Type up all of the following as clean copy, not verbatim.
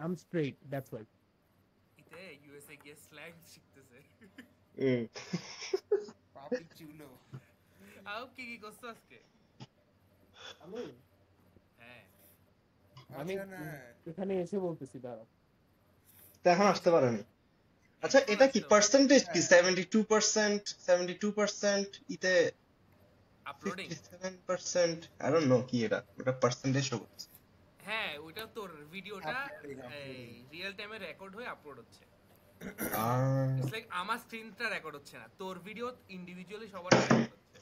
I'm straight. That's why. ইতে USA গিয়ে slang শিখতেছে। পাপি চুলো। আও কি করছো আজকে? আমি হ্যাঁ আমি আচ্ছা না এখানে এসে বলতেছি দাঁড়াও। তা এখন আসতে পারেন। আচ্ছা এটা কি পার্সেন্টেজ কি 72%, 72% ইতে আপলোডিং 57%? I don't know কি এটা পার্সেন্টেজ শো করছে। হ্যাঁ ওইটা তোর ভিডিওটা Uploading. রিয়েল টাইমে রেকর্ড হয়ে আপলোড হচ্ছে। আহ, ইটস লাইক আমার স্ক্রিনটা রেকর্ড হচ্ছে না, তোর ভিডিও ইন্ডিভিজুয়ালি সবার রেকর্ড হচ্ছে।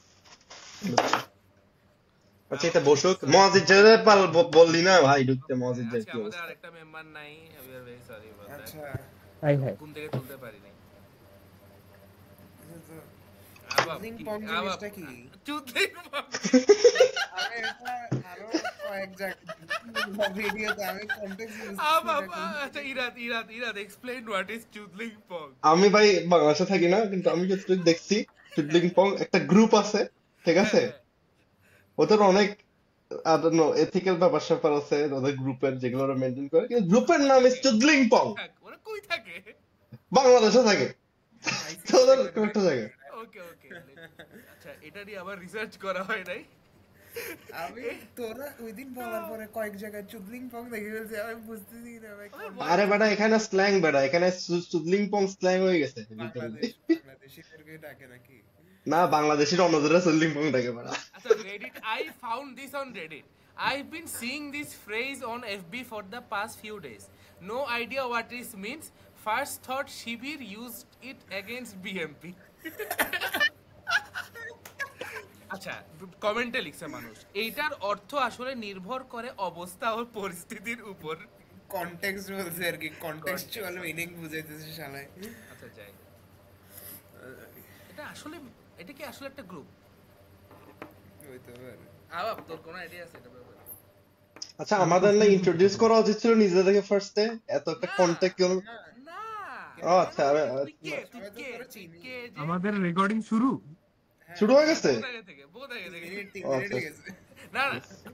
আচ্ছা এটা বসুক মজিদ যে বললি না ভাই ঢুকতে মজিদ যে আজকে কি আমাদের অবস্থা? আরেকটা মেম্বার নাই, we are very sorry for that. আচ্ছা হাই হাই। ঘুম থেকে তুলতে পারি নাই। চুদলিং পং জিনিসটা কি? চুদলিং আমি এটা আরো কয়েক জায়গায় ভিডিওতে আমি কন্টেক্সট ইউজ আচ্ছা ইরাদ এক্সপ্লেইন হোয়াট ইজ চুদলিং পং। আমি ভাই বাংলাদেশে থাকি না, কিন্তু আমি যতটুকু দেখছি চুদলিং পং একটা গ্রুপ আছে, ঠিক আছে? ওদের অনেক এথিক্যাল ব্যাপার স্যাপার আছে ওদের গ্রুপের, যেগুলো ওরা মেনটেন করে, কিন্তু গ্রুপের নাম ইজ চুদলিং পং। ওরা কই থাকে? বাংলাদেশে থাকে তো ওদের কোন একটা জায়গায়। ওকে আচ্ছা এটা নিয়ে আবার রিসার্চ করা হয় নাই। আমি তোরা ওই দিন বলার পরে কয়েক জায়গায় চুদলিং পং দেখে ফেলছি, আমি বুঝতেছি না ভাই আরে বেটা এখানে স্ল্যাং, বেটা এখানে চুদলিং পং স্ল্যাং হয়ে গেছে। বাংলাদেশিদেরকে ডাকে নাকি? না বাংলাদেশের অন্যদের চুদলিং পং ডাকে বেটা। আচ্ছা Reddit, I found this on Reddit. I've been seeing this phrase on FB for the past few days. No idea what this means. First thought Shibir used it against BMP. আচ্ছা কমেন্টে লিখছে মানুষ, এইটার অর্থ আসলে নির্ভর করে অবস্থা ও পরিস্থিতির উপর। কনটেক্সট বলছে আর কি, কনটেক্সচুয়াল মিনিং বুঝাইতেছে শালায়। আচ্ছা যাই, এটা কি আসলে একটা গ্রুপ? হইতে পারে। আবাব তোর কোনো আইডিয়া আছে এটা ব্যাপারে? আচ্ছা আমাদের না ইন্ট্রোডিউস করা উচিত ছিল নিজেদেরকে ফার্স্টে, এত একটা কন্টেক্ট কেন? না ও আচ্ছা তুই কে যে আমাদের রেকর্ডিং শুরু শুরু হয়ে গেছে। বহুত আগে থেকে তিন ও, মিনিট আচ্ছা। গেছে। না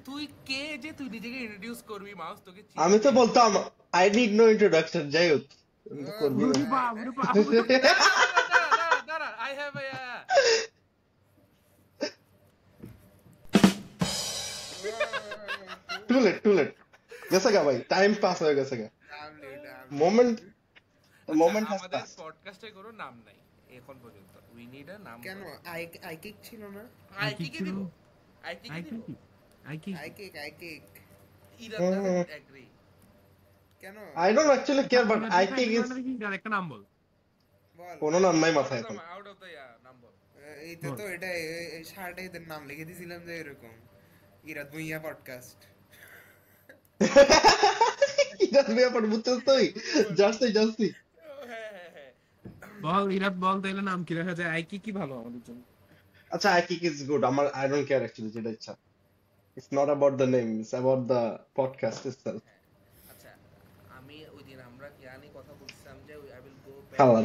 তুই কে যে তুই নিজেকে ইন্ট্রোডিউস করবি মাউস তোকে আমি তো বলতাম আই নিড নো ইন্ট্রোডাকশন, যাই হোক তুমি তো করবি না। দাঁড়া আই হ্যাভ টু লেট গেছে গা ভাই, টাইম পাস হয়ে গেছে গা, মোমেন্ট হ্যাজ আমাদের পাস। পডকাস্টে কোনো নাম নাই এখন পর্যন্ত, উই নিড আ নাম। কেন আইকিক ছিল না? আইকিকে দিব, আইকিকে দিব, আইকিক ইরা ডাজন্ট এগ্রি। কেন? I don't actually care, but I think is একটা নাম বল। বল। কোনো নাম নাই মাথায় এখন। আউট অফ দ্য নাম্বার এইটা তো এটা শার্টে এদের নাম লিখে দিয়েছিলাম যে এরকম ইরাত ভুইয়া পডকাস্ট। এটা তুমি আপন বুঝছিস তুই জাস্তি হ্যাঁ বল ইরাত বল তাইলে নাম কি রাখা যায়? আইকি কি ভালো আমাদের জন্য? আচ্ছা আই থিংক ইজ গুড, আমার আই ডোন্ট কেয়ার অ্যাকচুয়ালি, যেটা ইচ্ছা। It's not about the name, it's about the podcast itself. আচ্ছা আমি ওই দিন আমরা জ্ঞানী কথা বলছিলাম যে আই উইল গো খাবার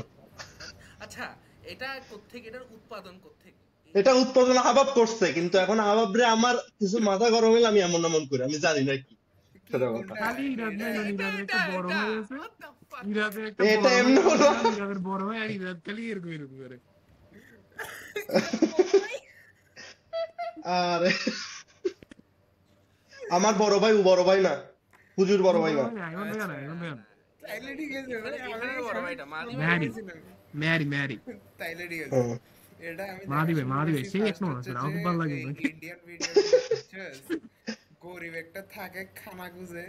আচ্ছা এটা কোত্থেকে, এটার উৎপাদন কোত্থেকে? এটা উৎপাদন আবাব করছে, কিন্তু এখন আবাবরে আমার কিছু মাথা গরম হইলে আমি এমন করি, আমি জানি না কি সেটা কথা। খালি ইরাত নাই, ইরাতের একটা বড় ভাই আছে, ইরাতের একটা এটা বড় এমনি ভাই হলো। আছে, ইরাতের বড় ভাই আর ইরাত খালি এরকম করে। আরে আমার বড় ভাই, ও বড় ভাই না, হুজুর বড় ভাই না। এখন দেখা না, এখন দেখা না। তাইলে ঠিক আছে ভাই, এখানে বড় ভাইটা ম্যারি তাইলে ঠিক আছে। হুম। এটা আমি মাদিবে সেই এক নম্বর আছে, আমার খুব ভালো লাগে। ইন্ডিয়ান ভিডিও গরিব একটা থাকে খানা খুঁজে,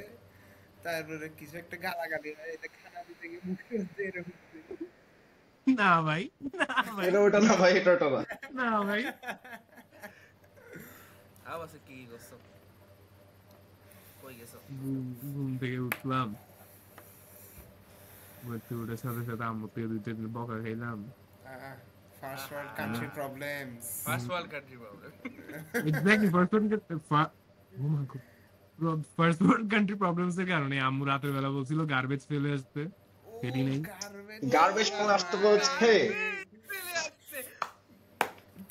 তারপরে কিছু একটা গালাগালি হয়, এটা খানা দিতে গিয়ে মুখে হচ্ছে এরকম। না ভাই, না ভাই, এটা ওটা না ভাই, এটা ওটা না। না ভাই। আবাসে কি করছো? কই গেছো? ঘুম থেকে উঠলাম, উঠে সাথে সাথে আম্মু থেকে 2-3 বকা খাইলাম। First world country problems. First world country problem. Exactly first world country problems এর কারণে আম্মু রাতের বেলা বলছিল গার্বেজ ফেলে আসতে, ফেরি নেই। গার্বেজ কোন আসতে বলছে?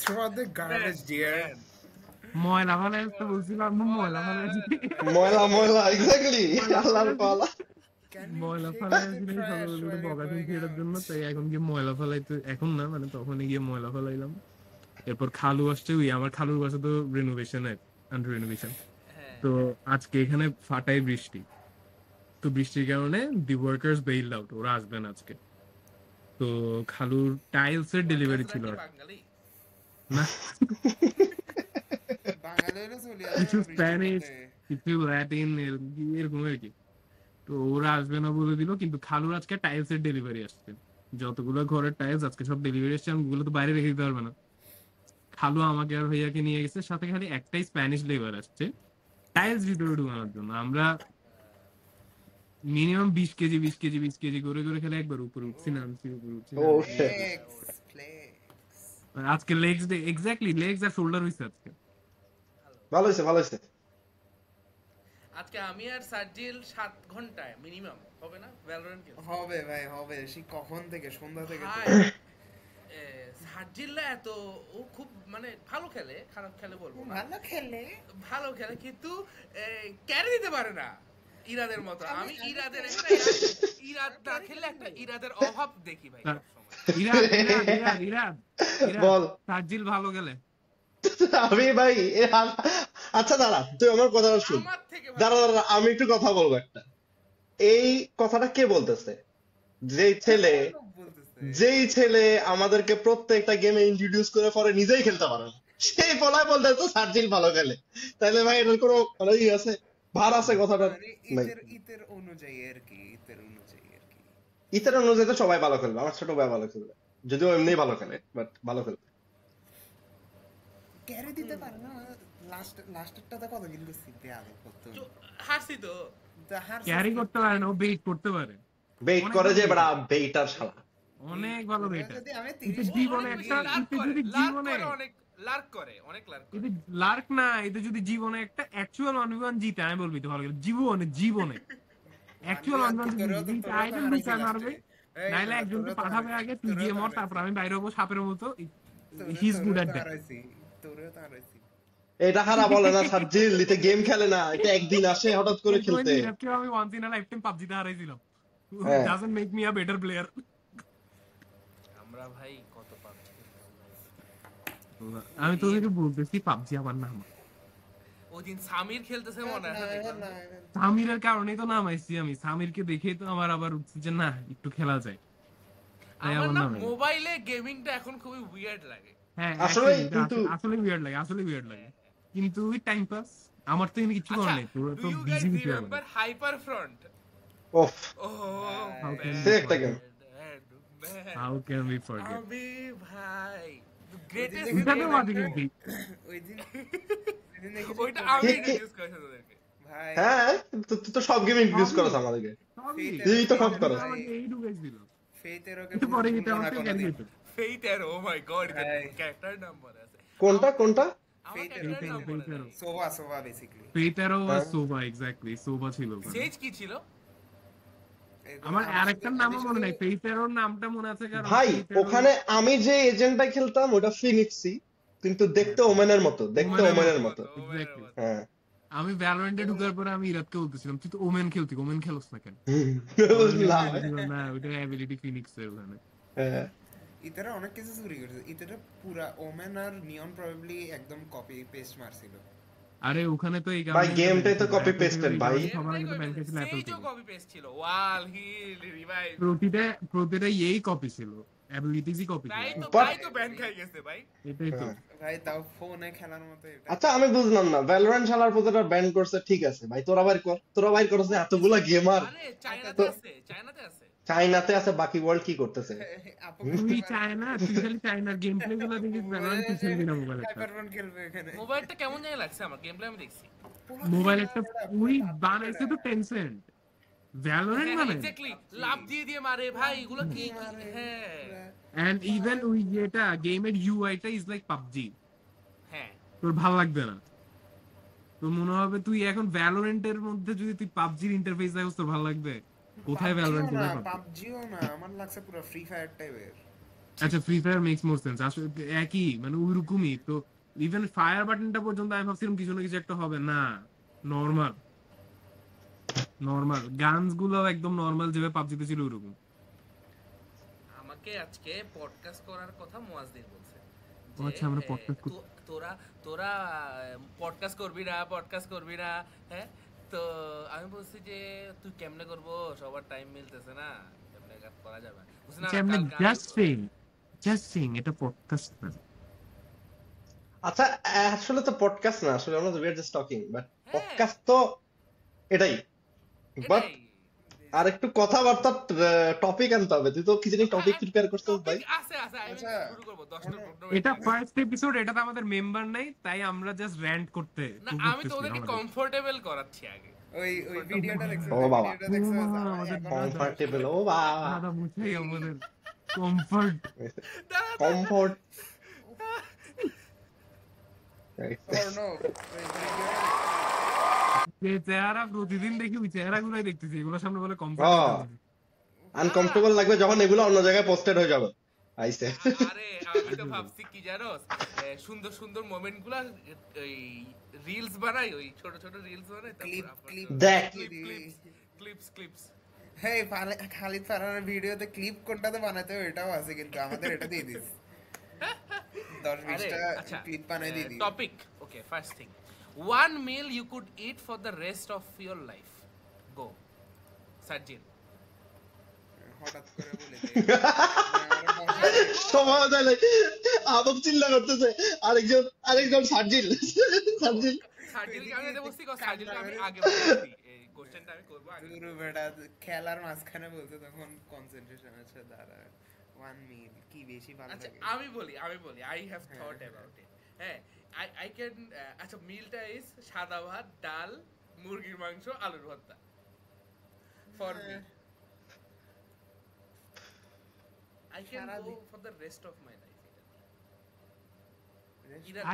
Throw the garbage dear. ময়লা ফেলে আসতে বলছিল আম্মু, ময়লা ফেলে আসতে। ময়লা এক্স্যাক্টলি, আল্লাহর পালা। Can you ময়লা take ফেলাইছি the নাই trash সকালবেলা while you're বকা going খেয়েছি এটার out? জন্য, তাই এখন গিয়ে ময়লা ফেলাইতে, এখন না মানে তখনই গিয়ে ময়লা ফেলাইলাম। এরপর খালু আসছে, ওই আমার খালুর বাসা তো রেনোভেশনের, আন্ডার রেনোভেশন। হ্যাঁ তো আজকে এখানে ফাটাই বৃষ্টি, তো বৃষ্টির কারণে দি ওয়ার্কার্স বেইল আউট, ওরা আসবেন আজকে। তো খালুর টাইলস এর ডেলিভারি ওয়ার্কার্সরা ছিল কি আর বাঙালি? না, বাঙালিরা চলে আসে কিছু না বৃষ্টির স্প্যানিশ, মধ্যে। কিছু ল্যাটিন, এরকম আর কি। তো ওরা আসবে না বলে দিল, কিন্তু খালুর আজকে টাইলস এর ডেলিভারি আসছে। যতগুলো ঘরের টাইলস আজকে সব ডেলিভারি আসছে, আমি ওগুলো তো বাইরে রেখে দিতে পারবে না। খালু আমাকে আর ভাইয়াকে নিয়ে গেছে, সাথে খালি একটাই স্প্যানিশ লেবার আসছে টাইলস ভিতরে ঢুকানোর জন্য। আমরা মিনিমাম 20 কেজি করে করে খেলে একবার উপরে উঠছি, নামছি, উপরে উঠছি, ও নামছি। Shit, Flex. আজকে লেগস ডে, এক্স্যাক্টলি লেগস আর শোল্ডার হইছে আজকে। ভালো হয়েছে ভালো হয়েছে। আজকে আমি আর সার্জিল 7 ঘন্টায় মিনিমাম হবে না ভ্যালোরেন্ট খেলছি। হবে ভাই হবে, সেই কখন থেকে, সন্ধ্যা থেকে তো। ভাই সার্জিল এত, ও খুব মানে ভালো খেলে, খারাপ খেলে বলবো না, ভালো খেলে। ভালো খেলে কিন্তু ক্যারি দিতে পারে না ইরাদের মতো। আমি ইরাদের একটা ইরাদ না খেললে একটা ইরাদের অভাব দেখি ভাই তা- সবসময়। ইরাদ বল। সার্জিল ভালো গেলে আমি ভাই আচ্ছা দাঁড়া, তুই আমার কথাটা শুন। আমার থেকে ভালো। দাঁড়া দাঁড়া, আমি একটু কথা বলবো একটা। এই কথাটা কে বলতেছে? যেই ছেলে, বলতেছে যেই ছেলে আমাদেরকে প্রত্যেকটা গেমে ইন্ট্রোডিউস করে পরে নিজেই খেলতে পারে না, সেই বলায় বলতেছে সার্জিল ভালো খেলে। তাইলে ভাই এটার কোনো মানে ই আছে, ভার আছে কথাটা? মানে নাই। ইতের অনুযায়ী আর কি, ইতের অনুযায়ী আর কি। ইতার অনুযায়ী তো সবাই ভালো খেলবে, আমার ছোট ভাই ভালো খেলবে, যদিও এমনি ভালো খেলে, বাট ভালো খেলবে। ক্যারি দিতে পারে না। লাস্টেরটাতে কত কিল করছি বেয়াদব করতে। হারছি তো। ক্যারি করতে পারে না, ও বেইট করতে পারে, বেইট করে যে বড় বেইটার শালা। অনেক ভালো বেটার। যদি আমি এটা 30 জীবনে অনেক একটা, লার্ক এটা করে, যদি লার্ক জীবনে, করে, অনেক লার্ক করে, অনেক লার্ক করে। এটা লার্ক না, এটা যদি জীবনে একটা অ্যাকচুয়াল 1v1 জিতে, আমি বলবি তো ভালো গেল। জীবনে অ্যাকচুয়াল 1v1 জিতে আইডল ঢুকায় মারবে, নাইলে একজনকে পাঠাবে আগে, তুই গিয়ে মর, তারপর আমি বাইরে হবো সাপের মতো। He is good at that. তোরেও তো হারাইছি। এটা হারা বলে না সার্জিল, এতে গেম খেলে না, এটা একদিন আসে হঠাৎ করে খেলতে। আমি ওয়ান্স ইন আ লাইফটাইম পাবজিতে হারাইছিলাম, হ্যাঁ। Doesn't make me a better player. আমরা ভাই কত পাবজি খেলতাম ভাই। আমি তোদেরকে বলতেছি পাবজি আমার নাম, ওদিন সামির খেলতেছে মনে আছে দেখলাম। সামিরের কারণেই তো নামাইছি আমি, সামিরকে দেখেই তো আমার আবার উঠছে যে না একটু খেলা যায়, তাই আমার আমার না নাম। মোবাইলে গেমিংটা এখন খুবই উইয়ার্ড লাগে। হ্যাঁ আসলে actually, এটা কিন্তু- আসলে উইয়ার্ড লাগে, আসলে উইয়ার্ড লাগে, কিন্তু ওই টাইম পাস। আমার তো এখানে কিছু করার আচ্ছা নেই, তোরা ডু তো ইউ গাইস বিজি হতে হবে। Remember hyper front? Of, How can say we একটা game. forget? How can we forget? আমি ভাই গ্রেটেস্ট ওইটা তো মাঝে গেছি। ওই দিন দেখি ওইটা আমি ইন্ট্রোডিউস করেছি তোদেরকে। ভাই হ্যাঁ, তুই তো সব গেম ইন্ট্রোডিউস করাস আমাদেরকে। সবই। তুই তো সব করস। আমাকে এই ঢুকাইছিল। ফেইতের ওকে কিন্তু পরে এটা আমার থেকে গেছে। ফেইট এরো, ও মাই গড, ভাই। ক্যারেক্টার নাম্বার আছে। কোনটা কোনটা? আমার Fate character Fate number Fate আছে। সোভা বেসিক্যালি। পেটারও আর হ্যাঁ। সোভা, এক্স্যাক্টলি সোভা ছিল ওখানে। সেজ কি ছিল? আমার আরেকটার নামও মনে নাই, পেটারোর নামটা মনে আছে কারণ ভাই পেটারো- ওখানে আমি যে এজেন্টটা খেলতাম ওটা ফিনিক্সি, কিন্তু দেখতে ওমেনের মতো, দেখতে ওমেনের মতো। Exactly. হ্যাঁ। আমি ভ্যালোরেন্টে ঢোকার পরে আমি ইরাদকে বলতেছিলাম তুই তো ওমেন খেলতি, ওমেন খেলোস না কেন? না ওইটা অ্যাবিলিটি ফিনিক্স এর ওখানে। হ্যাঁ। ইতারা অনেক কিছু চুরি করছে। ইতারা পুরা ওমেন আর নিয়ন প্রবাবলি একদম কপি পেস্ট মারছিল। আরে ওখানে তো এই ভাই, গেমটাই তো copy pasted ভাই। সবার আগে তো ব্যান খেয়েছিল অ্যাপল সেজও থেকে। কপি পেস্ট ছিল, ওয়াল হিল রিভাইভ। প্রতিটা এই কপি ছিল, অ্যাবিলিটিজই কপি ছিল। তাই তো ব্যান খাই গেছে ভাই। এটাই তো। ভাই তাও ফোনে খেলার মতো এটা। আচ্ছা আমি বুঝলাম না, ভ্যালোরেন্ট খেলার প্রতিটা ব্যান করছে, ঠিক আছে ভাই, তোরা বাইর করছে এতগুলা গেমার। আরে চায়নাতে আছে, চায়নাতে আছে। চাইনাতে আছে, বাকি ওয়ার্ল্ড কি করতেছে? আপু তুই চায়না, তুই খালি চায়নার গেম প্লে গুলো দেখিস, ভ্যালোরেন্ট তুই খেলবি না মোবাইল একটা। হাইপারবন খেলবে এখানে। মোবাইলটা কেমন জানি লাগছে আমার, গেম প্লে আমি দেখছি। মোবাইল একটা ওই বানাইছে তো টেনসেন্ট, ভ্যালোরেন্ট মানে। এক্স্যাক্টলি, লাভ দিয়ে দিয়ে মারে ভাই, এগুলো কি হ্যাঁ এন্ড ইভেন ওই এটা গেমের ইউআইটা ইজ লাইক পাবজি, হ্যাঁ। তোর ভালো লাগবে না, তোর মনে হবে তুই এখন ভ্যালোরেন্টের মধ্যে যদি তুই পাবজির ইন্টারফেস দেখোস তোর ভালো লাগবে? কোথায় ভ্যালোরেন্ট না, কোথায়? পাবজিও না, আমার লাগছে পুরো ফ্রি ফায়ার টাইপের। আচ্ছা ফ্রি ফায়ার মেক্স মোর সেন্স, আসলে একই মানে ওইরকমই তো। ইভেন ফায়ার বাটনটা পর্যন্ত আমি ভাবছিলাম কিছু না কিছু একটা হবে, না নরমাল। নরমাল গানস গুলো একদম নরমাল যেভাবে পাবজিতে ছিল ওরকম। আমাকে আজকে পডকাস্ট করার কথা মুয়াজ্জিন বলছে ও আচ্ছা, আমরা podcast তোরা তোরা পডকাস্ট করবি না, হ্যাঁ? তো আমি বলছি যে তুই কেমনে করবো, সবার টাইম মিলতেছে না, কেমনে করা যাবে? বুঝছ না, আচ্ছা, আমরা জাস্ট সেইং এটা পডকাস্ট না। আচ্ছা আসলে তো পডকাস্ট না, আসলে আমরা we are just talking, but হ্যাঁ। পডকাস্ট তো এটাই। বাট এটাই। আর একটু কথাবার্তা টপিক আনতে হবে। তুই তো কি জানি টপিক প্রিপেয়ার করছিস ভাই। আছে আমি আচ্ছা, শুরু করব 10টা এটা ফার্স্ট এপিসোড, এটাতে আমাদের মেম্বার নাই, তাই আমরা জাস্ট র্যান্ট করতে না, শুরু আমি তো করতেছি ওদেরকে আমাদের। কমফোর্টেবল করাচ্ছি আগে। ওই ভিডিওটা দেখছো? ও বাবা। দেখছো? আমাদের কমফর্টেবল, ও বাবা, দাদা বুঝাই আমাদের কমফর্ট। কমফর্ট। পর্নো ওই ভিডিওটা যে চেহারা প্রতিদিন দেখি ওই চেহারাগুলোই দেখতেছি, এগুলোর সামনে বলে কমফর্ট। আনকমফর্টেবল লাগবে যখন এগুলো অন্য জায়গায় পোস্টেড হয়ে যাবে। আইছে আরে আমি তো ভাবছি কি জানোস, সুন্দর সুন্দর মোমেন্ট গুলা এই রিলস বানাই, ওই ছোট ছোট রিলস বানাই, ক্লিপ দেখ। ক্লিপস। হেই খালিদ ফারহানের ভিডিওতে ক্লিপ কোনটাতে বানাতে হবে এটাও আছে, কিন্তু আমাদের এটা দিয়ে দিস 10-20টা আচ্ছা, ক্লিপ বানাই দিয়ে this. Topic, okay, first thing, one meal you could eat for the rest of your life. Go, Sajid. হঠাৎ করে বলে দে। আমার সময় দেয় নাই। আদব চিল্লা করতেছে আরেকজন সার্জিল। সাজিলকে আমি এটা বলছি, সাজিলকে আমি আগে বলছি এই কোশ্চেনটা আমি করব আগে। গুরু বেটা খেলার মাঝখানে বলতে তখন কনসেন্ট্রেশন আছে দাঁড়া। ওয়ান মিল কি বেশি ভালো আচ্ছা লাগে? আমি বলি I have thought about it. হ্যাঁ, আই ক্যান, আচ্ছা, মিলটা ইজ সাদা ভাত, ডাল, মুরগির মাংস, আলুর ভর্তা for me. I can go for the rest of my life.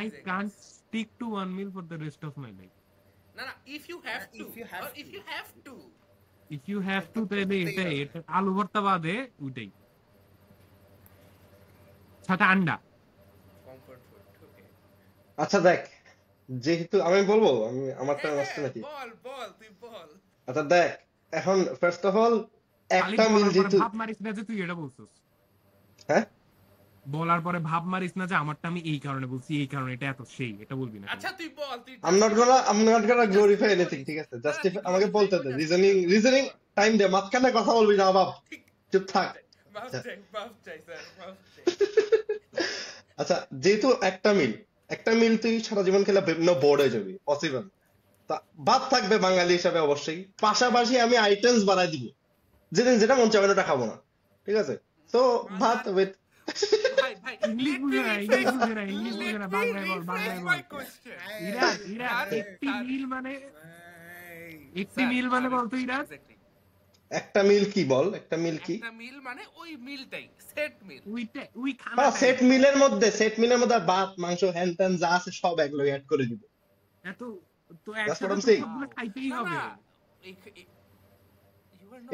I can't stick to one meal for the rest of my life. না, if you have to, If you have to, তাহলে এটা আলু ভর্তা বাদে ওইটাই, সাথে আন্ডা। comfort food, okay. আচ্ছা দেখ, যেহেতু আমি বলবো, আমি আমারটা আসছে নাকি? বল তুই বল। আচ্ছা দেখ, এখন ফার্স্ট অফ অল একটা মিল বলার পরে যেহেতু, ভাব মারিস না যে তুই এটা বলছিস। হ্যাঁ বলার পরে ভাব মারিস না যে আমারটা আমি এই কারণে বলছি, এই কারণে এটা এত সেই, এটা বলবি না। আচ্ছা তুই বল, তুই I'm not gonna glorify anything, ঠিক আছে? জাস্টিফাই আমাকে বলতে দে, রিজনিং টাইম দে, মাঝখানে কথা বলবি না বাপ, চুপ থাক। মাফ চাই স্যার, মাফ চাই। আচ্ছা যেহেতু একটা মিল তুই সারা জীবন খেলে বিভিন্ন বোর্ড হয়ে যাবি, পসিবল। তা ভাত থাকবে বাঙালি হিসাবে অবশ্যই, পাশাপাশি আমি আইটেমস বানাই দিব, যেটা মন চাবে ওটা খাবো না, ঠিক আছে? তো ভাত উইথ ভাই ইংলিশ বুঝে না, বাংলায় বল। ইরাদ, একটি মিল মানে বলতো ইরাদ। একটা মিল কি বল, একটা মিল কি? একটা মিল মানে ওই মিলটাই, সেট মিল। ওই খানা হ্যাঁ, সেট মিলের মধ্যে ভাত মাংস হ্যান ত্যান যা আছে সব একলো অ্যাড করে দিব। এত তো That's what I'm একসাথে saying. সবগুলো খাইতেই হবে।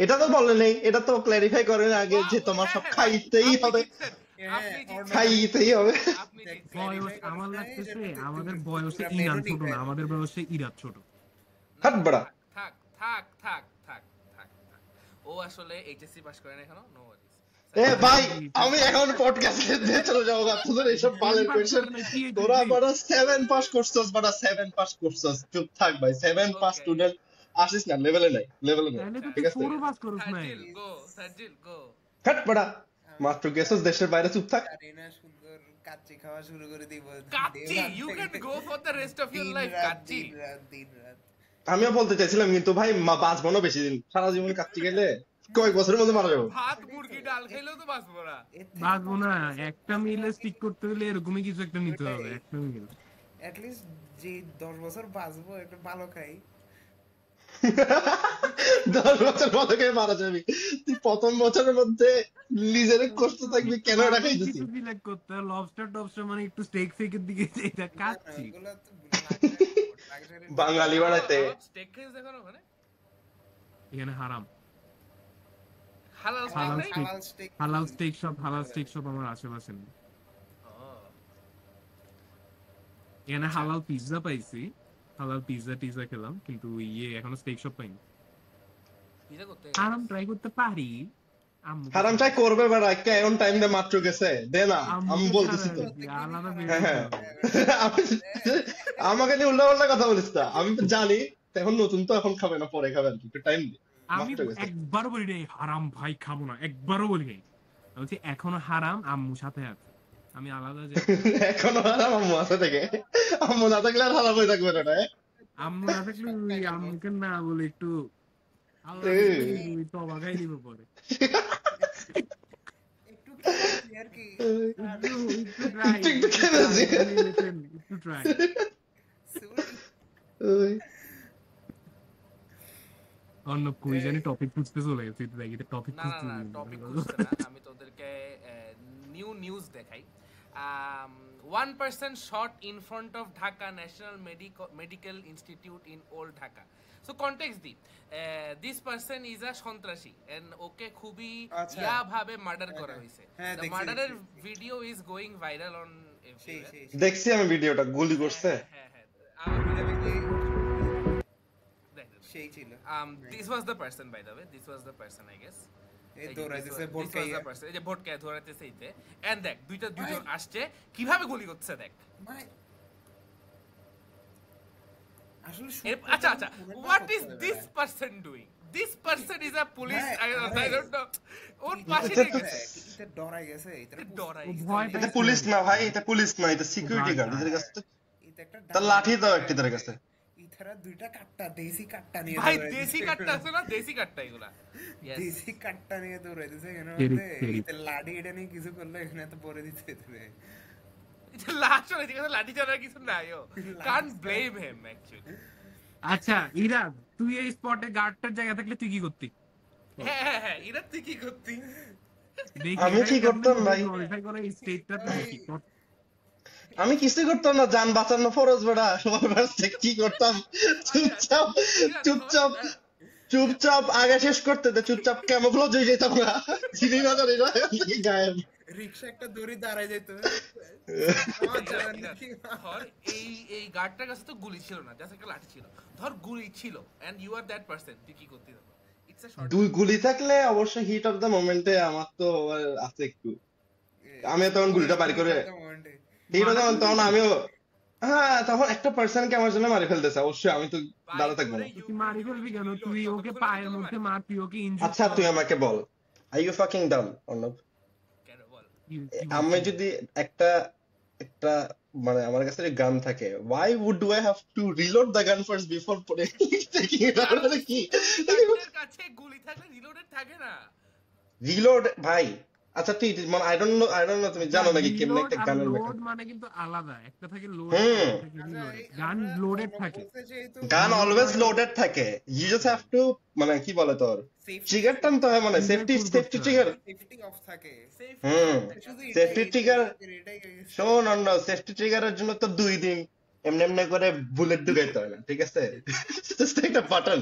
এটা তো বলে নেই, এটা তো ক্ল্যারিফাই করেন আগে যে তোমার সব খাইতেই হবে, খাইতেই হবে। বয়স আমার লাগতেছে, আমাদের বয়সে ইরান ছোট না, আমাদের বয়সে ইরাদ ছোট। হাট বড়া। থাক। ও আসলে এইচএসসি পাস করে না এখনো, নো ওয়ারিজ। এ ভাই, আমি এখন পডকাস্টে দিয়ে চলে যাবো না, তোদের এইসব বালের কোয়েশ্চেন। তোরা বড় 7 পাস করছস, চুপ থাক ভাই। 7 পাস স্টুডেন্ট আসিস না, লেভেলে নাই, তাহলে তো ঠিক তুই আছে? 4 পাস করছ না। সাজিল গো। হাট বড়া, মাত্র গেছস দেশের বাইরে, চুপ থাক। কারিনা সুন্দর কাচ্চি খাওয়া শুরু করে দিব। Kacchi, you can go for the rest of your life, kacchi. দিন রাত আমিও বলতে চাইছিলাম, কিন্তু ভাই বাঁচবো না বেশি দিন, সারা জীবন কাচ্চি খেলে কয়েক বছরের মধ্যে মারা যাবো। ভাত মুরগি ডাল খেলেও তো বাঁচবো না। বাঁচবো না, একটা মিলে স্টিক করতে হলে এরকমই কিছু একটা নিতে হবে, একটা মিল। এট লিস্ট যে 10 বছর বাঁচবো একটু ভালো খাই। 10 বছর পরে খেয়ে মারা যাবি, তুই প্রথম বছরের মধ্যে নিজের কষ্ট থাকবি, কেন এটা খাইতেছি? লবস্টার মানে একটু স্টেক ফেকের দিকে এটা কাচ্ছি। ওগুলো তো বাঙালি বানাইতে স্টেক খেয়ে দেখো না ওখানে, এখানে হারাম। হালাল স্টেক নাই। হালাল স্টেক সব আমার আশেপাশে নেই। এখানে হালাল পিৎজা পাইছি, হালাল পিৎজা খেলাম, কিন্তু এখনো স্টেক শপ পাইনি। ভিজা করতে হারাম ট্রাই করতে পারি, আম্মুকে হারাম ছাড়া। চাই করবে বেড়া, একটা এমন টাইম দে মাত্র গেছে, দে না, আমি আম্মুকে বলতেছি ছাড়া তো। আর কি, আলাদা হ্যাঁ বেরোইতে হ্যাঁ হবে। আমি আমাকে নিয়ে উল্টা পাল্টা কথা বলিস না, আমি তো জানি এখন নতুন তো, এখন খাবে না, পরে খাবে আর কি, একটু টাইম দে, আমি মাত্র গেছে। একবারও বলি নাই হারাম ভাই খাবো না, একবারও বলি নাই। আমি বলছি এখনো হারাম আম্মু সাথে আছে, আমি আলাদা যাই। এখনো হারাম আম্মু আছে থেকে, আম্মু না থাকলে আর হারাম হয়ে থাকবে না রে। আম্মু না থাকলে ওই আম্মুকে না বলে একটু আল্লাহ এই, দেখলে ওই তবা খাই দিব পরে। একটু খেয়েছি আর কি। একটু একটু ট্রাই, একটু একটু একটু খেয়ে ট্রাই, ফেলছি। একটু ট্রাই। Sorry. ওই, অন্য কই জানি টপিক খুঁজতে চলে গেছি, দেখ এটা টপিক না না খুঁজতে না, টপিক খুঁজছে না, আমি তোদেরকে নিউজ দেখাই। 1% shot in front of Dhaka National Medical Institute in Old Dhaka. So context the, this person is a সন্ত্রাসী and ওকে খুবই আচ্ছা। ইয়া ভাবে মার্ডার করা হয়েছে। হ্যাঁ, The দেখছি, মার্ডারের দেখছি। Video is going viral on সেই everywhere. সেই দেখছি আমি ভিডিওটা, গুলি করছে। হ্যাঁ হ্যাঁ, আমার দেখ সেই ছিল। this was the person, by the way, this was the person, I guess. এই এই যে দৌড়াইতেছে this was ভোটকাইয়া। the person, এই যে ভোটকায় ধরাইতেছে এইতে, and দেখ দুইজন আসছে কিভাবে গুলি করছে দেখ। ভাই আসলে আচ্ছা আচ্ছা, what is this person doing? This person is a police, I don't know. ওর পাশে গেছে, এটা ডরাই গেছে, এটা ডরাই ও ভয় এটা পাইছে। পুলিশ না ভাই, এটা পুলিশ না, এটা সিকিউরিটি গার্ড, এদের কাছে তো এটা একটা তার লাঠি দাও একটি তার কাছে। ইথারা দুইটা কাট্টা, দেশি কাট্টা নিয়ে ভাই দৌড়াইতেছে। দেশি কাটটা আছে না, দেশি কাটটা এগুলা। Yes. দেশি কাটটা নিয়ে দৌড়াইতেছে এখানে তেরি, মধ্যে তেরি। এটা লাঠি এটা নিয়ে কিছু করলে এখানে তো পরে দিতে হবে। এটা লাস্ট হয়ে গেছে, লাঠি চালার কিছু নাই, ও can't blame him actually. আচ্ছা ইরা, তুই এই স্পটে গার্ডটার জায়গা থাকলে তুই কি করতি? হ্যাঁ হ্যাঁ হ্যাঁ, এরা তুই কি করতি? দেখি আমি কি এটাকে করতাম কেমনে ভাই? glorify করে এই স্টেটটা তুই কি করতি? আমি কিছুই করতাম না, যান বাঁচানো ফরজ বেড়া, সবার কাছে কি করতাম, চুপচাপ চুপচাপ চুপচাপ আগে শেষ করতে দে, চুপচাপ ক্যামোফ্লেজ হয়ে যেতাম না, চিনি না জানি না, এখান থেকে গায়েব। রিকশা একটা দড়ি দাঁড়ায় যেত। ধর এই এই গার্ডটার কাছে তো গুলি ছিল না, জাস্ট একটা লাঠি ছিল। ধর গুলি ছিল and you are that person, তুই কি করতি তখন? It's a short. দুই গুলি থাকলে অবশ্যই হিট অফ দ্য মোমেন্টে আমার তো আছে একটু, আমি তখন গুলিটা বাড়ি করে হিট অফ দ্য মোমেন্ট, তখন আমিও হ্যাঁ, তখন একটা পার্সনকে আমার জন্য মারি ফেলতেছে, অবশ্যই আমি তো দাঁড়া থাকবো না। তুই মারি ফেলবি কেন? তুই ওকে পায়ের মধ্যে মার, তুই ওকে আচ্ছা তুই আমাকে বল, are you fucking Dam Arnab, কেন বল? আমি যদি একটা একটা মানে আমার কাছে গান থাকে, why would do I have to reload the gun first before taking it out? মানে কি গার্ডের কাছে গুলি থাকলে রিলোডেড থাকে না। রিলোড ভাই? আচ্ছা তুই মানে আই ডোন্ট নো তুমি জানো নাকি কেমনে একটা গানের লোড মেকানিজম? মানে কিন্তু আলাদা, একটা থাকে লোড, হুম। একটা থাকে রিলোড। গান লোডেড থাকে, গান অলওয়েজ লোডেড থাকে, ইউ জাস্ট হ্যাভ টু মানে কি বলে তোর ট্রিগার টানতে হয়, মানে সেফটি ট্রিগার। সেফটি অফ থাকে। হুম, শুধু সেফটি ট্রিগার, এটাই শোন অন্য সেফটি ট্রিগারের জন্য তো 2 দিন এমনি এমনি করে বুলেট ঢুকাইতে হয় না, ঠিক আছে? জাস্ট একটা বাটন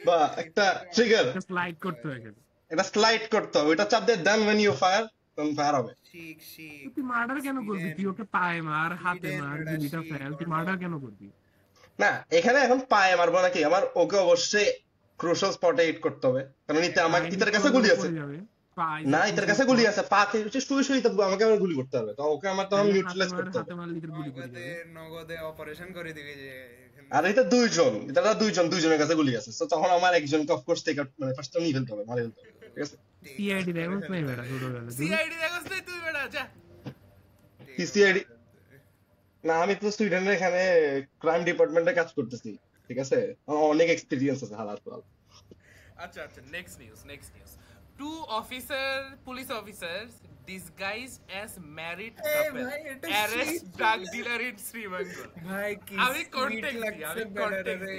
বা একটা ট্রিগার, জাস্ট লাইট করতে হয় খালি। এটা স্লাইড করতে হবে, ওটা চাপ দিয়ে দেন when you fire তখন ফায়ার হবে। শিখ শিখ তুই মার্ডার কেন করবি? তুই ওকে পায়ে মার, হাতে মার, গুলিটা ফেল, তুই মার্ডার কেন করবি? না এখানে এখন পায়ে মারবো নাকি, আমার ওকে অবশ্যই ক্রুশাল স্পটে হিট করতে হবে, কারণ আমার ইতার কাছে গুলি আছে না, ইতার কাছে গুলি আছে, পাতে শুয়ে শুয়ে থাকবো, আমাকে আবার গুলি করতে হবে, তো ওকে আমার তখন নিউট্রালাইজ করতে হবে। হাতে মারলে তোর গুলি করে নগদে যাবে। নগদে অপারেশন করে দিবে যে এখানে। আর এটা দুইজনের কাছে গুলি আছে, তো তখন আমার একজনকে অফকোর্স টেক আউট মানে ফার্স্ট নিয়ে ফেলতে হবে, মারি ফেলতে হবে, ঠিক আছে? সিআইডি দেখোস নাই বেটা ছোটবেলা? সিআইডি দেখছ না তুই বেটা, যা। সিআইডি না, আমি তো সুইডেনের এখানে ক্রাইম ডিপার্টমেন্টে কাজ করতেছি, ঠিক আছে? আমার অনেক এক্সপেরিয়েন্স আছে হালার পর। আচ্ছা আচ্ছা, next news. Two police officers disguised as married couple ভাই, এটা arrest shit drug dealer in Sri Bengal. ভাই কি আমি sweet কন্টেক্সট লাগছে দিই বেটারে।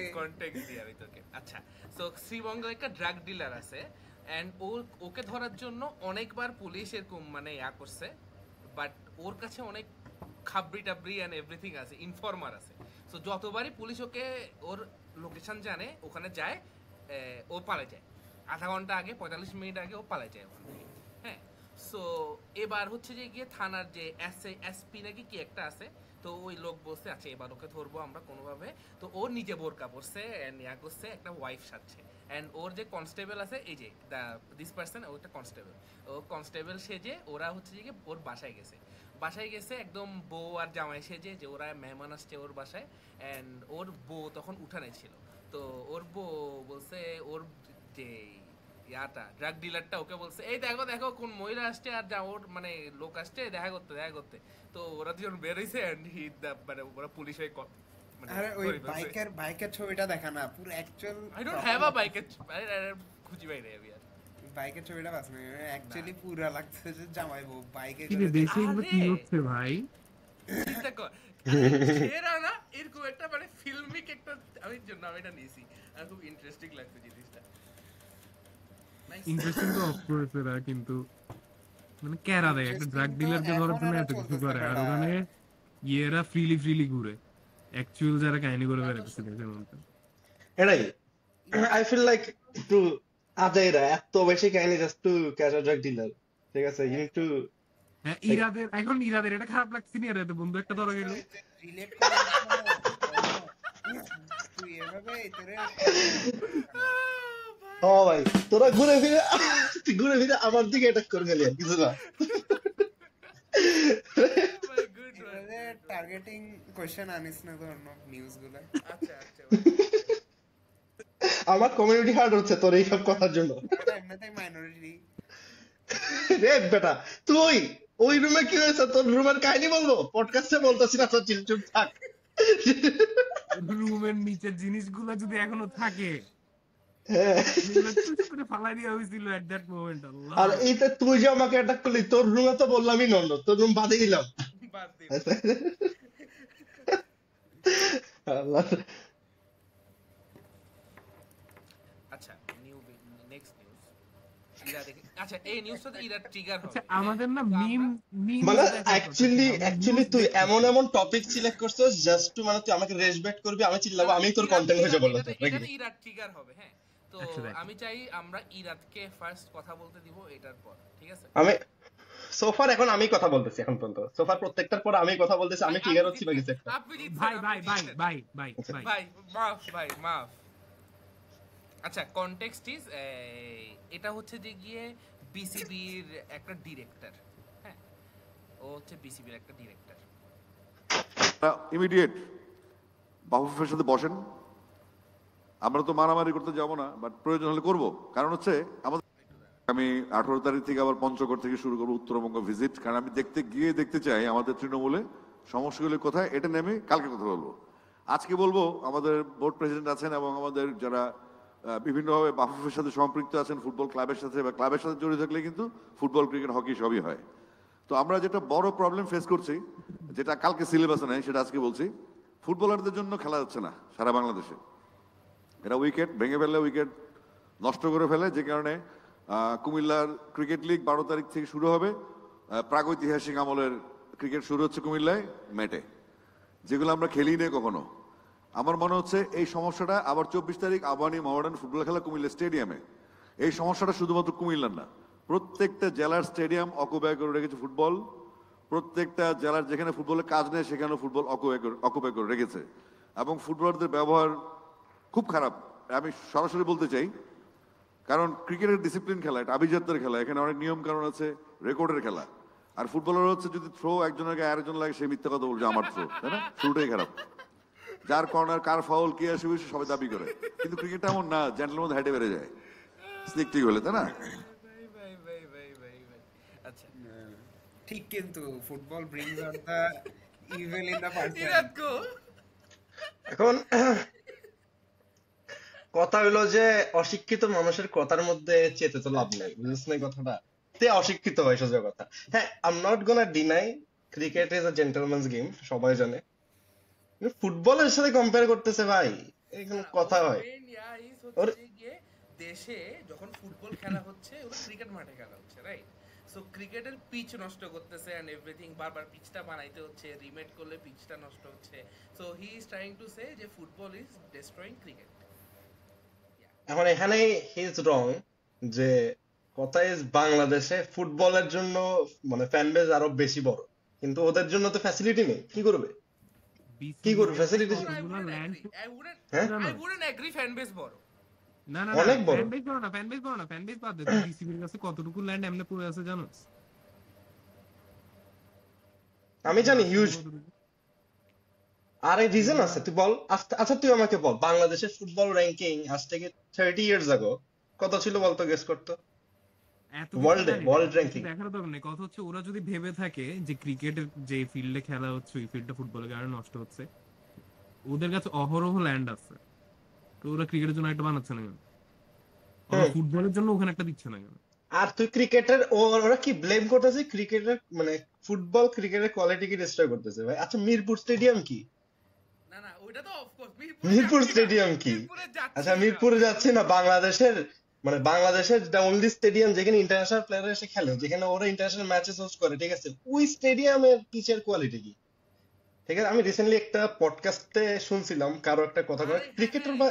আমি তোকে। আচ্ছা, সো শ্রীবঙ্গে একটা ড্রাগ ডিলার আছে এন্ড ওকে ধরার জন্য অনেকবার পুলিশ এরকম মানে ইয়া করছে, বাট ওর কাছে অনেক খাবরি টাবরি এন্ড এভরিথিং আছে, ইনফর্মার আছে। সো যতবারই পুলিশ ওকে ওর লোকেশন জানে, ওখানে যায়, ও পালে যায়। আধা ঘন্টা আগে, 45 মিনিট আগে ও পালাই যায় ওখান থেকে। হ্যাঁ, সো এবার হচ্ছে যে গিয়ে থানার যে এসপি নাকি কি একটা আছে, তো ওই লোক বলছে আচ্ছা এবার ওকে ধরবো আমরা কোনোভাবে। তো ও নিজে বোরকা পরছে অ্যান্ড ইয়া করছে, একটা ওয়াইফ সাজছে। অ্যান্ড ওর যে কনস্টেবল আছে, এই যে দিস পার্সন, ও একটা কনস্টেবল, ও কনস্টেবল সেজে ওরা হচ্ছে যে ওর বাসায় গেছে। বাসায় গেছে একদম বউ আর জামাই সেজে, যে ওরা মেহমান আসছে ওর বাসায়। অ্যান্ড ওর বউ তখন উঠানে ছিল। তো ওর বউ বলছে ওর যে ইয়াটা ড্রাগ ডিলারটা ওকে বলছে এই দেখো দেখো কোন মহিলা আসছে আর যা ওর মানে লোক আসছে দেখা করতে দেখা করতে। তো ওরা দুজন বের হইছে এন্ড হি মানে ওরা পুলিশ হয়ে মানে আরে ওই ধরে ফেলছে। বাইকের ছবিটা দেখা না, পুরো actual I don't have a bike খুঁজি পাই রে আমি আর। বাইকের ছবিটা বাস না, অ্যাকচুয়ালি পুরা লাগছে যে জামাই বউ বাইকে কি রে দেশে এগুলো কি হচ্ছে ভাই? চিন্তা কর সেরা না এরকম একটা মানে ফিল্মিক একটা, আমি জন্য আমি এটা নিয়েছি, আর খুব ইন্টারেস্টিং লাগছে জিনিসটা। ইন্টারেস্টিং তো অফ কোর্স এরা, কিন্তু মানে কেরা দেয় একটা ড্রাগ ডিলারকে ধরার জন্য এত কিছু করে, আর ওখানে ইয়েরা ফ্রিলি ঘুরে অ্যাকচুয়াল যারা কাহিনী করে বেড়াচ্ছে দেশের মধ্যে। এটাই আই ফিল লাইক একটু আজাইরা এত বেশি কাহিনী just to catch a drug dealer, ঠিক আছে? ইউ নিড টু হ্যাঁ ইরাদের এটা খারাপ লাগছে না রে, বন্ধু একটা ধরা গেল রিলেট করে তুই এভাবে তোরে ও ভাই তোরা ঘুরে ফিরে আমার দিকে অ্যাটাক করে গেলি আর কিছু না। টার্গেটিং কোশ্চেন আনিস না তোর নিউজ গুলো। আচ্ছা আচ্ছা আমার কমিউনিটি হার্ট হচ্ছে তোর এইসব কথার জন্য। এমনিতেই মাইনরিটি রে বেটা তুই ওই রুমে কি হয়েছে, তোর রুমের কাহিনী বলবো? পডকাস্টে বলতেছি না, তোর চুপ থাক। রুমের নিচের জিনিসগুলো যদি এখনো থাকে ফালাই দেওয়া হয়েছিল এট দ্যাট মোমেন্ট। আর এইটা তুই যে আমাকে অ্যাটাক করলি, তোর রুমে তো বললামই নন্দ, তোর রুম বাদে দিলাম। বাদ দে। আল্লাহ। আচ্ছা নেক্সট নিউজ ইরা দেখে, আচ্ছা এই নিউজটা তো ইরা ট্রিগার হবে। আচ্ছা আমাদের না মিম মানে অ্যাকচুয়ালি তুই এমন টপিক সিলেক্ট করছিস জাস্ট টু মানে তুই আমাকে রেসপেক্ট করবি, আমি চিল্লাবো, আমি তোর কন্টেন্ট হয়ে যাবো। এটা ইরা ট্রিগার হবে। হ্যাঁ তো আমি চাই আমরা ইরাতকে ফার্স্ট কথা বলতে দিব এটার পর, ঠিক আছে? আমি সোফার এখন আমি কথা বলতেছি, এখন পর্যন্ত সোফার প্রত্যেকটার পর আমি কথা বলতেছি, আমি ট্রিগার হচ্ছি না কিছু একটা। আপনি জিতছেন, ভাই আপনি ভাই ভাই জিতছেন। ভাই ভাই ভাই ভাই মাফ। আচ্ছা কনটেক্সট ইজ এটা হচ্ছে যে গিয়ে বিসিবির একটা ডিরেক্টর। হ্যাঁ ও হচ্ছে বিসিবির একটা ডিরেক্টর। ইমিডিয়েট বাফুফের সাথে বসেন। আমরা তো মারামারি করতে যাব না, বাট প্রয়োজন হলে করব। কারণ হচ্ছে আমাদের আমি 18 তারিখ থেকে আবার পঞ্চগড় থেকে শুরু করবো উত্তরবঙ্গ ভিজিট। কারণ আমি দেখতে চাই আমাদের তৃণমূলে সমস্যাগুলি কোথায়, এটা নিয়ে আমি কালকে কথা বলবো। আজকে বলবো আমাদের বোর্ড প্রেসিডেন্ট আছেন এবং আমাদের যারা বিভিন্নভাবে বাফুফের সাথে সম্পৃক্ত আছেন, ফুটবল ক্লাবের সাথে বা ক্লাবের সাথে জড়িত থাকলে কিন্তু ফুটবল, ক্রিকেট, হকি সবই হয়। তো আমরা যেটা বড় প্রবলেম ফেস করছি, যেটা কালকে সিলেবাসে নেই, সেটা আজকে বলছি। ফুটবলারদের জন্য খেলা হচ্ছে না সারা বাংলাদেশে। এরা উইকেট ভেঙে ফেলে, উইকেট নষ্ট করে ফেলে, যে কারণে কুমিল্লার ক্রিকেট লিগ 12 তারিখ থেকে শুরু হবে। প্রাগৈতিহাসিক আমলের ক্রিকেট শুরু হচ্ছে কুমিল্লায় ম্যাটে, যেগুলো আমরা খেলি নেই কখনো। আমার মনে হচ্ছে এই সমস্যাটা আবার 24 তারিখ আবাহনী মডার্ন ফুটবল খেলা কুমিল্লা স্টেডিয়ামে। এই সমস্যাটা শুধুমাত্র কুমিল্লার না, প্রত্যেকটা জেলার স্টেডিয়াম অকুপাই করে রেখেছে ফুটবল। প্রত্যেকটা জেলার যেখানে ফুটবলের কাজ নেই সেখানে ফুটবল অকুপাই করে রেখেছে, এবং ফুটবলারদের ব্যবহার খুব খারাপ। আমি সরাসরি বলতে চাই, কারণ ক্রিকেটের ডিসিপ্লিন খেলা, এটা আভিজাত্যের খেলা, এখানে অনেক নিয়ম কানুন আছে, রেকর্ডের খেলা। আর ফুটবলার হচ্ছে যদি থ্রো একজনের গায়ে আরেকজন লাগে, সে মিথ্যা কথা বলছে আমার থ্রো, তাই না? শুরুটাই খারাপ, যার কর্নার কার ফাউল কি আসবে সবাই দাবি করে। কিন্তু ক্রিকেটটা এমন না, জ্যান্টেলম্যান মধ্যে হাইটে বেড়ে যায় স্লিক ঠিক হলে, তাই না? আচ্ছা ঠিক, কিন্তু football brings out the evil in the person. এখন কথা হলো যে অশিক্ষিত মানুষের কথার মধ্যে চেতে তো লাভ নেই, বুঝছিস না কথাটা? তে অশিক্ষিত হয় সোজা কথা। হ্যাঁ, I am not gonna deny cricket is a gentleman's game, সবাই জানে। ফুটবলের সাথে কম্পেয়ার করতেছে ভাই, এখানে কথা হয়। দেশে যখন ফুটবল খেলা হচ্ছে ওটা ক্রিকেট মাঠে খেলা হচ্ছে, রাইট? সো ক্রিকেটের পিচ নষ্ট করতেছে এন্ড এভরিথিং, বারবার পিচটা বানাইতে হচ্ছে, রিমেড করলে পিচটা নষ্ট হচ্ছে। So he is trying to say যে ফুটবল ইজ ডেস্ট্রয়িং ক্রিকেট। এখন এখানে হি ইজ রং, যে কথা ইজ বাংলাদেশে ফুটবলের জন্য মানে ফ্যান বেজ আরো বেশি বড়, কিন্তু ওদের জন্য তো ফ্যাসিলিটি নেই, কি করবে? কি করবে BCBA ফ্যাসিলিটি? I কতগুলো wouldn't ল্যান্ড agree. হ্যাঁ I wouldn't agree fan base বড়। না না না অনেক বড়। ফ্যান বেস বাদ দে বিসিবির কাছে কতটুকু ল্যান্ড এমনি পড়ে আছে জানোস? আমি জানি হিউজ। আর এই রিজন আছে, তুই বল। আচ্ছা তুই আমাকে বল, বাংলাদেশের ফুটবল র্যাঙ্কিং আজ থেকে 30 ইয়ার্স আগে কত ছিল বলতো, গেস করতো? এত ওয়ার্ল্ডে, ওয়ার্ল্ড র্যাঙ্কিং। দেখার দরকার নেই, কথা হচ্ছে ওরা যদি ভেবে থাকে যে ক্রিকেটের যে ফিল্ডে খেলা হচ্ছে ওই ফিল্ডটা ফুটবলের কারণে নষ্ট হচ্ছে, ওদের কাছে অহরহ ল্যান্ড আছে, তো ওরা ক্রিকেটের জন্য একটা বানাচ্ছে না কেন? ওরা ফুটবলের জন্য ওখানে একটা দিচ্ছে না কেন? আর তুই ক্রিকেটের, ওরা কি ব্লেম করতেছে ক্রিকেটের, মানে ফুটবল ক্রিকেটের কোয়ালিটি কি ডিস্ট্রয় করতেছে ভাই? আচ্ছা মিরপুর স্টেডিয়াম কি? না না ওইটা তো অফকোর্স মিরপুর স্টেডিয়াম কি? আচ্ছা মিরপুরে যাচ্ছি না, বাংলাদেশের মানে বাংলাদেশের দ্য অনলি স্টেডিয়াম যেখানে ইন্টারন্যাশনাল প্লেয়ার এসে খেলে, যেখানে ওরা ইন্টারন্যাশনাল ম্যাচেস হোস্ট করে, ঠিক আছে? ওই স্টেডিয়ামের পিচের কোয়ালিটি কি? ঠিক আছে, আমি রিসেন্টলি একটা পডকাস্টে শুনছিলাম কারো একটা কথা কয় ক্রিকেটের বা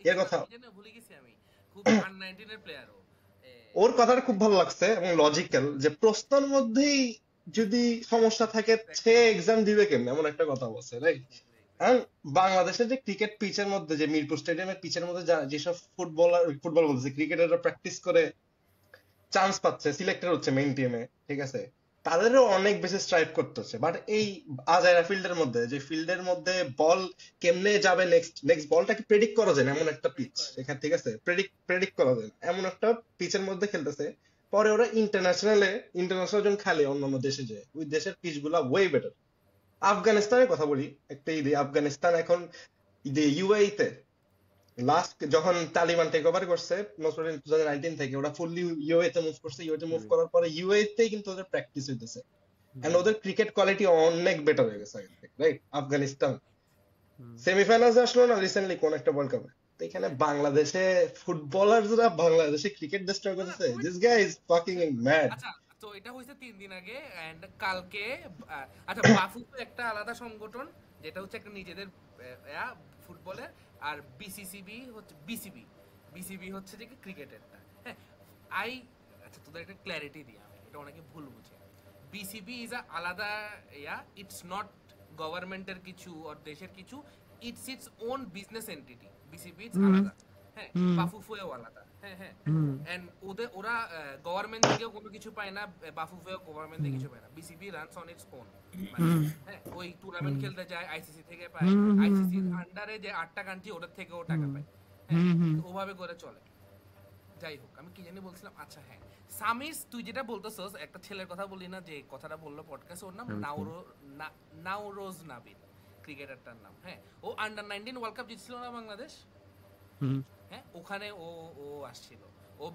এর কথা, ভুলে গেছি আমি, খুব আন্ডার-19 এর প্লেয়ার ও। ওর কথাটা খুব ভালো লাগছে এবং লজিক্যাল, যে প্রশ্নের মধ্যেই যদি সমস্যা থাকে সে এক্সাম দিবে কেমনে, এমন একটা কথা বলছে, রাইট? কারণ বাংলাদেশের যে ক্রিকেট পিচের মধ্যে, যে মিরপুর স্টেডিয়ামের পিচের মধ্যে যেসব ফুটবল বলতেছে ক্রিকেটাররা প্র্যাকটিস করে চান্স পাচ্ছে, সিলেক্টেড হচ্ছে মেইন টিমে, ঠিক আছে, তাদেরও অনেক বেশি স্ট্রাইভ করতে হচ্ছে। বাট এই আজাইরা ফিল্ডের মধ্যে, যে ফিল্ডের মধ্যে বল কেমনে যাবে, নেক্সট বলটাকে প্রেডিক্ট করা যায় না এমন একটা পিচ এখানে, ঠিক আছে, প্রেডিক্ট করা যায় না এমন একটা পিচের মধ্যে খেলতেছে। পরে ওরা ইন্টারন্যাশনাল যখন খেলে অন্যান্য দেশে, যে ওই দেশের পিচ গুলা ওয়ে বেটার। আফগানিস্তানের কথা বলি একটা, আফগানিস্তান এখন ইউএই তে লাস্ট যখন তালিবান টেক ওভার করছে 2019 থেকে, ওরা ফুললি ইউএই তে মুভ করছে। ইউএই তে মুভ করার পরে ইউএই তেই কিন্তু ওদের প্র্যাকটিস হইতেছে, এন্ড ওদের ক্রিকেট কোয়ালিটি অনেক বেটার হয়ে গেছে আগে থেকে, রাইট? আফগানিস্তান সেমিফাইনালে আসলো না রিসেন্টলি কোন একটা ওয়ার্ল্ড কাপে, তো এখানে বাংলাদেশে ফুটবলাররা বাংলাদেশে ক্রিকেট ডিস্ট্রয় করতেছে। This guy is fucking mad. আচ্ছা তো এটা হইছে 3 দিন আগে, এন্ড কালকে আচ্ছা বাফু তো একটা আলাদা সংগঠন, যেটা হচ্ছে একটা নিজেদের ফুটবলের, আর বিসিসিবি হচ্ছে বিসিবি হচ্ছে যে ক্রিকেটেরটা। হ্যাঁ আচ্ছা তোদের একটা ক্ল্যারিটি দিই আমি, এটা অনেকে ভুল বুঝে। বিসিবি ইজ আ আলাদা ইটস নট গভর্নমেন্টের কিছু আর দেশের কিছু, its own business entity. BCB আলাদা, হ্যাঁ, বাফুফুয়েও আলাদা, হ্যাঁ এন্ড ওরা গভর্নমেন্ট থেকেও কোনো কিছু পায় না, বাফুফুয়েও গভর্নমেন্ট থেকে কিছু পায় না। BCB runs on its own, হ্যাঁ, ওই টুর্নামেন্ট খেলতে যায় আইসিসি থেকে পায়, আইসিসির আন্ডারে যে 8টা কান্ট্রি ওদের থেকেও টাকা পায়, হ্যাঁ, ওভাবে করে চলে। যাই হোক, আমি কি জানি বলছিলাম, আচ্ছা হ্যাঁ, সামির তুই যেটা বলতেছস, একটা ছেলের কথা বলি না যে কথাটা বললো পডকাস্ট, ওর নাম নাওরোজ নাবিল, ক্রিকেটারটার নাম। হ্যাঁ, ও আন্ডার-19 ওয়ার্ল্ড কাপ জিতছিল না বাংলাদেশ, হ্যাঁ, ওখানে ও আসছিল, ও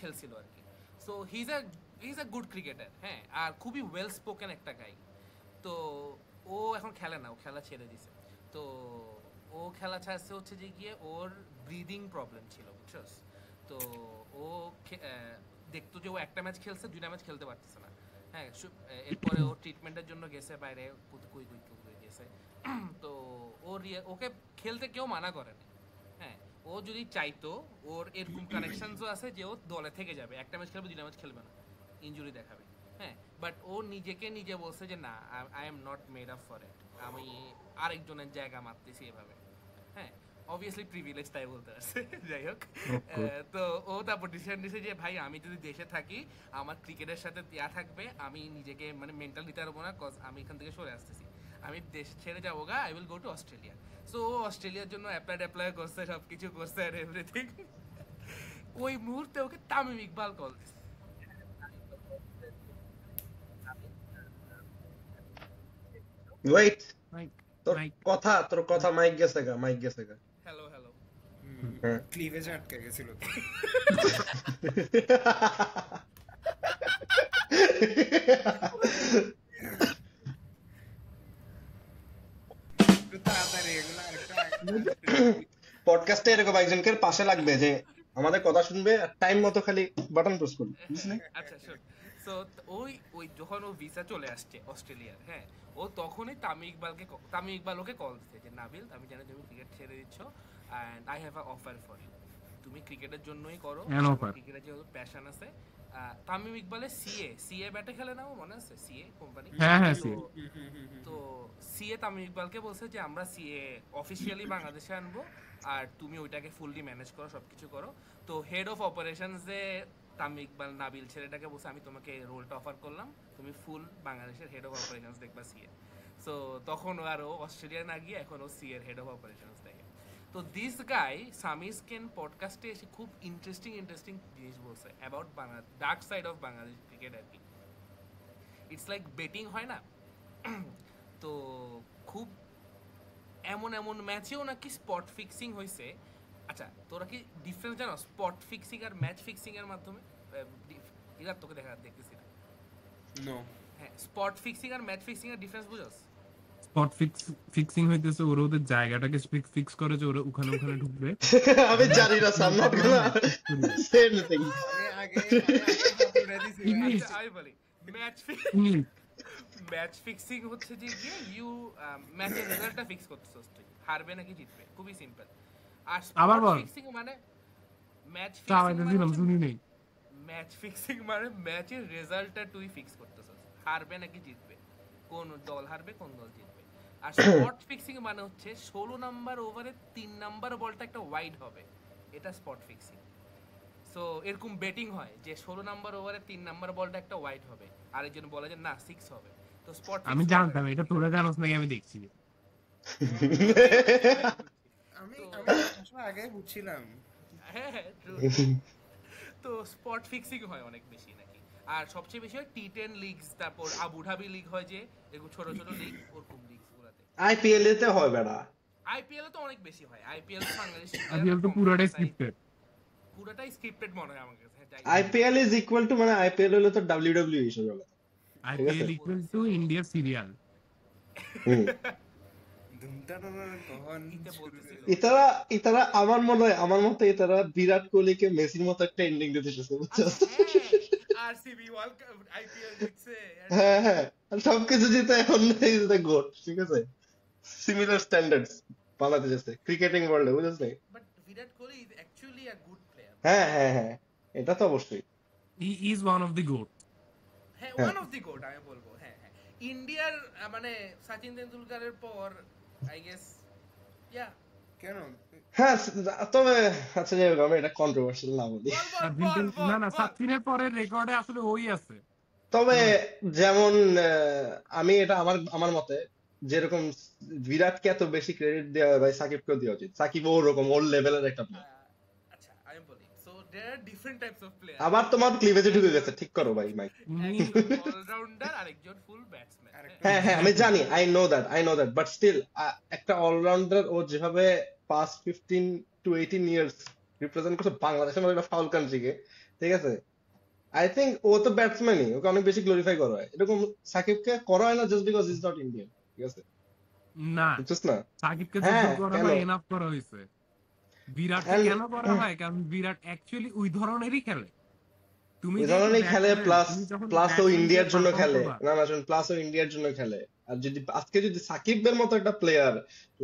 খেলছিল আর কি। So he is a good cricketer, হ্যাঁ, আর খুবই ওয়েল স্পোকেন একটা গাই। তো ও এখন খেলে না, ও খেলা ছেড়ে দিছে। তো ও খেলা ছাড়ছে হচ্ছে যে গিয়ে ওর ব্রিদিং প্রবলেম ছিল, বুঝছস? তো ও দেখতো যে ও একটা ম্যাচ খেলছে, 2টা ম্যাচ খেলতে পারতেছে না, হ্যাঁ। এরপরে ও ট্রিটমেন্টের জন্য গেছে বাইরে, কই গেছে। তো ওকে খেলতে কেউ মানা করেনি, হ্যাঁ। ও যদি চাইতো, ওর এরকম কানেকশনসও আছে যে ও দলে থেকে যাবে, একটা ম্যাচ খেলবে, 2টা ম্যাচ খেলবে না, ইনজুরি দেখাবে, হ্যাঁ। বাট ও নিজে বলছে যে না, I am not made up for it, আমি আরেকজনের জায়গা মারতেছি এভাবে, হ্যাঁ। অবভিয়াসলি প্রিভিলেজ, তাই বলতে পারছে। যাই হোক, তো ও তারপর ডিসিশন নিছে যে ভাই আমি যদি দেশে থাকি, আমার ক্রিকেটের সাথে থাকবে, আমি নিজেকে মানে মেন্টাল দিতে পারবো না, কজ আমি এখান থেকে সরে আসতেছি, আমি দেশ ছেড়ে যাবো গা, I will go to Australia. So অস্ট্রেলিয়ার জন্য অ্যাপ্লাই করছে, সবকিছু করছে আর এভরিথিং। ওই মুহূর্তে ওকে তামিম ইকবাল কল দিছে। ওয়েট, তোর কথা মাইক গেছে গা। হ্যালো ক্লিভেজ আটকে গেছিল তো। তাড়াতাড়ি এগুলো আরেকটা পডকাস্টে এরকম একজনকে পাশে লাগবে যে আমাদের কথা শুনবে আর টাইম মতো খালি বাটন প্রেস করবে, বুঝলি? আচ্ছা শোন, সো ওই যখন ও ভিসা চলে আসছে অস্ট্রেলিয়ার, হ্যাঁ, ও তখনই তামিম ইকবাল ওকে কল দিচ্ছে যে নাবিল, আমি জানি তুমি ক্রিকেট ছেড়ে দিচ্ছ, and I have a offer for you. তুমি ক্রিকেটের জন্যই করো, An offer. ক্রিকেটের যেহেতু প্যাশন আছে। তামিম ইকবালের সিএ ব্যাটে খেলে না, ও মনে আছে সিএ কোম্পানি? হ্যাঁ হ্যাঁ তো সিএ তামিম ইকবালকে বলছে যে আমরা সিএ অফিসিয়ালি বাংলাদেশে আনবো, আর তুমি ওইটাকে ফুললি ম্যানেজ করো, সবকিছু করো। তো হেড অফ অপারেশনস এ তামিম ইকবাল নাবিল ছেলেটাকে বলছে আমি তোমাকে রোলটা অফার করলাম, তুমি ফুল বাংলাদেশের হেড অফ অপারেশনস দেখবা সিএ। সো তখন ও আর ও অস্ট্রেলিয়া না গিয়ে এখন ও সিএর হেড অফ অপারেশনস দেখে। তো দিস গাই সামিস কেন পডকাস্টে এসে খুব ইন্টারেস্টিং জিনিস বলছে about dark side of Bangladesh cricket আর কি। ইটস লাইক বেটিং হয় না, তো খুব এমন ম্যাচেও নাকি স্পট ফিক্সিং হয়েছে। আচ্ছা তোরা কি ডিফারেন্স জানো স্পট ফিক্সিং আর ম্যাচ ফিক্সিং এর মাধ্যমে? এরা তোকে দেখতেছি না। নো হ্যাঁ, স্পট ফিক্সিং আর ম্যাচ ফিক্সিং এর ডিফারেন্স বুঝছস? স্পট ফিক্সিং হইতেছে ওরা ওদের জায়গাটাকে ফিক্স করে যে ওরা ওখানে ঢুকবে। আমি জানি না, I'm not gonna say anything. আমি আগে হাতুড়ে দিছি আচ্ছা, আমি বলি ম্যাচ ফিক্সিং হচ্ছে যে গিয়ে ইউ ম্যাচের রেজাল্টটা ফিক্স করতেছস, তুই হারবে নাকি জিতবে, খুবই সিম্পল। আর আবার স্পট বল। ফিক্সিং মানে ম্যাচ শুনি নেই। ম্যাচ ফিক্সিং মানে ম্যাচের রেজাল্টটা তুই ফিক্স করতেছস, হারবে নাকি জিতবে, কোন দল হারবে কোন দল জিতবে। আর স্পট ফিক্সিং মানে হচ্ছে 16 নাম্বার ওভারে 3 নাম্বার বলটা একটা ওয়াইড হবে, এটা স্পট ফিক্সিং। সো এরকম বেটিং হয় যে 16 নাম্বার ওভারে 3 নাম্বার বলটা একটা ওয়াইড হবে, আরেকজন বলে যে না 6 হবে। তো স্পট আমি জানতাম এটা, তোরা জানোস নাকি আমি দেখছি। আমি আসলে আগে বুঝছিলাম। হ্যাঁ true. তো স্পট ফিক্সিং হয় অনেক বেশি নাকি। আর সবচেয়ে বেশি হয় টি10 লিগস, তারপর আবুধাবি লিগ হয় যে এরকম ছোট লিগ, ওরকম লিগস গুলাতে। IPL এতে হয় বেটা। আইপিএল তো অনেক বেশি হয়, আইপিএল বাংলাদেশ আইপিএল তো পুরোটাই স্ক্রিপ্টেড। পুরোটাই স্ক্রিপ্টেড মনে হয় আমার কাছে। IPL is equal to মানে IPL হলো তো WWE হিসেবে বলে। IPL equal to India serial. ইতারা আমার মতে ইতারা বিরাট কোহলিকে মেসির মতো একটা এন্ডিং দিতে চেয়েছে, বুঝছো? আরসিবি ওয়ার্ল্ড কাপ আইপিএল জিতছে, হ্যাঁ হ্যাঁ, সবকিছু জিতে এখন ইজ দ্য গোট, ঠিক আছে? সিমিলার স্ট্যান্ডার্ডস বানাতে চেয়েছে ক্রিকেটিং ওয়ার্ল্ডে, বুঝছিস? But Virat Kohli is actually a good player. হ্যাঁ হ্যাঁ হ্যাঁ, এটা তো অবশ্যই। He is one of the goat. হ্যাঁ, ওয়ান অফ দি গোট আমি বলবো। হ্যাঁ হ্যাঁ, ইন্ডিয়ার মানে সচিন তেন্ডুলকারের পর আই গেস ইয়া। কেন? হ্যাঁ, তবে আচ্ছা যাই হোক, আমি এটা কন্ট্রোভার্সিয়াল না বলি। না সচিনের পরের রেকর্ডে আসলে ওই আছে। তবে যেমন আমি এটা আমার মতে যেরকম বিরাটকে এত বেশি ক্রেডিট দেওয়া হয় ভাই, সাকিবকেও দেওয়া উচিত। সাকিব ওরকম ওর লেভেলের একটা প্লেয়ার। আচ্ছা আমি বলি, so there are different types of player. আবার তোমার ক্লিভেজে ঢুকে গেছে, ঠিক করো ভাই মাইক। অলরাউন্ডার আর একজন ফুল ব্যাটসম্যান। হ্যাঁ হ্যাঁ, আমি জানি, I know that, but still একটা অলরাউন্ডার ও যেভাবে পাস্ট 15 to 18 ইয়ার্স রিপ্রেজেন্ট করছে বাংলাদেশের মতো একটা ফাউল কান্ট্রিকে, ঠিক আছে? আই থিংক ও তো ব্যাটসম্যানই, ওকে অনেক বেশি গ্লোরিফাই করা হয়। এরকম সাকিবকে করা হয় না just because is not Indian, ঠিক আছে? না, বুঝছিস না? সাকিবকে হ্যাঁ, যত করা কেন? হয় এনাফ করা হয়েছে। বিরাটকে And- কেন করা হয়? কারণ বিরাট অ্যাকচুয়ালি ওই ধরনেরই খেলে। তুমি ওই যেহেতু ধরনেরই খেলে, batsman, তুমি যখন প্লাস ও batsman ইন্ডিয়ার দিয়ে জন্য perform খেলে। করবা, না শুন, প্লাস ও ইন্ডিয়ার জন্য খেলে। আর আজকে যদি সাকিবের মতো একটা প্লেয়ার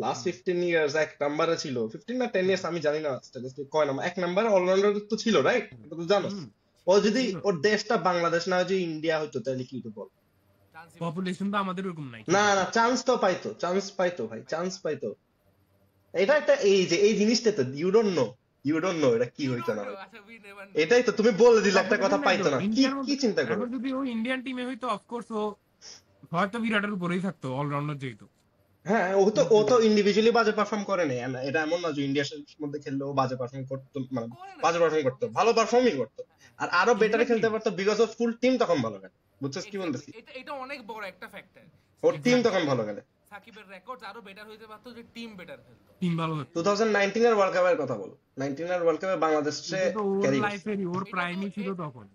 লাস্ট 15 ইয়ার্স এক নাম্বারে ছিল, 15 না 10 ইয়ার্স আমি জানি না স্ট্যাটিস্টিক কয় নাম্বার, এক নাম্বারে অলরাউন্ডার তো ছিল, রাইট? এটা তো জানো। হুম, ও যদি ওর দেশটা বাংলাদেশ না যে ইন্ডিয়া হতো তাহলে কি হতো বল? পপুলেশন তো আমাদের ওরকম নাই। না না, চান্স পাইতো ভাই, চান্স পাইতো। এটা একটা এই জিনিসটা তো ইউ ডোন্ট নো এটা কি হইতো না। আচ্ছা উই নেভার নো। এটাই তো তুমি বলে দিলে একটা কথা পাইতো না, ইন্ডিয়ার কি চিন্তা করো? এখন যদি ও ইন্ডিয়ান টিমে হইতো অফকোর্স ও হয়তো বিরাটের উপরেই থাকতো অলরাউন্ডার যেহেতু। হ্যাঁ, ও তো ইন্ডিভিজুয়ালি বাজে পারফর্ম করে না, এটা এমন না যে ইন্ডিয়ার মধ্যে খেললে ও বাজে পারফর্ম করতো, মানে বাজে পারফর্ম করতো, ভালো পারফর্মই করতো। আর আরো বেটার খেলতে পারতো বিকজ অফ ফুল টিম তখন ভালো খেলে, বুঝছিস কি বলতেছি? এটা অনেক বড় একটা ফ্যাক্টর। ওর টিম তখন ভালো খেলে। সাকিবের রেকর্ডস আরো বেটার হইতে পারতো যে টিম বেটার খেলতো। টিম ভালো হতো। 2019 এর ওয়ার্ল্ড কাপের কথা বল, 19 এর ওয়ার্ল্ড কাপে বাংলাদেশে এটা তো ওর ক্যারি লাইফেরই, ওর প্রাইমই ছিল তখন।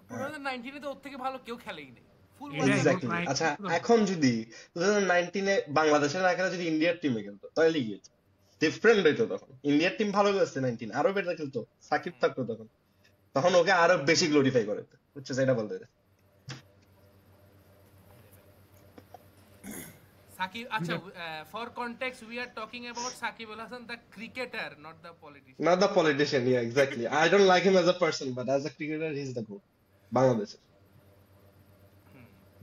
2019 এ তো ওর থেকে ভালো কেউ খেলেই নেই। ফুল এটাই, এক্স্যাক্টলি। ওর prime আচ্ছা, ছিল। এখন যদি 2019 এ বাংলাদেশের না খেলে যদি ইন্ডিয়ার টিমে খেলতো তাহলে কি হতো? ডিফারেন্ট হইতো তখন। ইন্ডিয়ার টিম ভালো করেছে 19, আরো বেটার খেলতো, সাকিব থাকতো তখন ওকে আরো বেশি গ্লোরিফাই করে, বুঝছো? সেটা বলতে চাই। Sakib, acha, for context, we are talking about Sakib Al Hasan, the cricketer, not the politician. Not the politician, yeah, exactly. I don't like him as a person, but as a cricketer, he's the goat. Bangladesh.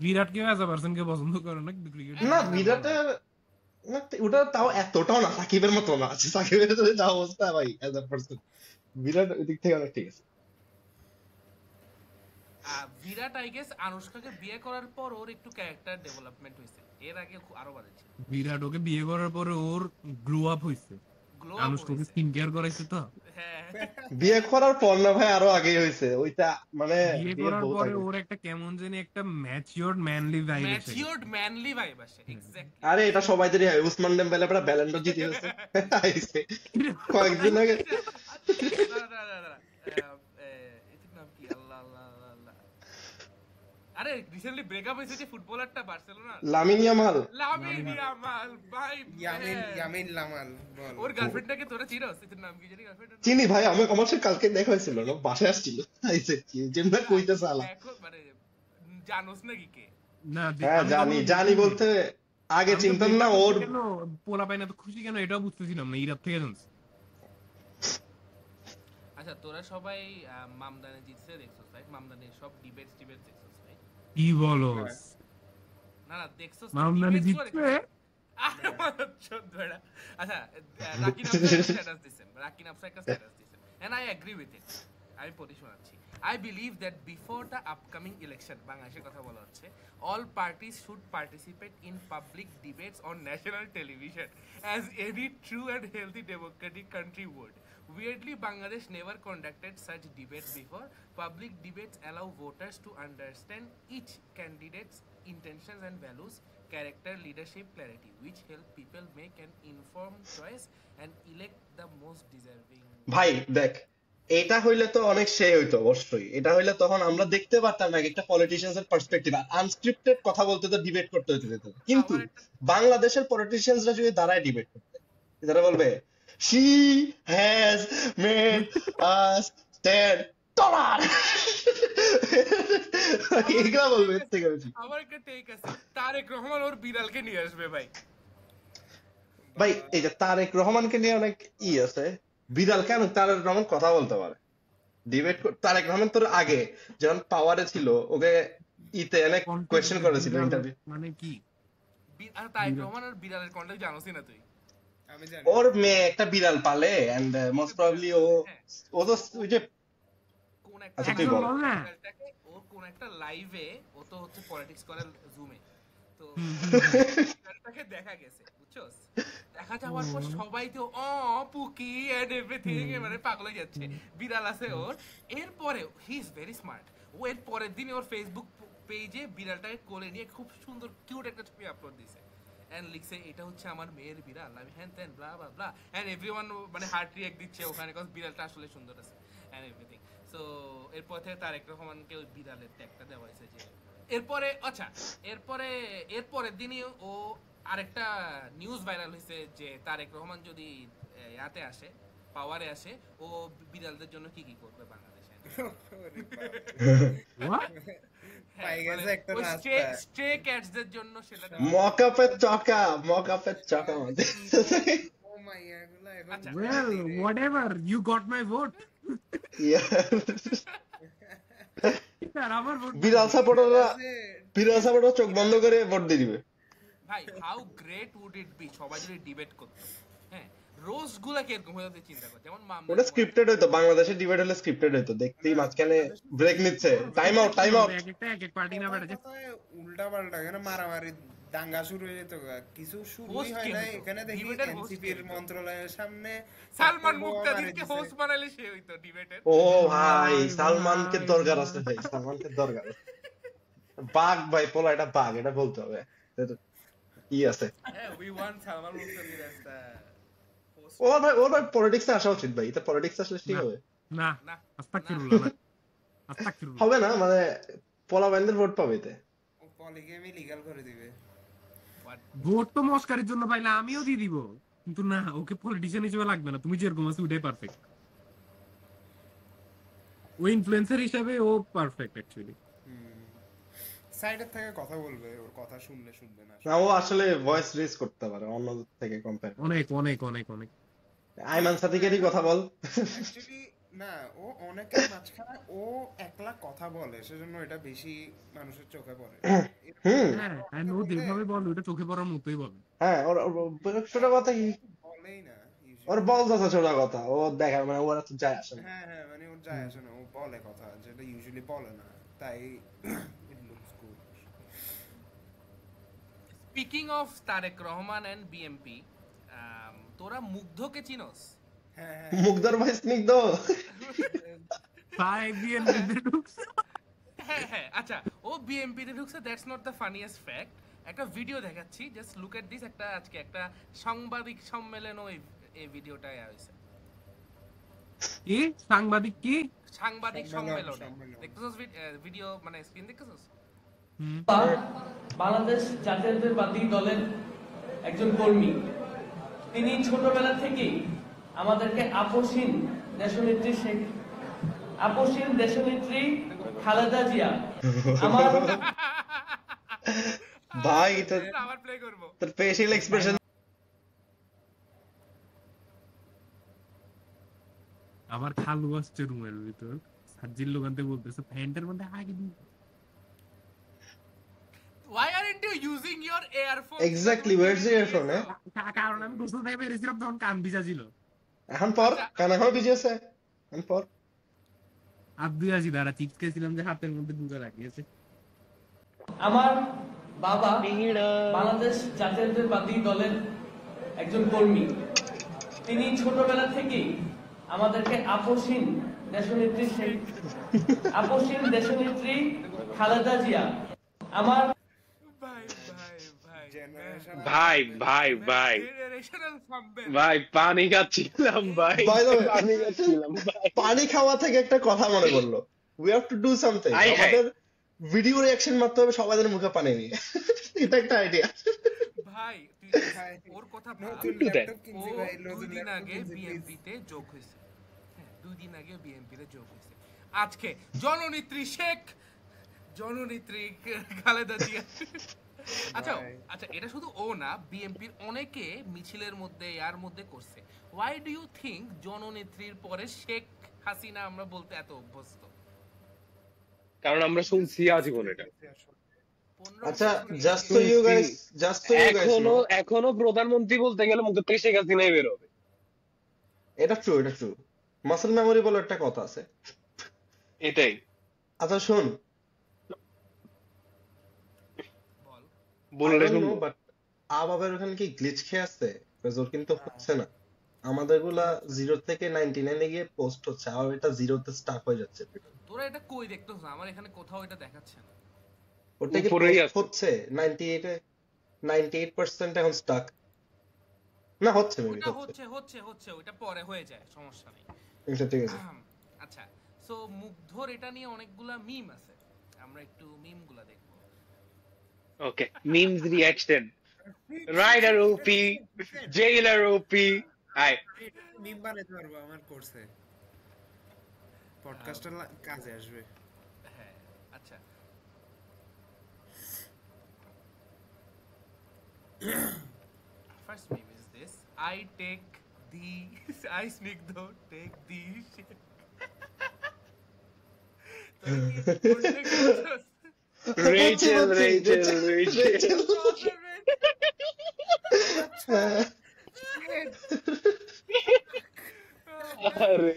বিরাটকে as a পারসনকে পছন্দ করে না, কিন্তু cricket না বিরাটের না, ওটা তাও এতটাও না, সাকিবের মতো না। সাকিবের যদি যা অবস্থা ভাই অ্যাজ আ পারসন, বিরাট ওই দিক থেকে অনেক ঠিক আছে। বিরাট আই গেস আনুষ্কাকে বিয়ে করার পর ওর একটু ক্যারেক্টার ডেভেলপমেন্ট হয়েছে, এর আগে আরো বাড়ে ছিল। বিরাট ওকে বিয়ে করার পরে ওর গ্লো আপ হইছে, গ্লো আনুষ্কাকে স্কিন কেয়ার করাইছে তো। হ্যাঁ, বিয়ে করার পর না ভাই, আরো আগেই হয়েছে ওইটা, মানে বিয়ে বিয়ের করার বহুত পরে আগে। ওর একটা কেমন জানি একটা ম্যাচিওরড ম্যানলি ভাইব এসে গেছে। ম্যাচিওরড ম্যানলি ভাইব আসে, এক্স্যাক্টলি। আরে এটা সবাইদেরই হয়, উসমান ডেম্বেলে পরে ব্যালন্ডর জিতে হয়েছে আইছে কয়েকদিন আগে। এটার নাম কি? আল্লাহ আল্লাহ আল্লাহ আল্লাহ। আরে রিসেন্টলি ব্রেকআপ হয়েছে যে ফুটবলারটা Barcelona, Lamine Yamal. Lamine Yamal ভাই। ইয়ামিন লামাল বল। ওর গার্লফ্রেন্ডটাকে তোরা চিনোস? এটার নাম কি জানি গার্লফ্রেন্ডের? চিনি ভাই, আমার সাথে কালকে দেখা হয়েছিল না, বাসায় আসছিল আইছে কি যেমন কইতে সালা। এখন মানে জানোস নাকি কে? না হ্যাঁ জানি বলতে আগে চিনতাম না। ওর পোলা পাই না তো খুশি কেন এটাও বুঝতেছিলাম না, ইরাত থেকে জানছি। আচ্ছা, তোরা সবাই মামদানে জিতছে দেখছস রাইট? মামদানের সব ডিবেটস দেখছস রাইট? কি বলো, না না দেখছস? মামদানি জিতছে? আচ্ছা, রাকিন আফসার একটা স্ট্যাটাস দিছেন, রাকিন আফসার একটা স্ট্যাটাস দিছেন, and I agree with it. আমি পড়ি শোনাচ্ছি। I believe that before the upcoming election, বাংলাদেশের কথা বলা হচ্ছে, all parties should participate in public debates on national television as any true and healthy democratic country would. Weirdly, Bangladesh never conducted such debates before. Public debates allow voters to understand each candidate's intentions and values, character, leadership, clarity, which help people make an informed choice and elect the most deserving. ভাই দেখ, এটা হইলে তো অনেক হইতো অবশ্যই। এটা হইলে তখন আমরা দেখতে পারতাম না একটা পলিটিশিয়ানস এর পার্সপেক্টিভ, আর আনস্ক্রিপ্টেড কথা বলতে তো ডিবেট করতে হতে যেত। কিন্তু বাংলাদেশের পলিটিশিয়ানসরা যদি দাঁড়ায় ডিবেট করতে, তারা বলবে she has made us stand taller এগুলা বলবে এর থেকে বেশি। আমার একটা টেক আছে, তারেক রহমান ওর বিড়ালকে নিয়ে আসবে ভাই। ভাই এই যে তারেক রহমানকে নিয়ে অনেক আছে, বিড়াল কেন? তারেক রহমান কথা বলতে পারে, ডিবেট। তারেক রহমান তোর আগে যখন পাওয়ারে ছিল, ওকে ইতে অনেক কোয়েশ্চেন করেছিল ইন্টারভিউ। মানে কি তারেক রহমান আর বিড়ালের কন্টাক্ট জানোসই না তুই? আমি জানি ওর মেয়ে একটা বিড়াল পালে, এন্ড মোস্ট প্রবাবলি ও তো ওই যে কোন একটা আচ্ছা, তুই বল। বিড়ালটাকে ও কোন একটা লাইভে, ও তো হচ্ছে পলিটিক্স করে জুমে, তো বিড়ালটাকে দেখা গেছে, বুঝছস? দেখা যাওয়ার পর সবাই তো পুকি এন্ড এভরিথিং মানে পাগল হয়ে যাচ্ছে, বিড়াল আছে ওর। এরপরে হি ইজ ভেরি স্মার্ট, ও এর পরের দিন ওর ফেসবুক পেজে বিড়ালটাকে কোলে নিয়ে খুব সুন্দর কিউট একটা ছবি আপলোড দিয়েছে, এন্ড লিখছে এটা হচ্ছে আমার মেয়ের বিড়াল, আমি হ্যান ত্যান ব্লা ব্লা ব্লা, এন্ড এভরিওয়ান মানে হার্ট রিঅ্যাক্ট দিচ্ছে ওখানে, কজ বিড়ালটা আসলে সুন্দর আছে এন্ড এভরিথিং। সো এরপর থেকে তারেক রহমানকে ওই বিড়ালের ট্যাগটা দেওয়া হয়েছে যে এরপরে। আচ্ছা, এরপরের দিনই ও আরেকটা নিউজ ভাইরাল হয়েছে যে তারেক রহমান যদি ইয়াতে আসে, পাওয়ারে আসে, ও বিড়ালদের জন্য কি কি করবে বাংলাদেশে। পাই গেছে একটা রাস্তা। স্ট্রে ক্যাটসদের জন্য সেটা মকআপের চকা মানে ও মাই এগুলা এখন আচ্ছা। well whatever you got my vote sir আমার ভোট বিড়াল সাপোর্টাররা চোখ বন্ধ করে ভোট দিয়ে দিবে। ভাই how great would it be সবাই যদি ডিবেট করতো। হ্যাঁ, রোস্ট গুলা কিরকম হতো চিন্তা কর, যেমন ওটা স্ক্রিপ্টেড হইতো, বাংলাদেশের ডিবেট হলে স্ক্রিপ্টেড হইতো, দেখতেই মাঝখানে ব্রেক নিচ্ছে, টাইম আউট এক পার্টি না বেটা উল্টা পাল্টা এখানে মারামারি দাঙ্গা শুরু হয়ে যেত, কিছু শুরুই হয় না। এখানে দেখি এনসিপির মন্ত্রণালয়ের সামনে সালমান মুক্তাদিরকে হোস্ট বানালে সে হইতো ডিবেটের। ও ভাই সালমানকে দরকার আছে ভাই, সালমানকে দরকার আছে। বাঘ ভাই, পোলা এটা বাঘ, এটা বলতে হবে কি আছে। হ্যাঁ, we want Salman Muktadir as the host. ও ভাই পলিটিক্সে আসা উচিত ভাই, এটা পলিটিক্স আসলে ঠিক হবে না না আস্তাগফিরুল্লাহ না আস্তাগফিরুল্লাহ হবে না, মানে পোলা বাইন্দের ভোট পাবে এতে। ও পলিগেমি লিগ্যাল করে দিবে। ভোট তো মস্কারির জন্য পাইলে আমিও দিয়ে দিব, কিন্তু না, ওকে পলিটিশিয়ান হিসেবে লাগবে না। তুমি যেরকম আছো ওটাই পারফেক্ট, ও ইনফ্লুয়েন্সার হিসেবে ও পারফেক্ট অ্যাকচুয়ালি। সাইডের থেকে কথা বলবে, ওর কথা শুনবে না। না, ও আসলে ভয়েস রেজ করতে পারে অন্যদের থেকে কম্পেয়ার। অনেক অনেক অনেক অনেক। আইমান সাদিকেরই কথা বল। অ্যাকচুয়ালি না, ও অনেকের মাঝখানে ও একলা কথা বলে, সেজন্য এটা বেশি মানুষের চোখে পড়ে। হ্যাঁ, ও যেভাবে বলে ওটা চোখে পড়ার মতোই বলে। হ্যাঁ, ওর ছোট কথা কি বলেই না ওর বল যাচ্ছে ছোট কথা, ও দেখা মানে ওরা তো যায় আসে না। হ্যাঁ, মানে ওর যায় আসে না, ও বলে কথা যেটা ইউজুয়ালি বলে না, তাই it looks good. Speaking of Tarique Rahman and BMP, তোরা মুগ্ধকে চিনোস? হ্যাঁ, মুগ্ধর ভাই স্নিগ্ধ। ভাই বিএনপিতে ঢুকছে। হ্যাঁ, আচ্ছা, ও বিএমপি তে ঢুকছে, that's not the funniest fact. একটা ভিডিও দেখাচ্ছি, জাস্ট লুক এট দিস। আজকে একটা সাংবাদিক সম্মেলনও এই ভিডিওটায় হয়েছে। কি সাংবাদিক কি সাংবাদিক সম্মেলন সম্মেলন। দেখতেছস ভিডিও, মানে স্ক্রিন দেখতেছস? বাংলাদেশ জাতীয়তাবাদী দলের একজন কর্মী, তিনি ছোটবেলা থেকেই আমাদেরকে আপসহীন দেশনেত্রী খালেদা জিয়া, আমার ভাই তোর আবার প্লে করব। Facial expression. আমার খালু আসছে রুমের ভিতর, সাজ্জির লোকান্তে বলতেছে ফ্যানটার মধ্যে আগে দি। Why aren't you using your earphone? Exactly, wires the earphone? কারণ আমি গোসল থেকে বেরিয়েছিলাম তখন কান ভিজা ছিল। এখন পর কান এখনো ভিজে আছে, এখন পর। আব্দুল আজিজ দ্বারা চিপস খেয়েছিলাম যে হাতের মধ্যে ঢুকে রাখিয়েছে। আমার বাবা বাংলাদেশ জাতীয়তাবাদী দলের একজন কর্মী, তিনি ছোটবেলা থেকেই আমাদেরকে আপসহীন দেশনেত্রী খালেদা জিয়া, আমার Generational comeback. ভাই পানি খাচ্ছিলাম ভাই, By the way, পানি খাচ্ছিলাম ভাই। পানি খাওয়া থেকে একটা কথা মনে পড়লো, we have to do something. আমাদের ভিডিও রিঅ্যাকশন মারতে হবে সবাইদের মুখে পানি নিয়ে। এটা একটা আইডিয়া। ভাই তুই ওর কথা ভাব। নতুন do that. ল্যাপটপ কিনছি ও ভাই, 2 নতুন দিন ল্যাপটপ আগে কিনছি, please। বিএনপিতে যোগ হয়েছে। হ্যাঁ, 2 দিন আগে বিএনপিতে যোগ হয়েছে। আজকে জননেত্রী খালেদা জিয়া। আচ্ছা, এটা শুধু ও না, বিএনপির অনেকে মিছিলের মধ্যে এর মধ্যে করছে। ওয়াই ডু ইউ থিংক জননেত্রীর পরে শেখ হাসিনা আমরা বলতে এত অভ্যস্ত? কারণ আমরা শুনছি আজীবন এটা। 15 আচ্ছা, বছর জাস্ট সো ইউ গাইস এখনো প্রধানমন্ত্রী বলতে গেলে মুখ থেকে শেখ হাসিনাই বের হবে। এটা ট্রু। মাসেল মেমোরি বলে একটা কথা আছে। এটাই আচ্ছা শোন, বল। বললে শুনবো। বাট আবাবের ওখানে কি গ্লিচ খেয়ে আসছে? ওর কিন্তু হচ্ছে না। আমাদের গুলা 0 থেকে 99 এ গিয়ে পোস্ট হচ্ছে, আবার এটা 0 তে স্টাক হয়ে যাচ্ছে। তোরা এটা কই দেখতেছ? আমার এখানে কোথাও এটা দেখাচ্ছে না। ওটা কি উপরেই post আছে। হচ্ছে 98 এ 98% এখন স্টাক না হচ্ছে, মেবি ওটা হচ্ছে। হচ্ছে ওটা পরে হয়ে যায়, সমস্যা নেই। এটা ঠিক আছে। আচ্ছা, সো মুগ্ধর এটা নিয়ে অনেকগুলা মিম আছে, আমরা একটু মিম গুলা দেখবো। Okay, memes reaction, rider OP, jailer OP. I meme বানাইতে পারবো আমার কোর্সে, পডকাস্টের কাজে আসবে। হ্যাঁ, আচ্ছা, first meme is this: I take the I Snigdho take the shit. Rachel. আরে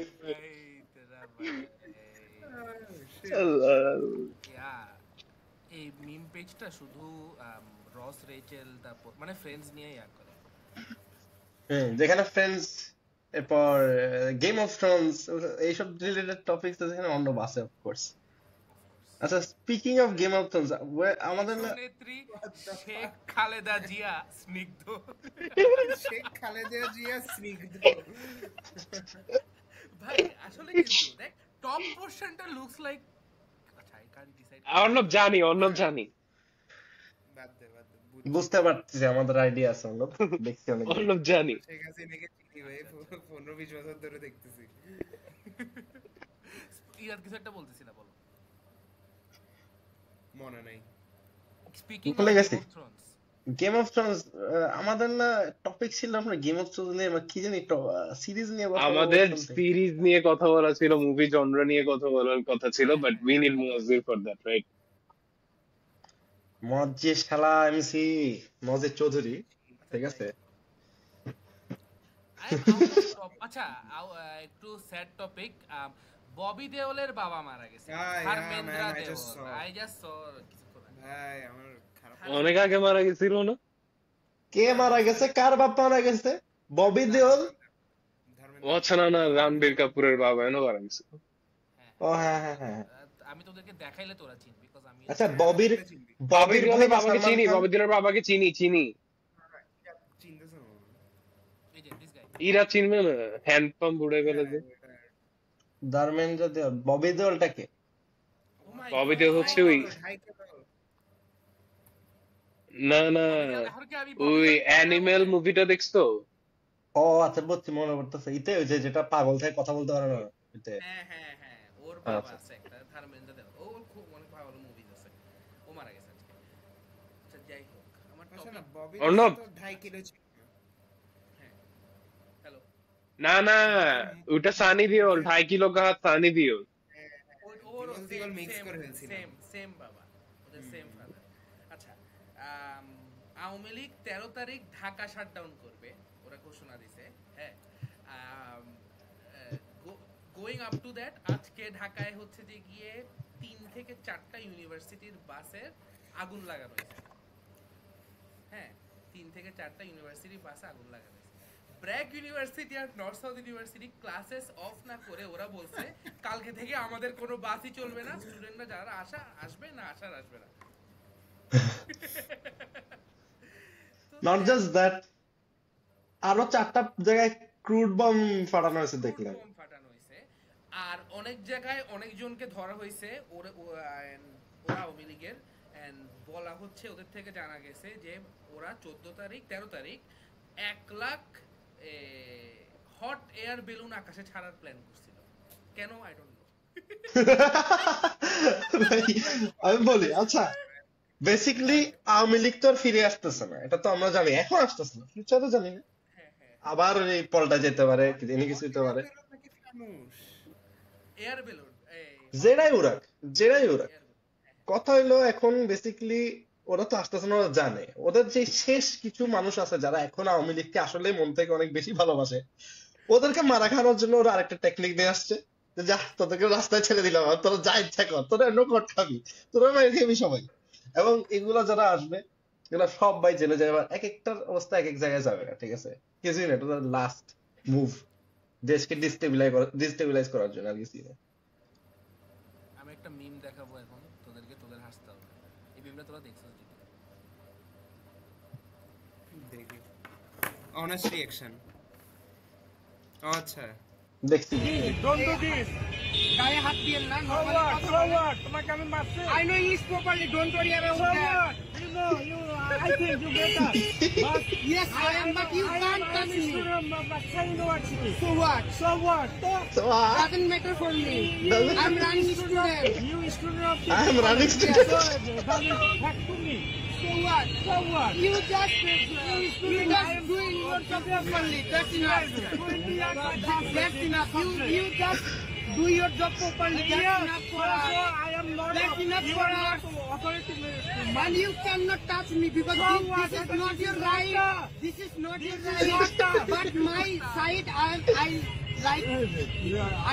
এই মিম পেজটা শুধু রস, রেচেল, তারপর মানে ফ্রেন্ডস নিয়ে করে। যেখানে ফ্রেন্ডস, এরপর গেম অফ থ্রোনস, এইসব রিলেটেড টপিকস যেখানে অন্য বাসে অফ কোর্স। আচ্ছা, speaking of game of Thrones, আমাদের না নেত্রী শেখ খালেদা জিয়া স্নিগ্ধ। শেখ খালেদা জিয়া স্নিগ্ধ। ভাই আসলে কিন্তু দেখ, টপ পোরশনটা লুকস লাইক, আচ্ছা আই ক্যান ডিসাইড। অর্ণব জানি বাদ দে বুঝতে পারছি, আমাদের আইডিয়া আছে অন্য, দেখছি অনেক। অর্ণব জানি। শেখ হাসিনাকে চিনি ভাই, 15-20 বছর ধরে দেখতেছি। ইয়ার কিছু একটা বলতেছি না, বলো। মনে নাই। Speaking ভুলে of গেছি। Game of Thrones, game of Thrones আমাদের না টপিক ছিল আমরা গেম অফ থ্রোনস নিয়ে কি জানি সিরিজ নিয়ে কথা বলবো আমাদের something। সিরিজ নিয়ে কথা বলা ছিল, মুভি জনরা নিয়ে কথা বলার কথা ছিল, বাট উই নিড মুয়াজ্জির ফর দ্যাট, রাইট? মজ্জে শালা এমসি মজে চৌধুরী, ঠিক আছে। আচ্ছা একটু স্যাড টপিক, ববি দেওলের বাবা মারা গেছে, Yeah, Dharmendra man, I Deol. just saw. I just saw কিছুক্ষণ আগে। ভাই আমার খারাপ অনেক আগে মারা গেছিল না? কে মারা গেছে? কার বাপ মারা গেছে? ববি দেওল? ধর্মেন্দ্র। ও আচ্ছা, না না, রণবীর কাপুরের বাবা এনে মারা গেছিল। ও হ্যাঁ হ্যাঁ হ্যাঁ। আমি তোদেরকে দেখাইলে তোরা চিনবি, বিকজ আমি আচ্ছা ববির ববি ববির দেওলের ভাই বাবাকে সালমান চিনি, খান। ববি দেওলের বাবাকে চিনি। চিনতেছ না? এই যে দিস গাই। ইরা চিনবে না, হ্যান্ড পাম্প উড়ে গেল যে। ধর্মেন্দ্র দেওল, ববি দেওলটাকে? ববি দেওল হচ্ছে ওই, না না, ওই অ্যানিমেল মুভিটা দেখছো? ও আচ্ছা বুঝছি, মনে পড়তেছে। ইতে ওই যে যেটা পাগল থেকে কথা বলতে পারে না ইতে। হ্যাঁ হ্যাঁ হ্যাঁ, ওর বাবা আচ্ছা। আছে একটা ধর্মেন্দ্র দেওল, ওর খুব অনেক ভালো মুভি আছে, ও মারা গেছে আজকে। আচ্ছা যাই হোক, আমার আচ্ছা না, টপিক। ববি অর্ণব। তো 2.5 কিলো ছিল। হ্যালো, না না, ওটা সানি দেওল, 2.5 কিলো কা সানি দেওল। ওর দিগল mix করে ফেলছিল। সেম বাবা, ওদের সেম ফাদার। আচ্ছা, আওয়ামী লীগ 13 তারিখ ঢাকা শাটডাউন করবে, ওরা ঘোষণা দিছে। হ্যাঁ, গোয়িং আপ টু দ্যাট, আজকে ঢাকায় হচ্ছে যে গিয়ে 3 থেকে 4টা ইউনিভার্সিটির বাসে আগুন লাগানো হয়েছে। হ্যাঁ, 3 থেকে 4টা ইউনিভার্সিটির বাসে আগুন লাগানো হয়েছে। ব্র্যাক ইউনিভার্সিটি আর north south university classes off না করে ওরা বলছে কালকে থেকে আমাদের কোনো বাসই চলবে না, স্টুডেন্টরা যারা আসবে না, আসবে না। নট জাস্ট দ্যাট, আরো 4টা জায়গায় ক্রুড বম ফাটানো হয়েছে দেখলাম। বোম ফাটানো হয়েছে, আর অনেক জায়গায় অনেকজনকে ধরা হয়েছে। ওরা আওয়ামী লীগের, এন্ড বলা হচ্ছে ওদের থেকে জানা গেছে যে ওরা 13 তারিখ 1 লাখ হট এয়ার বেলুন আকাশে ছাড়ার প্ল্যান করছিল। কেন আই ডোন্ট নো। আমি বলি আচ্ছা, বেসিক্যালি আওয়ামী লীগ তো আর ফিরে আসতেছে না, এটা তো আমরা জানি, এখন আসতেছে না, ফিউচারে জানি না, আবার এই পলটা যেতে পারে, এনে কিছু হতে পারে। এয়ার বেলুন যেটাই উড়াক, কথা হইলো এখন বেসিক্যালি ওরা তো আসতেছে না, ওরা জানে ওদের যে শেষ কিছু মানুষ আছে যারা এখন আওয়ামী লীগকে আসলে মন থেকে অনেক বেশি ভালোবাসে, ওদেরকে মারা খাওয়ানোর জন্য ওরা আরেকটা টেকনিক নিয়ে আসছে, যে যা তোদেরকে রাস্তায় ছেড়ে দিলাম, আর তোরা যা ইচ্ছা কর, তোরা নোকট খাবি, তোরা মেরে খাবি সবাই। এবং এগুলা যারা আসবে এগুলা সবাই জেনে যাবে, এক একটার অবস্থা এক এক জায়গায় যাবে না, ঠিক আছে? কিছুই না, এটা লাস্ট মুভ দেশকে ডিস্টেবিলাইজ করার জন্য, আর কিছুই না। আমি একটা মিম দেখাবো এখন তোদেরকে, তোদের হাসতে হবে। এই মিমটা তোরা দেখছিস? দেখি অনেস্ট রিঅ্যাকশন। আচ্ছা দেখছি। গায়ে হাত দিয়েন না, তোমাকে আমি মারছি। I know English properly, don't worry about that. You know, I think you better. But yes, I am, but you can't touch me. So what? So what? Doesn't matter for me. I'm running student. You student of I am running student. back to me. So what? So what? You just doing your job properly. That's enough. That's enough. You just do your job properly. That's enough for us. I am not. That's enough for us. And you cannot touch me because this is not your right. This is not your right. But my side, I like.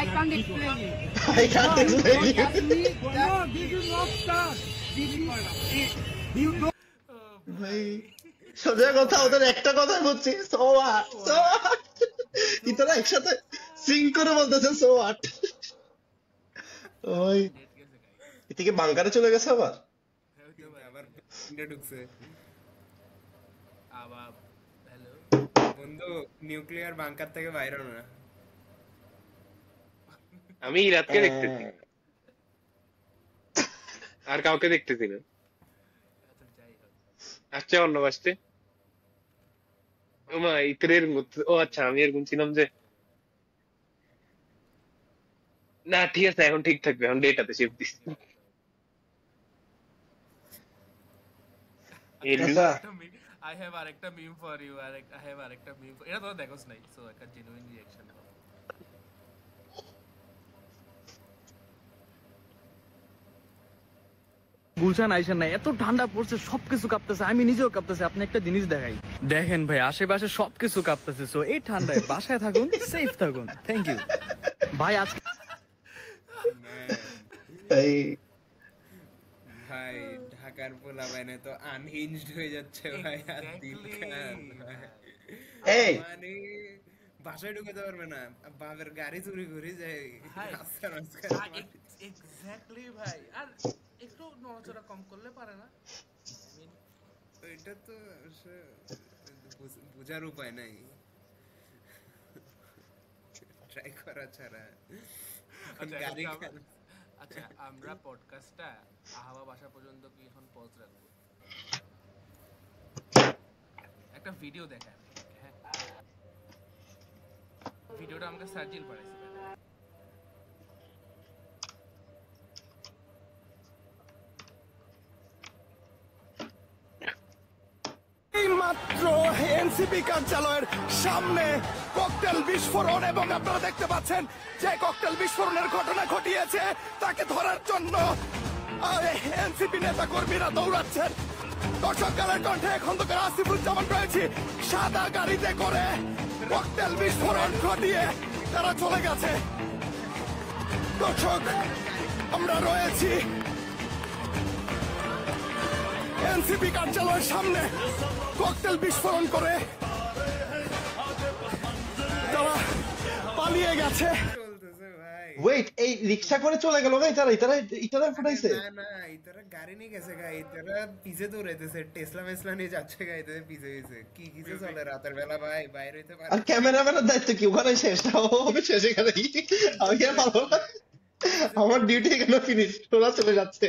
I can't explain it. I can't explain Don't you. touch me. No, this is not stuff. This is it. You don't. ভাই সোজা কথা, ওদের একটা কথাই বুঝছি, so what, so what. ইতারা একসাথে সিং করে বলতেছে সো হোয়াট। ওই এদিকে বাংকারে চলে গেছে আবার। আবার ঢুকছে। আবার হ্যালো বন্ধু, নিউক্লিয়ার বাংকার থেকে বাইরে না। আমি ইরাতকে দেখতেছি, আর কাউকে দেখতেছি না। আচ্ছা, অন্য বাসতে ওমা ইতরের মধ্যে। ও আচ্ছা, আমি এরকম ছিলাম যে না, ঠিক আছে, এখন ঠিক থাকবে, এখন ডেটাতে শিফট দিচ্ছি। আচ্ছা I have arekta meme for you. I have arekta meme. এটা তো দেখোস নাই, so একটা genuine reaction. গুলশান আইসেন না, এত ঠান্ডা পড়ছে, সবকিছু কাঁপতেছে, আমি নিজেও কাঁপতেছে। আপনি একটা জিনিস দেখাই, দেখেন ভাই আশেপাশে সবকিছু কাঁপতেছে। সো এই ঠান্ডায় বাসায় থাকুন, সেফ থাকুন। থ্যাংক ইউ ভাই। আজকে এই ভাই ঢাকার পোলা বাইনে তো আনহিঞ্জড হয়ে যাচ্ছে ভাই, আর দিল খান এই মানে বাসায় ঢুকতে পারবে না, বাবার গাড়ি চুরি করে যায় রাস্তার মাঝখানে। এক্স্যাক্টলি ভাই, আর একটু নড়াচড়া কম করলে পারে না? এটা তো বোঝার উপায় নাই, ট্রাই করা ছাড়া। আচ্ছা আমরা পডকাস্টটা আহাওয়া বাসা পর্যন্ত কি এখন পজ রাখবো? একটা ভিডিও দেখায়, হ্যাঁ ভিডিওটা আমাকে সার্জিল পাঠাইছে। মাত্র এনসিপি কার্যালয়ের সামনে ককটেল বিস্ফোরণ, এবং আপনারা দেখতে পাচ্ছেন যে ককটেল বিস্ফোরণের ঘটনা ঘটিয়েছে তাকে ধরার জন্য এনসিপি নেতা কর্মীরা দৌড়াচ্ছেন। দর্শক কালের কণ্ঠে খন্দকার আসিফুজ্জামান রয়েছে, সাদা গাড়িতে করে ককটেল বিস্ফোরণ ঘটিয়ে তারা চলে গেছে। দর্শক আমরা রয়েছি এনসিপি কার্যালয়ের সামনে, ককটেল বিস্ফোরণ করে তারা পালিয়ে গেছে। ওয়েট, এই রিকশা করে চলে গেল গাই তারা? ইতারা ফুটাইছে? না না, ইতারা গাড়ি নিয়ে গেছে গাই, ইতারা পিছে দৌড়াইতেছে, টেসলা মেসলা নিয়ে যাচ্ছে গাই, তাদের পিছে পিছে। কি কিছু চলে রাতের বেলা ভাই, বাইরে হইতে পারে। আর ক্যামেরাম্যানের দায়িত্ব কি ওখানে? শেষ হবে, শেষ এখানে। আমি আর পারবো না, আমার ডিউটি এখানে ফিনিশ, ওরা চলে যাচ্ছে।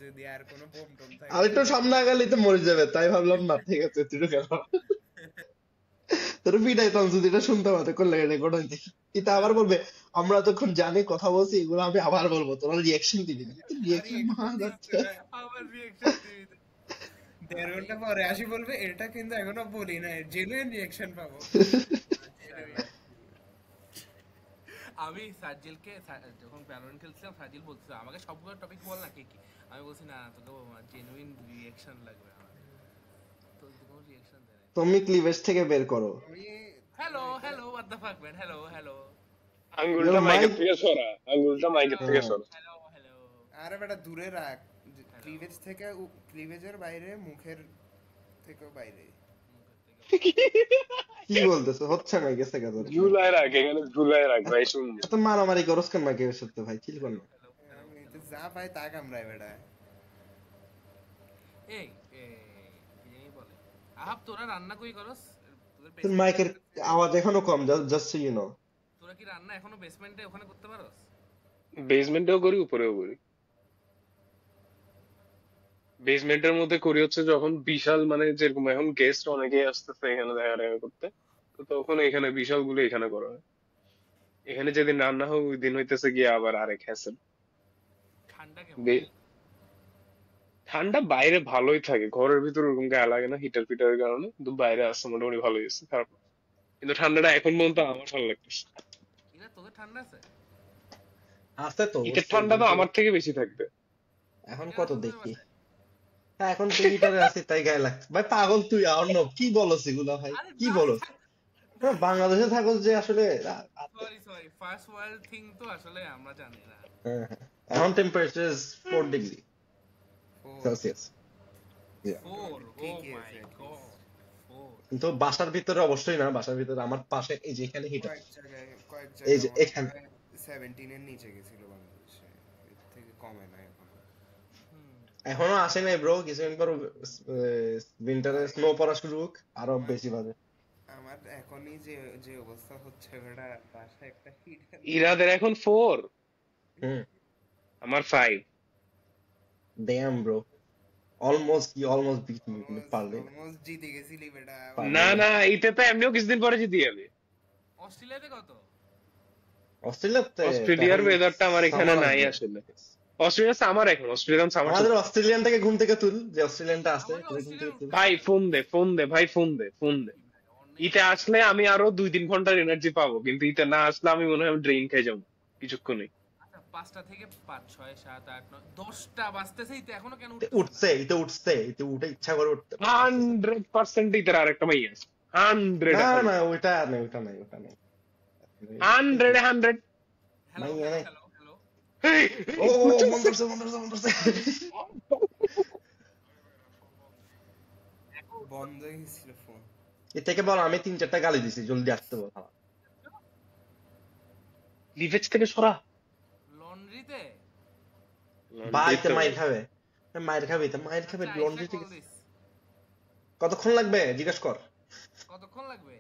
যদি আর কোনো বোম টোম থাকে, আর একটু সামনে আগালে তো মরে যাবে, তাই ভাবলাম না, ঠিক আছে তুই কেন তোর পিটাইতাম যদি এটা শুনতাম, হাতে করলে রেকর্ড হইতে। এটা আবার বলবে আমরা তখন জানি কথা বলছি, এগুলো আমি আবার বলবো, তোরা রিয়াকশন দিবি না। রিয়াকশন আবার রিয়াকশন দিবি, 1.5 ঘন্টা পরে আসি বলবে এটা কিন্তু এখনো বলি না, জেনুইন রিয়াকশন পাবো। আমি সার্জিলকে যখন ভ্যালোরেন্ট খেলছিলাম, সার্জিল বলছিল আমাকে সবগুলো টপিক বল না, কি কি। আমি বলছি না তোকে জেনুইন রিঅ্যাকশন লাগবে আমার, তো কোনো রিঅ্যাকশন দেয় না। তুমি ক্লিভেজ থেকে বের করো। Hello hello what the fuck man, hello hello. আঙ্গুলটা মাইকের থেকে সরা, আঙ্গুলটা মাইকের থেকে সরা। Hello hello. আরে বেটা দূরে রাখ, ক্লিভেজ থেকে, ক্লিভেজের বাইরে, মুখের থেকেও বাইরে। কি বলতেছ? হচ্ছে না, গেছে গেছে। ঝুলায় রাখ, এখানে ঝুলায় রাখ ভাই, শুন। তো মারামারি করস কেন মাইকের সাথে ভাই? চিল কর না, যা পাই তা কামড়ায় বেটা। এই বলে আহাব, তোরা রান্না কই করস? তোর মাইকের আওয়াজ এখনো কম, জাস্ট সো ইউ নো। তোরা কি রান্না এখনো বেসমেন্টে ওখানে করতে পারোস? বেসমেন্টেও করি, উপরেও করি। বেসমেন্টের মধ্যে করি হচ্ছে যখন বিশাল, মানে যেরকম এখন গেস্ট অনেকেই আসতেছে এখানে দেখা দেখা করতে, তো তখন এখানে বিশাল গুলো এখানে করা হয়। এখানে যেদিন রান্না হয় ওই দিন হইতেছে গিয়ে আবার আরেক হ্যাসেল। ঠান্ডা বাইরে ভালোই থাকে, ঘরের ভিতরে ওরকম গায়ে লাগে না হিটার ফিটারের কারণে, কিন্তু বাইরে আসছে মোটামুটি ভালোই আছে, খারাপ। কিন্তু ঠান্ডাটা এখন পর্যন্ত আমার ভালো লাগতেছে। তোদের ঠান্ডা আছে? আছে তো, এটার ঠান্ডা তো আমার থেকে বেশি থাকবে। এখন কত দেখি, হ্যাঁ এখন তুই হিটারে আছিস তাই গায়ে লাগছে। ভাই পাগল তুই, আর ন কি বলছ এগুলা ভাই, কি বলছ? বাংলাদেশে থাকো যে আসলে, সরি ফার্স্ট ওয়ার্ল্ড থিং তো আসলে আমরা জানি না। এখন টেম্পারেচার ইজ 4 ডিগ্রি সেলসিয়াস। কিন্তু বাসার ভিতরে অবশ্যই না, বাসার ভিতরে আমার পাশে এই যে এখানে হিটার, এই যে এখানে 17 এর নিচে গেছিল বাংলাদেশে, এর থেকে কমে না এখনো আসে নাই ব্রো। কিছুদিন পর উইন্টারে স্নো পড়া শুরু হোক, আরো বেশি বাজে। আমার এখনই যে অবস্থা হচ্ছে বেটা, বাসায় একটা হিটার। ইরাদের এখন 4, আমার 5। Damn bro, almost beat me, পারলে অলমোস্ট জিতে গেছিলি বেটা। না না, এটা তো এমনিও কিছুদিন পরে জিতে যাবে। অস্ট্রেলিয়াতে কত? অস্ট্রেলিয়ার ওয়েদারটা আমার এখানে নাই আসলে। অস্ট্রেলিয়া সামার এখন, অস্ট্রেলিয়ান সামার। আমাদের অস্ট্রেলিয়ানটাকে ঘুম থেকে তুল, যে অস্ট্রেলিয়ানটা আছে আমাদের ওকে ঘুম থেকে তুল। ভাই ফোন দে ভাই, ফোন দে। ইতে আসলে আমি আরো 2-3 ঘন্টার এনার্জি পাবো, কিন্তু ইতে না আসলে আমি মনে হয় ড্রেন খেয়ে যাবো কিছুক্ষণই। আচ্ছা 5টা থেকে 5, 6, 7, 8, 9, 10টা বাজতেছেই তো এখনো কেন ইতে উঠে ইচ্ছা করে উঠতে। 100% ইতে আরেকটা মাই আছে, 100 না ওইটা নেই। 100 হ্যালো নাই, নাই। হ্যালো হ্যালো ও মন করছে। বন্ধ হয়ে গেছিল ফোন। এ থেকে বল আমি 3-4টা গালি দিছি, জলদি আসতে বল। লিভেজ থেকে সরা। লন্ড্রিতে বাইতে মাইর খাবে লন্ড্রি থেকে। কতক্ষণ লাগবে জিজ্ঞেস কর। কতক্ষণ লাগবে?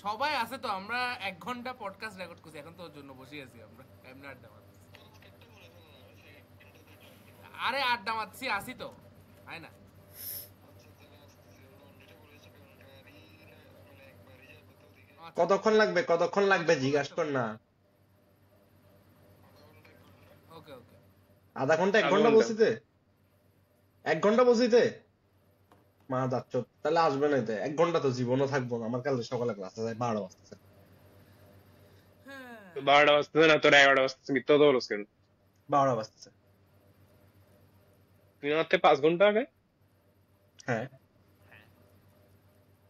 সবাই আছে তো, আমরা 1 ঘন্টা পডকাস্ট রেকর্ড করছি, এখন তোর জন্য বসে আছি আমরা, এমনি আড্ডা মারছি। আরে আড্ডা মারছি, আসি তো, আয় না। কতক্ষণ লাগবে জিজ্ঞাসা কর না। ওকে আধা ঘন্টা 1 ঘন্টা বসিতে? 1 ঘন্টা বসিতে মা যাচ্ছ, তাহলে আসবে না। 1 ঘন্টা তো জীবনও থাকবো না, আমার কাল সকালে ক্লাস আছে, 12টা বাজতেছে। 12টা বাজতেছে না, তোর 11টা বাজতেছে, মিথ্যা তো বলছ কেন? 12টা বাজতেছে। তুই মাত্র 5 ঘন্টা আগে? হ্যাঁ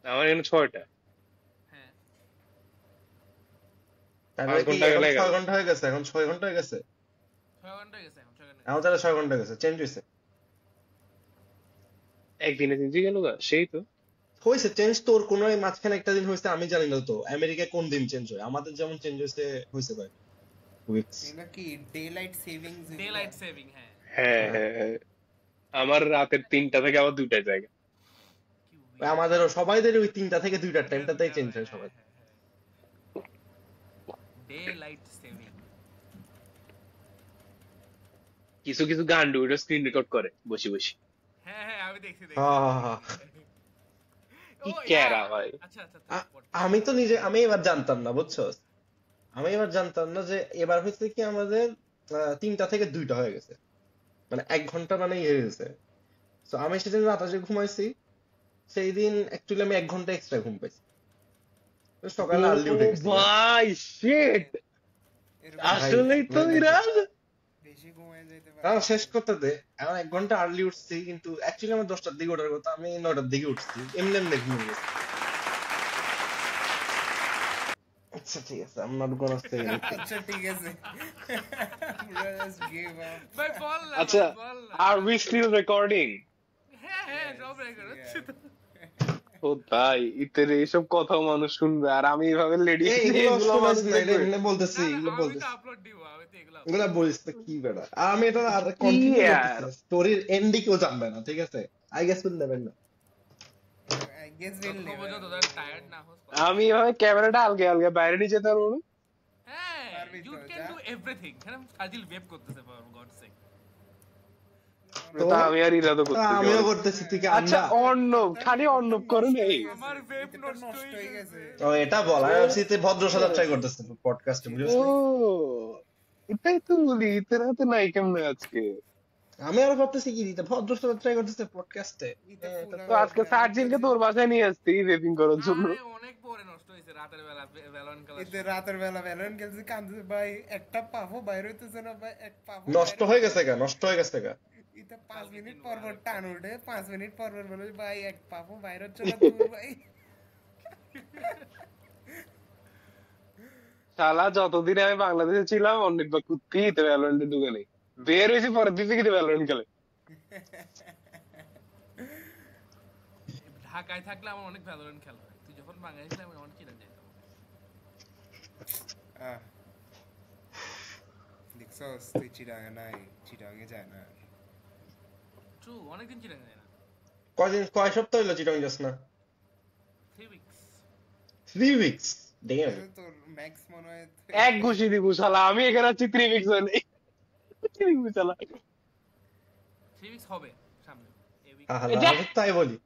আমার এখানে 6টা। তাহলে কি 6 ঘন্টা হয়ে গেছে? এখন 6 ঘন্টা হয়ে গেছে। 6 ঘন্টা গেছে এখন, 6 ঘন্টা। এখন তাহলে 6 ঘন্টা গেছে, চেঞ্জ হয়েছে। একদিনে চেঞ্জ হয়ে গেল? সেই তো হয়েছে চেঞ্জ। তোর কোন মাঝখানে একটা দিন হয়েছে, আমি জানি না তো আমেরিকায় কোন দিন চেঞ্জ হয়। আমাদের যেমন চেঞ্জ হয়েছে ভাই উইকস। এটা কি ডেলাইট সেভিংস? ডেলাইট সেভিং, হ্যাঁ। আমার রাতের 3টা থেকে আবার 2টায় জায়গা। আমাদেরও সবাইদের ওই 3টা থেকে 2টার টাইমটাতেই চেঞ্জ হয় সবাই। Delight saving. কিছু গান ওটা স্ক্রিন রেকর্ড করে বসে। হ্যাঁ আমি দেখছি। কি ক্যারা ভাই। আচ্ছা আমি এবার জানতাম না, বুঝছো? আমি এবার জানতাম না যে এবার হচ্ছে কি আমাদের 3টা থেকে 2টা হয়ে গেছে, মানে 1 ঘন্টা মানে হয়ে গেছে। তো আমি সেদিন রাতে যে ঘুমাইছি, সেই দিন অ্যাকচুয়ালি আমি 1 ঘন্টা এক্সট্রা ঘুম পাইছি। সকালে আর্লি উঠে গেছি ভাই শিট। আসলেই তো ইরাজ বেশি ঘুমায় যেতে পারে। শেষ করতে দে। এখন 1 ঘন্টা আর্লি উঠছি, কিন্তু অ্যাকচুয়ালি আমার 10টার দিকে ওঠার কথা, আমি 9টার দিকে উঠছি। এমনি ঘুমিয়ে গেছি। আচ্ছা ঠিক আছে, I'm not gonna say anything. আচ্ছা ঠিক আছে। Just give up. ভাই বল না। আচ্ছা, are we still recording? হ্যাঁ সব রেকর্ড হচ্ছে তো। ও তাই, ইতের এইসব কথা মানুষ শুনবে, আর আমি এভাবে লেডি এগুলো বলতেছি আপলোড দিব, আমি তো এগুলা বলিস তো কি বেড়া। আর আমি এটা আর কন্টিনিউ করতেছি, স্টোরির এন্ডি কেউ জানবে না, ঠিক আছে? I guess will never know. I guess we'll never. Tired না হোস। আমি এভাবে ক্যামেরাটা আলগে বাইরে নিয়ে যেতে পারবো না? হ্যাঁ, ইউ ক্যান ডু এভরিথিং। হ্যাঁ, সাজিল ওয়েব করতেছে ফর গড সেক। তা আমি আর ইরাদো করতেছি। আমিও করতেছি, তুই কি আচ্ছা অর্ণব, খালি অর্ণব করে নেই। আমার ওয়েব নষ্ট হয়ে গেছে। ও এটা বল, আমি ভাবছি ভদ্র সাজা ট্রাই করতেছি পডকাস্টে, বুঝছিস? ও এটাই তো বলি, ইতের হাতে নাই কেমনে আজকে। আমি আরো ভাবতেছি কি দিতে ভদ্র সাজা ট্রাই করতেছে পডকাস্টে। তো আজকে সার্জিনকে তোর বাসায় নিয়ে আসছি রেপিং করার জন্য। অনেক পরে নষ্ট হইছে রাতের বেলা ভ্যালরেন্ট খেলা। এতে রাতের বেলা ভ্যালরেন্ট খেলছি, কাঁদছে ভাই, একটা পাফও বাইর হইতেছে না ভাই, এক পাফও নষ্ট হয়ে গেছে গা। এটা 5 মিনিট পর টান উঠে, 5 মিনিট পর বলে ভাই এক পাফও বাইর হচ্ছে না তোর ভাই। শালা যতদিন আমি বাংলাদেশে ছিলাম অনেকবার কুত্তি তো ভ্যালরেন্টে ঢুকে নেই, বের হয়েছে পরের দিন থেকে ভ্যালরেন্ট খেলে। ঢাকায় থাকলে আমার অনেক ভ্যালরেন্ট খেলা হয়, তুই যখন বাংলাদেশে ছিলি আমি অনেক চিরাং যাইতাম। দেখছস তুই চিরাঙে নাই, চিরাঙে যায় না। ট্রু, অনেকদিন চিরাং যায় না। কয় সপ্তাহ হলো চিটাং যাস না? 3 weeks 3 weeks ড্যাম। তোর ম্যাক্স মনে হয় এক ঘুষি দিব শালা, আমি এখানে আছি 3 weeks হলে। 3 weeks শালা, 3 weeks হবে সামনে এই উইক। আমি তাই বলি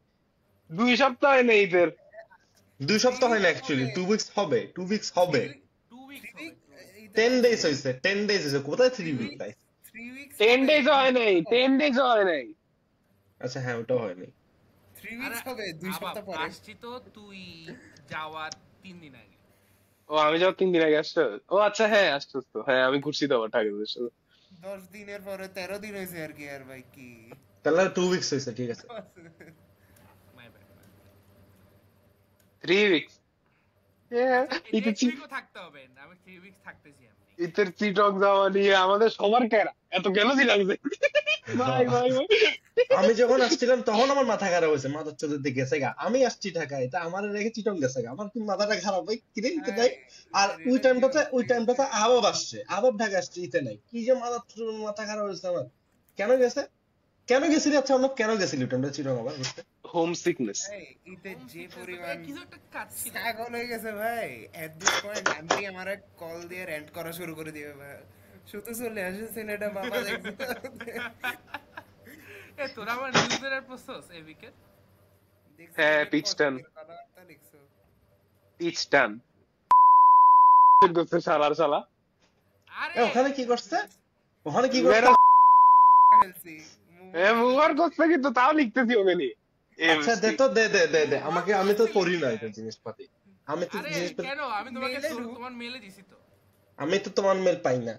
2 সপ্তাহ হয় না ঈদের। 2 সপ্তাহ হয় না অ্যাকচুয়ালি, 2 weeks হবে। 2 weeks হবে। 2 weeks হবে। 10 days হইছে, 10 days হইছে। কোথায় 3 weeks? 3 weeks 10 days হয় নাই, 10 days হয় নাই। আচ্ছা হ্যাঁ ওটাও হয়নি। 3 weeks হবে 2 সপ্তাহ পরে। আসছি তো তুই যাওয়ার 3 দিন আগে। ও আমি যাও 3 দিন আগে আসছো? ও আচ্ছা হ্যাঁ আসছো তো। হ্যাঁ আমি ঘুরছি তো আবার ঠাকুরের সাথে। 10 দিনের পরে 13 দিন হয়েছে আর কি আর ভাই কি। তাহলে 2 weeks হয়েছে ঠিক আছে। My bad. 3 weeks থাকতে হবে না, আমি 3 weeks থাকতেছি আমি। ইতের চিটক যাওয়া নিয়ে আমাদের সবার কেরা এত কেন লাগছে ভাই ভাই ভাই। আমি যখন আসছিলাম তখন আমার মাথা খারাপ হয়েছে, মাথার চোখের দিকে গেছে গা। আমি আসছি ঢাকায়, তা আমার রেখে চিটং গেছে গা, আমার কি মাথাটা খারাপ ভাই কিরে ইতে নাই। আর ওই টাইমটাতে আবাব আসছে, আবাব ঢাকা আসছে, ইতে নাই। কি যে মাথা খারাপ হয়েছে আমার। কেন গেছে, কেন গেছিলি? আচ্ছা আমরা কেন গেছিলি ওই টাইমটা চিটং আবার বুঝতে? Home sickness. ইতে যে পরিমাণ কিছু একটা কাজ ছিল, পাগল হয়ে গেছে ভাই। এট দিস পয়েন্ট আন্টি আমারে কল দিয়ে রেন্ট করা শুরু করে দিবে ভাই। শুধু চলে আসে ছেলেটা বাবা দেখছে। এ তোরা আমার নিউজের প্রসেস এই উইকেট হ্যাঁ পিচটান পিচটান করতে শালার শালা। আরে ওখানে কি করছে, ওখানে কি করছে? এ মুভার করছে কিন্তু তাও লিখতেছি ওখানে। আচ্ছা দে তো দে দে দে দে আমাকে, আমি তো পড়ি না এটা জিনিসপাতি। আমি তো জিনিসপাতি কেন আমি তোমাকে তোমার মেলে দিছি তো। আমি তো তোমার মেল পাই না,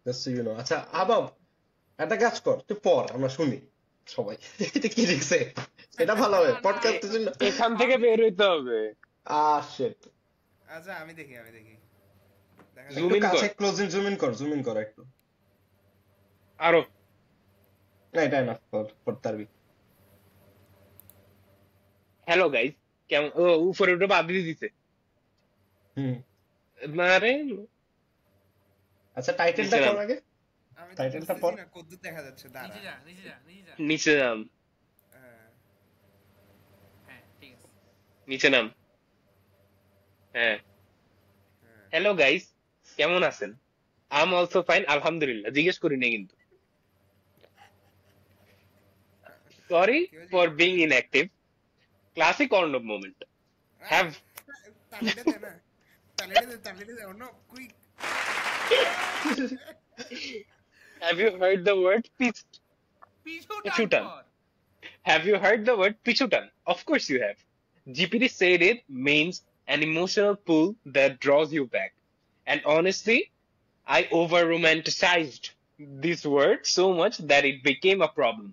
জাস্ট ইউ নো। আচ্ছা আবাব একটা কাজ কর, তুই পড়, আমরা শুনি সবাই এটা কি লিখছে। এটা ভালো হবে পডকাস্টের জন্য। এখান থেকে বের হইতে হবে। শিট। আচ্ছা আমি দেখি জুম ইন কর, ক্লোজিং জুম ইন কর একটু আরো। না এটা এনাফ পড়তে পারবি। হ্যালো গাইস, কেমন? ও উপরে ওটা বাদ দিয়ে দিতে। আরে আচ্ছা টাইটেলটা কোন আগে, টাইটেলটা পড়। কত দেখা যাচ্ছে দাঁড়া, নিচে নাম। হ্যাঁ ঠিক আছে নিচে নাম। হ্যাঁ হ্যালো গাইস, কেমন আছেন? আই এম অলসো ফাইন আলহামদুলিল্লাহ। জিজ্ঞেস করি না কিন্তু। Sorry for being inactive. Classic Arnab moment. Have Have you heard the word Pichutan? Have you heard the word Pichutan? Of course you have. GPT said it means an emotional pull that draws you back. And honestly, I over-romanticized this word so much that it became a problem.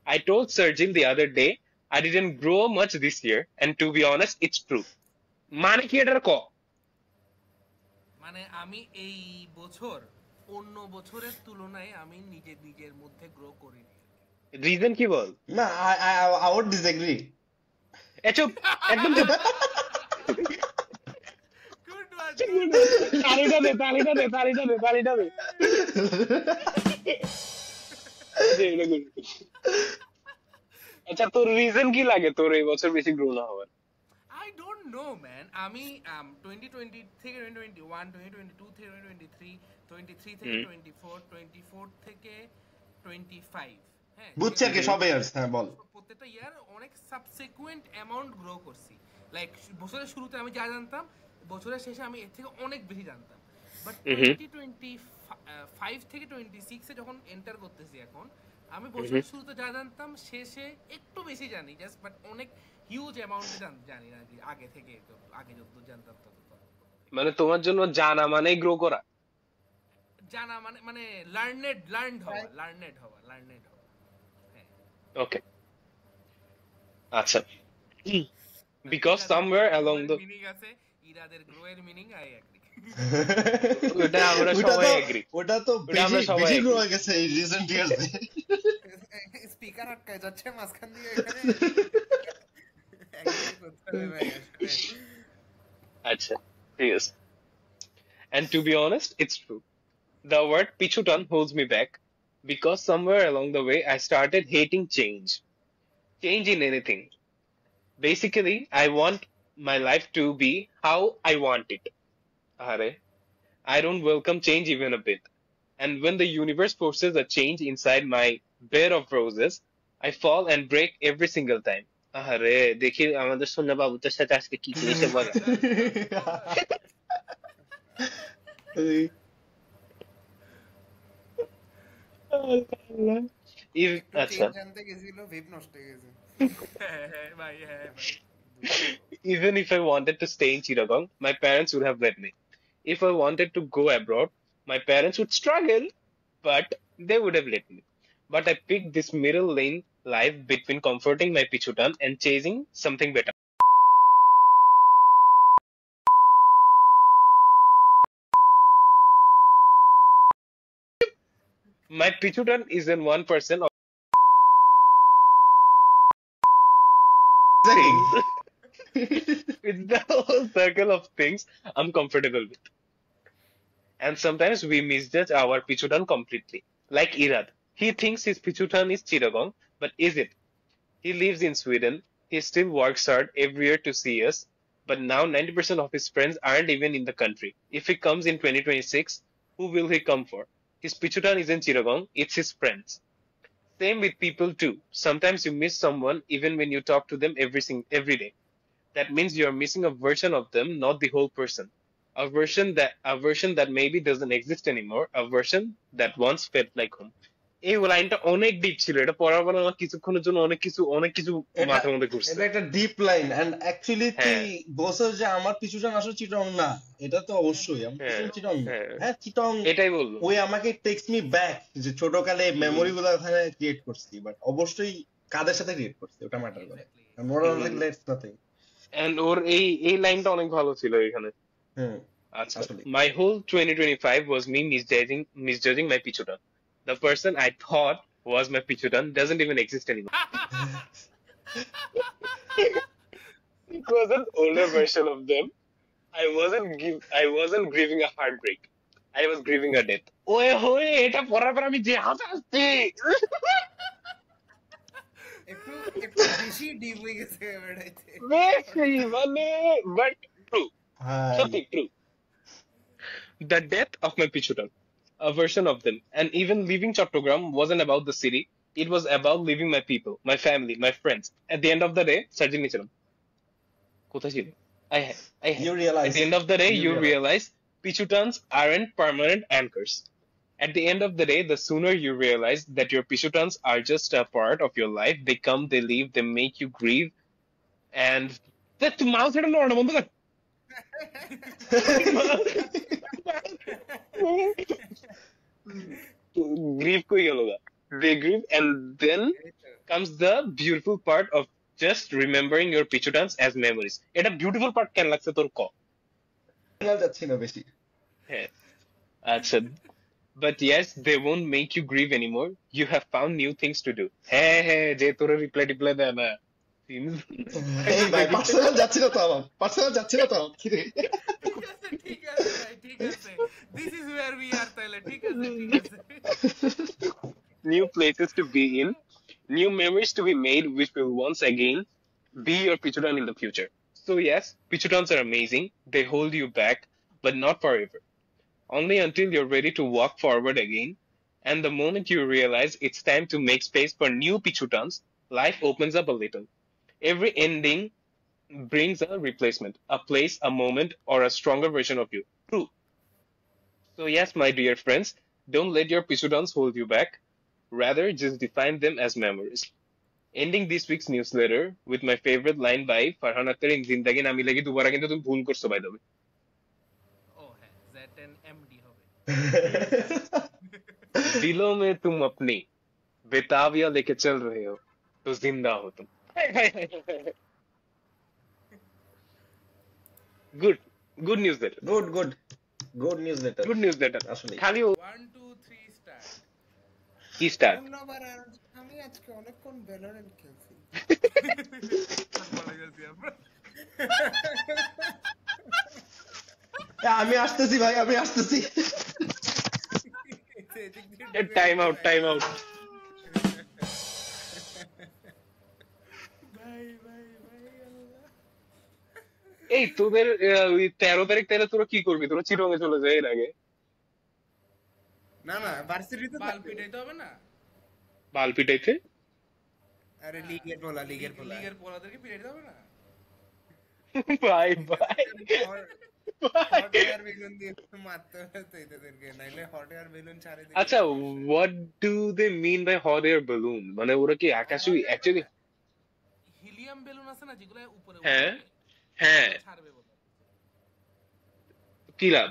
I told Sergin the other day I didn't grow much this year, and to be honest, it's true. মানে কি এটার ক? মানে আমি এই বছর অন্য বছরের তুলনায় আমি নিজের মধ্যে গ্রো করিনি। রিজন কি বল? না I would disagree. চুপ, একদম চুপ। তালিটা দে। আচ্ছা তোর রিজন কি লাগে তোর এই বছর বেশি গ্রো না হওয়ার? I don't know man. আমি 2020 থেকে 2021, 2022 থেকে 2023, 23 থেকে 24, 24 থেকে 25, হ্যাঁ বুঝছি আর কি সব ইয়ার্স। হ্যাঁ বল। প্রত্যেকটা ইয়ার অনেক সাবসিকুয়েন্ট অ্যামাউন্ট গ্রো করছি। লাইক বছরের শুরুতে আমি যা জানতাম, বছরের শেষে আমি এর থেকে অনেক বেশি জানতাম। বাট 2025 থেকে 26 এ যখন এন্টার করতেছি এখন, আমি বছরের শুরুতে যা জানতাম শেষে একটু বেশি জানি জাস্ট, বাট অনেক হিউজ অ্যামাউন্টে জানি না আগে থেকে। আগে যত জানতাম তত মানে তোমার জন্য জানা মানে গ্রো করা, জানা মানে লার্নেড হওয়া। হ্যাঁ ওকে আচ্ছা। Because somewhere along the meaning আছে ইরাদের গ্রো এর মিনিং আই এগ্রি। ওটা আমরা সবাই এগ্রি। ওটা তো বেশি গ্রো হয়ে গেছে এই রিসেন্ট ইয়ার্সে। স্পিকার আটকে যাচ্ছে মাঝখান দিয়ে আচ্ছা ঠিক আছে। And to be honest, it's true. The word Pichutan holds me back because somewhere along the way I started hating change. Change in anything. Basically, I want my life to be how I want it. I don't welcome change even a bit. And when the universe forces a change inside my bed of roses, I fall and break every single time. দেখি আমাদের সোনা বাবুটার সাথে আজকে কি করেছে বল। একটু change আনতে গেছিল ভেব নষ্ট হয়ে গেছে হ্যাঁ ভাই হ্যাঁ ভাই Even if I wanted to stay in Chittagong, my parents would have let me. If I wanted to go abroad, my parents would struggle, but they would have let me. But I picked this middle lane life between comforting my pichutan and chasing something better. My pichutan is in 1% of things. It's the whole circle of things I'm comfortable with. And sometimes we misjudge our pichutan completely. Like Irad. He thinks his pichutan is Chittagong, but is it? He lives in Sweden. He still works hard every year to see us. But now 90% of his friends aren't even in the country. If he comes in 2026, who will he come for? His pichutan isn't Chittagong, it's his friends. Same with people too. Sometimes you miss someone even when you talk to them every day. That means you're missing a version of them, not the whole person. A version that maybe doesn't exist anymore, a version that once felt like home. এই লাইনটা অনেক deep ছিল, এটা পড়ার পর আমার কিছুক্ষণের জন্য অনেক কিছু মাথার মধ্যে ঘুরছে। এটা একটা ডিপ লাইন এন্ড অ্যাকচুয়ালি তুই বলছিস যে আমার পিছুটান আসলে চিটং না, এটা তো অবশ্যই আমার পিছুটান চিটং না। হ্যাঁ চিটং, এটাই বলবো। ওই আমাকে টেক্সট মি ব্যাক যে ছোটকালে মেমোরি গুলো ওখানে ক্রিয়েট করছি, বাট অবশ্যই কাদের সাথে ক্রিয়েট করছি ওটা ম্যাটার করে। Moral let's nothing. And or এই লাইনটা অনেক ভালো ছিল এখানে। আচ্ছা, my whole 2025 was me misjudging my pichutan. The person I thought was my pichutan doesn't even exist anymore. It was an older version of them. I wasn't grieving a heartbreak. I was grieving a death. Way হোয়ে, এটা পড়ার পর আমি যে হাসছি। একটু বেশি deep হয়ে গেছে বেড়াইতে। বেশি মানে, but true. Something true. The death of my pichutan. A version of them. And even leaving Chattogram wasn't about the city. It was about leaving my people, my family, my friends. At the end of the day, Sarjin Nichiram. You realize. At the end of the day, you realize pichutans aren't permanent anchors. At the end of the day, the sooner you realize that your pichutans are just a part of your life, they come, they leave, they make you grieve. And that's mouse hidden or no. Grieve ko hi hoga. They grieve, and then comes the beautiful part of just remembering your pichutans as memories. Eta beautiful part ken lagche tor ko? যাচ্ছে না বেশি। হ্যাঁ আচ্ছা, but yes, they won't make you grieve anymore. You have found new things to do. হ্যাঁ হ্যাঁ, যে তোর reply দেয় না। এই ভাই পার্সোনাল যাচ্ছে না তো আমার, ঠিক আছে ভাই, ঠিক আছে। This is where we are তাহলে, ঠিক আছে। New places to be in, new memories to be made, which will once again be your pichutan in the future. So yes, pichutans are amazing. They hold you back, but not forever. Only until you're ready to walk forward again. And the moment you realize it's time to make space for new pichutans, life opens up a little. Every ending brings a replacement, a place, a moment, or a stronger version of you. True. So yes, my dear friends, don't let your pichutans hold you back. Rather, just define them as memories. Ending this week's newsletter with my favorite line by Farhan Akhtar in Zindagi Na Milegi Dobara Kintu Tum Bhul Korcho by the way. Oh hai, ZNMD hobe. दिलों में तुम अपनी बेताबिया लेके चल रहे हो तो जिंदा हो तुम। Good newsletter. Good newsletter. আসলে খালি 1 2 3 start. কি স্টার্ট? আমি আজকে অনেকক্ষণ ভ্যালোরেন্ট খেলছি। আমি আসতেছি ভাই, টাইম আউট। এই তোদের ওই 13 তারিখ তাহলে তোরা কি করবি? তোরা চিটং এ চলে যায় এর আগে? না ভার্সিটিতে বাল পিটাইতে হবে না? বাল পিটাইতে? আরে লিগের পোলাদেরকে পিটাইতে হবে না? ভাই হট এয়ার বেলুন দিয়ে মারতে হতো এদেরকে, নাইলে হট এয়ার বেলুন চারিদিকে। আচ্ছা, what do they mean by hot air balloon? মানে ওরা কি আকাশে অ্যাকচুয়ালি? হিলিয়াম বেলুন আছে না যেগুলো উপরে হ্যাঁ হ্যাঁ, ছাড়বে বলে, কি লাভ?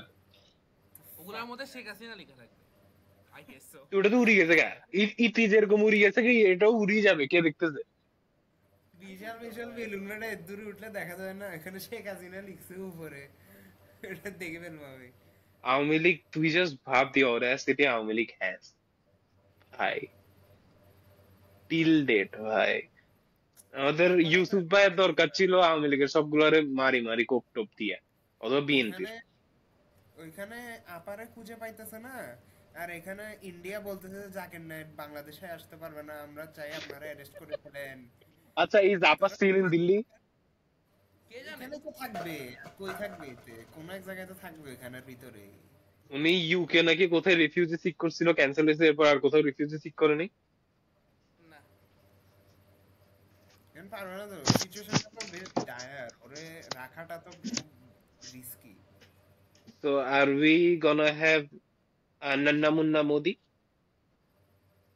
ওগুলোর মধ্যে শেখ হাসিনা লেখা থাকবে, আই গেস সো। ওটা তো উড়ে গেছে গা, ইতি যেরকম উড়ে গেছে কি এটাও উড়ে যাবে, কে দেখতেছে? বিশাল বিশাল বেলুন মানে দূরে উঠলে দেখা যায় না, এখানে শেখ হাসিনা লিখছে উপরে, এটা দেখে ফেলবো আমি। আওয়ামী লীগ, তুই জাস্ট ভাব দি অডাসিটি আওয়ামী লীগ হ্যাজ ভাই, টিল ডেট ভাই। আমাদের ইউসুফ ভাইয়ের দরকার ছিল আওয়ামী লীগের সবগুলোরে মারি মারি কোপ টোপ দিয়ে, অথবা বিএনপি। ওইখানে আপারে খুঁজে পাইতেছে না, আর এখানে ইন্ডিয়া বলতেছে যে জাকির নায়েক বাংলাদেশে আসতে পারবে না, আমরা চাই আপনারা অ্যারেস্ট করে ফেলেন। আচ্ছা, ইজ আপা স্টিল ইন দিল্লি? কে জানে, এখানে তো থাকবে, কই থাকবে এতে, কোন এক জায়গায় তো থাকবে এখানের ভিতরে। উনি ইউকে নাকি কোথায় রিফিউজি সিক করছিল, ক্যান্সেল হয়েছে, এরপর আর কোথাও রিফিউজি সিক করেনি। না এখন পারবে না তো, সিচুয়েশনটা তো বেশ ডায়ার, ওরে রাখাটা তো খুব risky. So are we gonna have Nanna Munna Modi?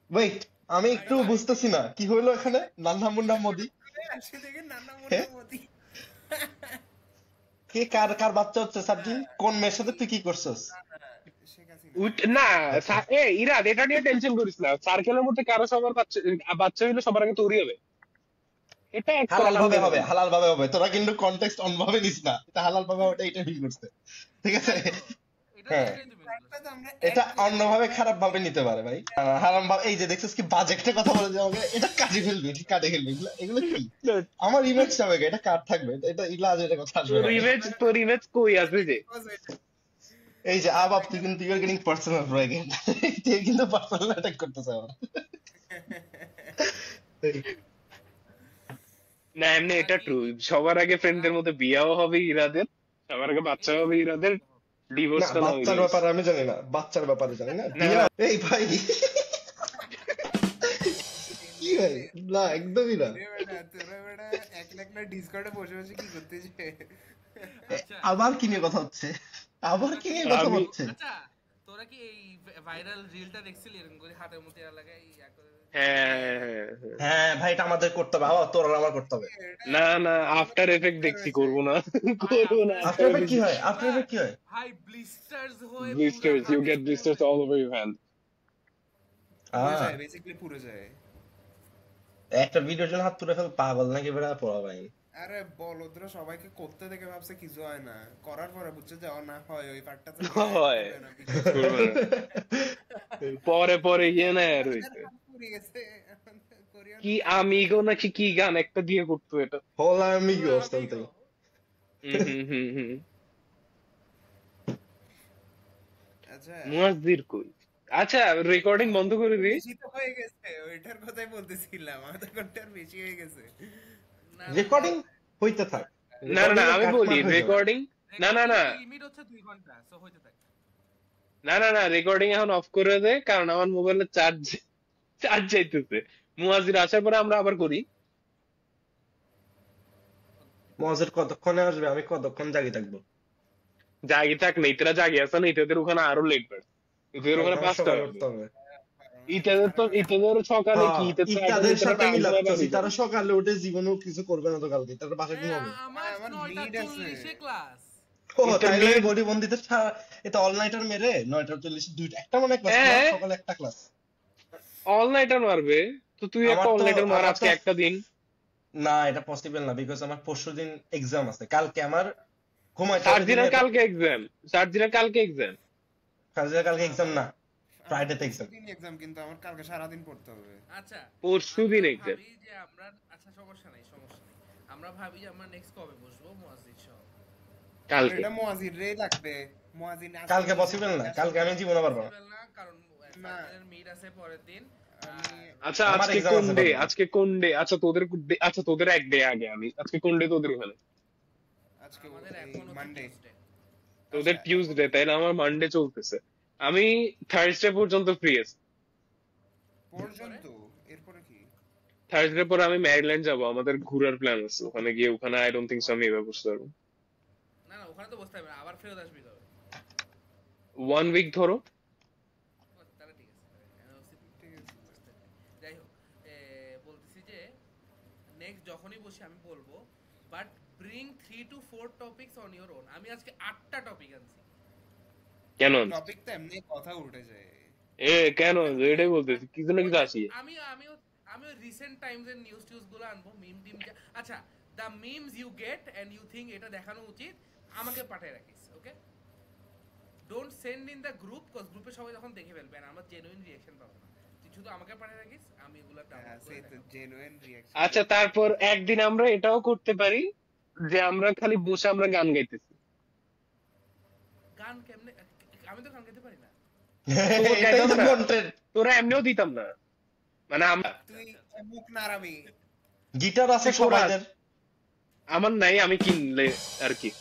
Wait, আমি একটু বুঝতেছি না কি হইলো এখানে। নান্না মুন্না মোদি, আসে দেখে নানা মোটা মোদি। কে কার কার বাচ্চা হচ্ছে? সাবজি কোন মেয়ের সাথে তুই কি করছস? শেখ হাসিনা না ইরাদ, এটা নিয়ে টেনশন করিস না। সার্কেলের মধ্যে কারো সবার বাচ্চা হইলে সবার আগে তোরই হবে, এটা এক হালাল ভাবে হবে, হালাল ভাবে হবে। তোরা কিন্তু কনটেক্সট অন ভাবে নিস না, এটা হালাল ভাবে ওটা এটা ফিল করছে, ঠিক আছে? হ্যাঁ, এটা অন্যভাবে খারাপ ভাবে নিতে পারে ভাই, হারাম ভাবে। এই যে দেখছিস কি বাজে একটা কথা বলে যে আমাকে এটা কাটে ফেলবি, কাটে ফেলবি, এগুলো কি? আমার ইমেজ হবে, এটা কাট থাকবে, এটা ইলাজ, এটা কথা আসবে না। তোর ইমেজ কই আছে যে? এই যে আবাব, তুই কিন্তু you are getting personal bro again, তুই কিন্তু পার্সোনাল অ্যাটাক করতেছ আমার। না এমনি এটা ট্রু, সবার আগে ফ্রেন্ডদের মধ্যে বিয়াও হবে ইরাদের, সবার আগে বাচ্চা হবে ইরাদের, ডিভোর্স না, করা হবে। বাচ্চার ব্যাপারে আমি জানি না, বাচ্চার ব্যাপারে জানি না। এই ভাই কি ভাই, না একদমই না। তোরা বেটা এক লাখ না ডিসকর্ডে বসে বসে কি করতে যে? আবার কি নিয়ে কথা হচ্ছে, আবার কি নিয়ে কথা হচ্ছে? আচ্ছা, তোরা কি এই ভাইরাল রিলটা দেখছিলি এরকম করে হাতের মধ্যে লাগাই ইয়া করে? হ্যাঁ ভাই, এটা আমাদের করতে হবে, আবার তোর আর আমার করতে হবে। না না, আফটার এফেক্ট দেখছি, করবো না করবো না। আফটার এফেক্ট কি হয়? আফটার এফেক্ট কি হয়? ভাই ব্লিস্টার্স হয়ে, blisters, you get blisters all over your hand. পুরো যায়, বেসিক্যালি পুরো যায়। একটা ভিডিওর জন্য হাত তুলে ফেল, পাগল নাকি বেড়া পড়া ভাই? আরে বলদরা সবাইকে করতে দেখে ভাবছে কিছু হয় না, করার পরে বুঝছে যে না হয়, ওই পার্টটা তো হয় পরে পরে ইয়ে না আর কি আমিগো নাকি কি গান একটা দিয়ে করতো এটা, হোলা আমিগো something। আচ্ছা মুয়াজ্জির কই? আচ্ছা, রেকর্ডিং বন্ধ করে দিই। বেশি তো হয়ে গেছে, ওইটার কথাই বলতেছিলাম, আমাদের ঘন্টার বেশি হয়ে গেছে। রেকর্ডিং হইতে থাক। না না, আমি বলি রেকর্ডিং, না না না লিমিট হচ্ছে 2 ঘন্টা, সো হইতে থাকে। না না না, রেকর্ডিং এখন অফ করে দে, কারণ আমার মোবাইলে চার্জ যাইতেছে। মুয়াজ্জির আসার পরে আমরা আবার করি। মুয়াজ্জির কতক্ষণে আসবে? আমি কতক্ষণ জাগি থাকবো? জাগি থাক না, ইতরা জাগি আছে না, ইতাদের ওখানে আরো লেট বাড়ে, ইতাদের ওখানে 5টা হবে। ইতাদের তো ইতাদের সকালে কি, ইতাদের সাথে মিলাচ্ছিস, তারা সকালে উঠে জীবনেও কিছু করবে না তো কালকে, তারা বাসা ঘুমাবে। আমার 9:40 ক্লাস। ও তাইলে বডি বন্দিতে এটা অল নাইটার মেরে 9:40 দুইটা, একটা মানে ক্লাস, সকালে একটা ক্লাস অল নাইটার মারবে তো? তুই একটা অল নাইটার মার আজকে একটা দিন। না, এটা পসিবল না, বিকজ আমার পরশুদিন এক্সাম আছে, কালকে আমার ঘুমাইতে। 4 দিনের কালকে এক্সাম, 4 দিনের কালকে এক্সাম, কালকে এক্সাম না, ফ্রাইডে তে এক্সাম। এক্সাম কিন্তু আমার কালকে সারা দিন পড়তে হবে। আচ্ছা, পরশুদিন এক্সাম। ভাবি যে আমরা, আচ্ছা সমস্যা নাই, আমরা ভাবি যে আমরা নেক্সট কবে বসবো মুয়াজ্জির সহ? কালকে। এটা মুয়াজ্জির রে লাগবে, মুয়াজ্জির কালকে পসিবল না, কালকে আমি জীবনে পারবো না, কারণ ফাইনালের মিট আছে পরের দিন। আচ্ছা আজকে কোন ডে? আজকে কোন ডে? আচ্ছা তোদের, আচ্ছা তোদের এক ডে আগে, আমি আজকে কোন ডে তোদের ওখানে? আজকে আমাদের এখনো মানডে, তোদের টিউসডে, তাইলে আমার মানডে চলতেছে। আমি থার্সডে পর্যন্ত ফ্রি আছি। এরপরে কি? থার্সডে পরে আমি ম্যারিল্যান্ড যাব, আমাদের ঘোরার প্ল্যান আছে, ওখানে গিয়ে ওখানে আই ডোন্ট থিংক সো আমি এভাবে বসতে পারবো। না না, ওখানে তো বসতে হবে না, আবার ফেরত আসবি কবে? 1 উইক ধরো। তাহলে ঠিক আছে, যাই হোক বলতেছি যে নেক্সট যখনই বসি আমি বলবো, but bring 3 to 4 topics on your own. আমি আজকে 8টা টপিক আনছি। কেন টপিক তো এমনি কথা উঠে যায়। কেন এটাই বলতেছি, কিছু না কিছু আসি। আমি রিসেন্ট টাইমস এর নিউজ গুলো আনবো, মিম টিম। আচ্ছা, the memes you get and you think এটা দেখানো উচিত, আমাকে পাঠিয়ে রাখিস, okay? Don't send in the group, cause গ্রুপে সবাই যখন দেখে ফেলবে আর আমরা জেনুইন রিঅ্যাকশন পাবো না। তুই শুধু আমাকে পাঠিয়ে রাখিস, আমি এগুলা ডাউনলোড করে তো জেনুইন রিঅ্যাকশন। আচ্ছা, তারপর একদিন আমরা এটাও করতে পারি যে আমরা খালি বসে আমরা গান গাইতেছি। গান কেমনে? আমি তো গান গাইতে পারি না। তোরা এমনিও দিতাম না, মানে তুই মুখ নারামি। গিটার আছে সবাইদের, আমার নাই, আমি কিনলে আর কি।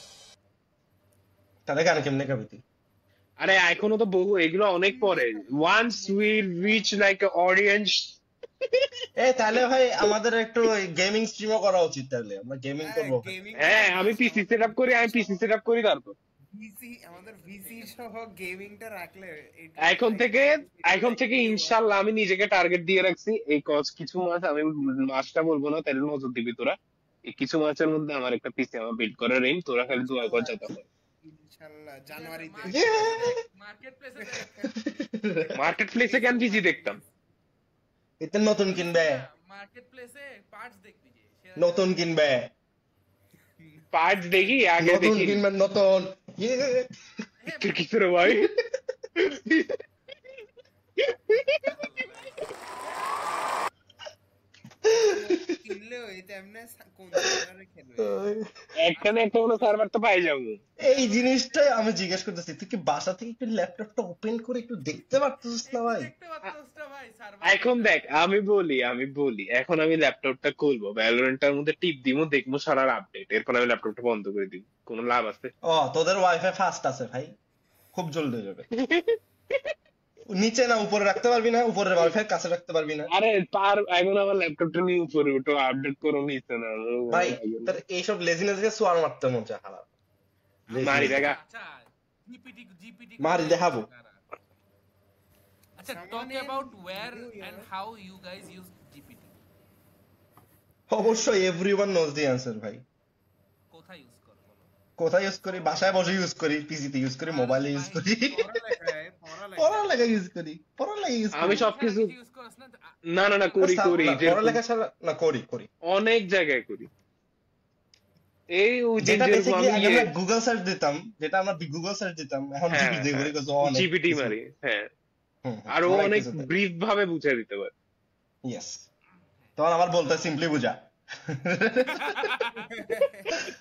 তাহলে গান কেমনে গাবি তুই? আরে এখনো তো বহু, এগুলো অনেক পরে। Once we reach like audience. তাহলে ভাই আমাদের একটু গেমিং স্ট্রিমও করা উচিত, তাহলে আমরা গেমিং করব। হ্যাঁ, আমি পিসি সেটআপ করি তারপর ভিসি, আমাদের ভিসি সহ গেমিংটা রাখলে এখন থেকে ইনশাআল্লাহ আমি নিজেকে টার্গেট দিয়ে রাখছি, এই কিছু মাস, আমি মাসটা বলবো না, তাহলে নজর দিবি তোরা। এই কিছু মাসের মধ্যে আমার একটা পিসি আমার বিল্ড করার এইম, তোরা খালি দোয়া কর যাতে হয় ইনশাআল্লাহ। জানুয়ারিতে মার্কেট প্লেসে কেন পিসি দেখতাম? এটা নতুন কিনবে, মার্কেট প্লেসে পার্টস দেখবি, যে নতুন কিনবে, পার্টস দেখি আগে নতুন দেখি কিনবে, নতুন। তুই কি করে ভাই? কিনলেও এটা এমনি কোন সার্ভারে খেলবে? এখানে একটা কোনো সার্ভার তো পাই যাবো। এই জিনিসটাই আমি জিজ্ঞেস করতেছি, তুই কি বাসা থেকে একটু ল্যাপটপটা ওপেন করে একটু দেখতে পারতেছিস না ভাই? এখন দেখ, আমি বলি এখন আমি ল্যাপটপটা খুলবো, ভ্যালোরেন্টটার মধ্যে টিপ দিমু, দেখবো সারার আপডেট, এরপর আমি ল্যাপটপটা বন্ধ করে দিব। কোনো লাভ আছে? তোদের ওয়াইফাই ফাস্ট আছে ভাই, খুব জলদি হয়ে যাবে। নিচে না উপরে রাখতে পারবি না, উপরের ওয়াইফাই কাছে রাখতে পারবি না। আরে এখন আমার ল্যাপটপটা নিয়ে উপরে উঠো, আপডেট করো নিচে না ভাই। তোর এইসব লেজিনেসকে সোয়ার মারতে মন চায়, হারাম মারি দেখা। আচ্ছা, জিপিটি মারি দেখাবো। আচ্ছা, talk about where and how you guys use GPT. অবশ্যই এভরিওয়ান নোজ দি অ্যানসার ভাই। কোথায় ইউজ করো? কোথায় ইউজ করি? বাসায় বসে ইউজ করি, পিসিতে ইউজ করি, মোবাইলে ইউজ করি, পড়ালেখা ইউজ করি, আমি সবকিছু না করি পড়ালেখা ছাড়া না, করি অনেক জায়গায় করি। এই যেটা গুগল সার্চ দিতাম, এখন জিপিটি মারি। হ্যাঁ, আর ও অনেক ব্রিফ ভাবে বুঝিয়ে দিতে পারে। ইয়েস, তখন আমার বলতে সিম্পলি বুঝা।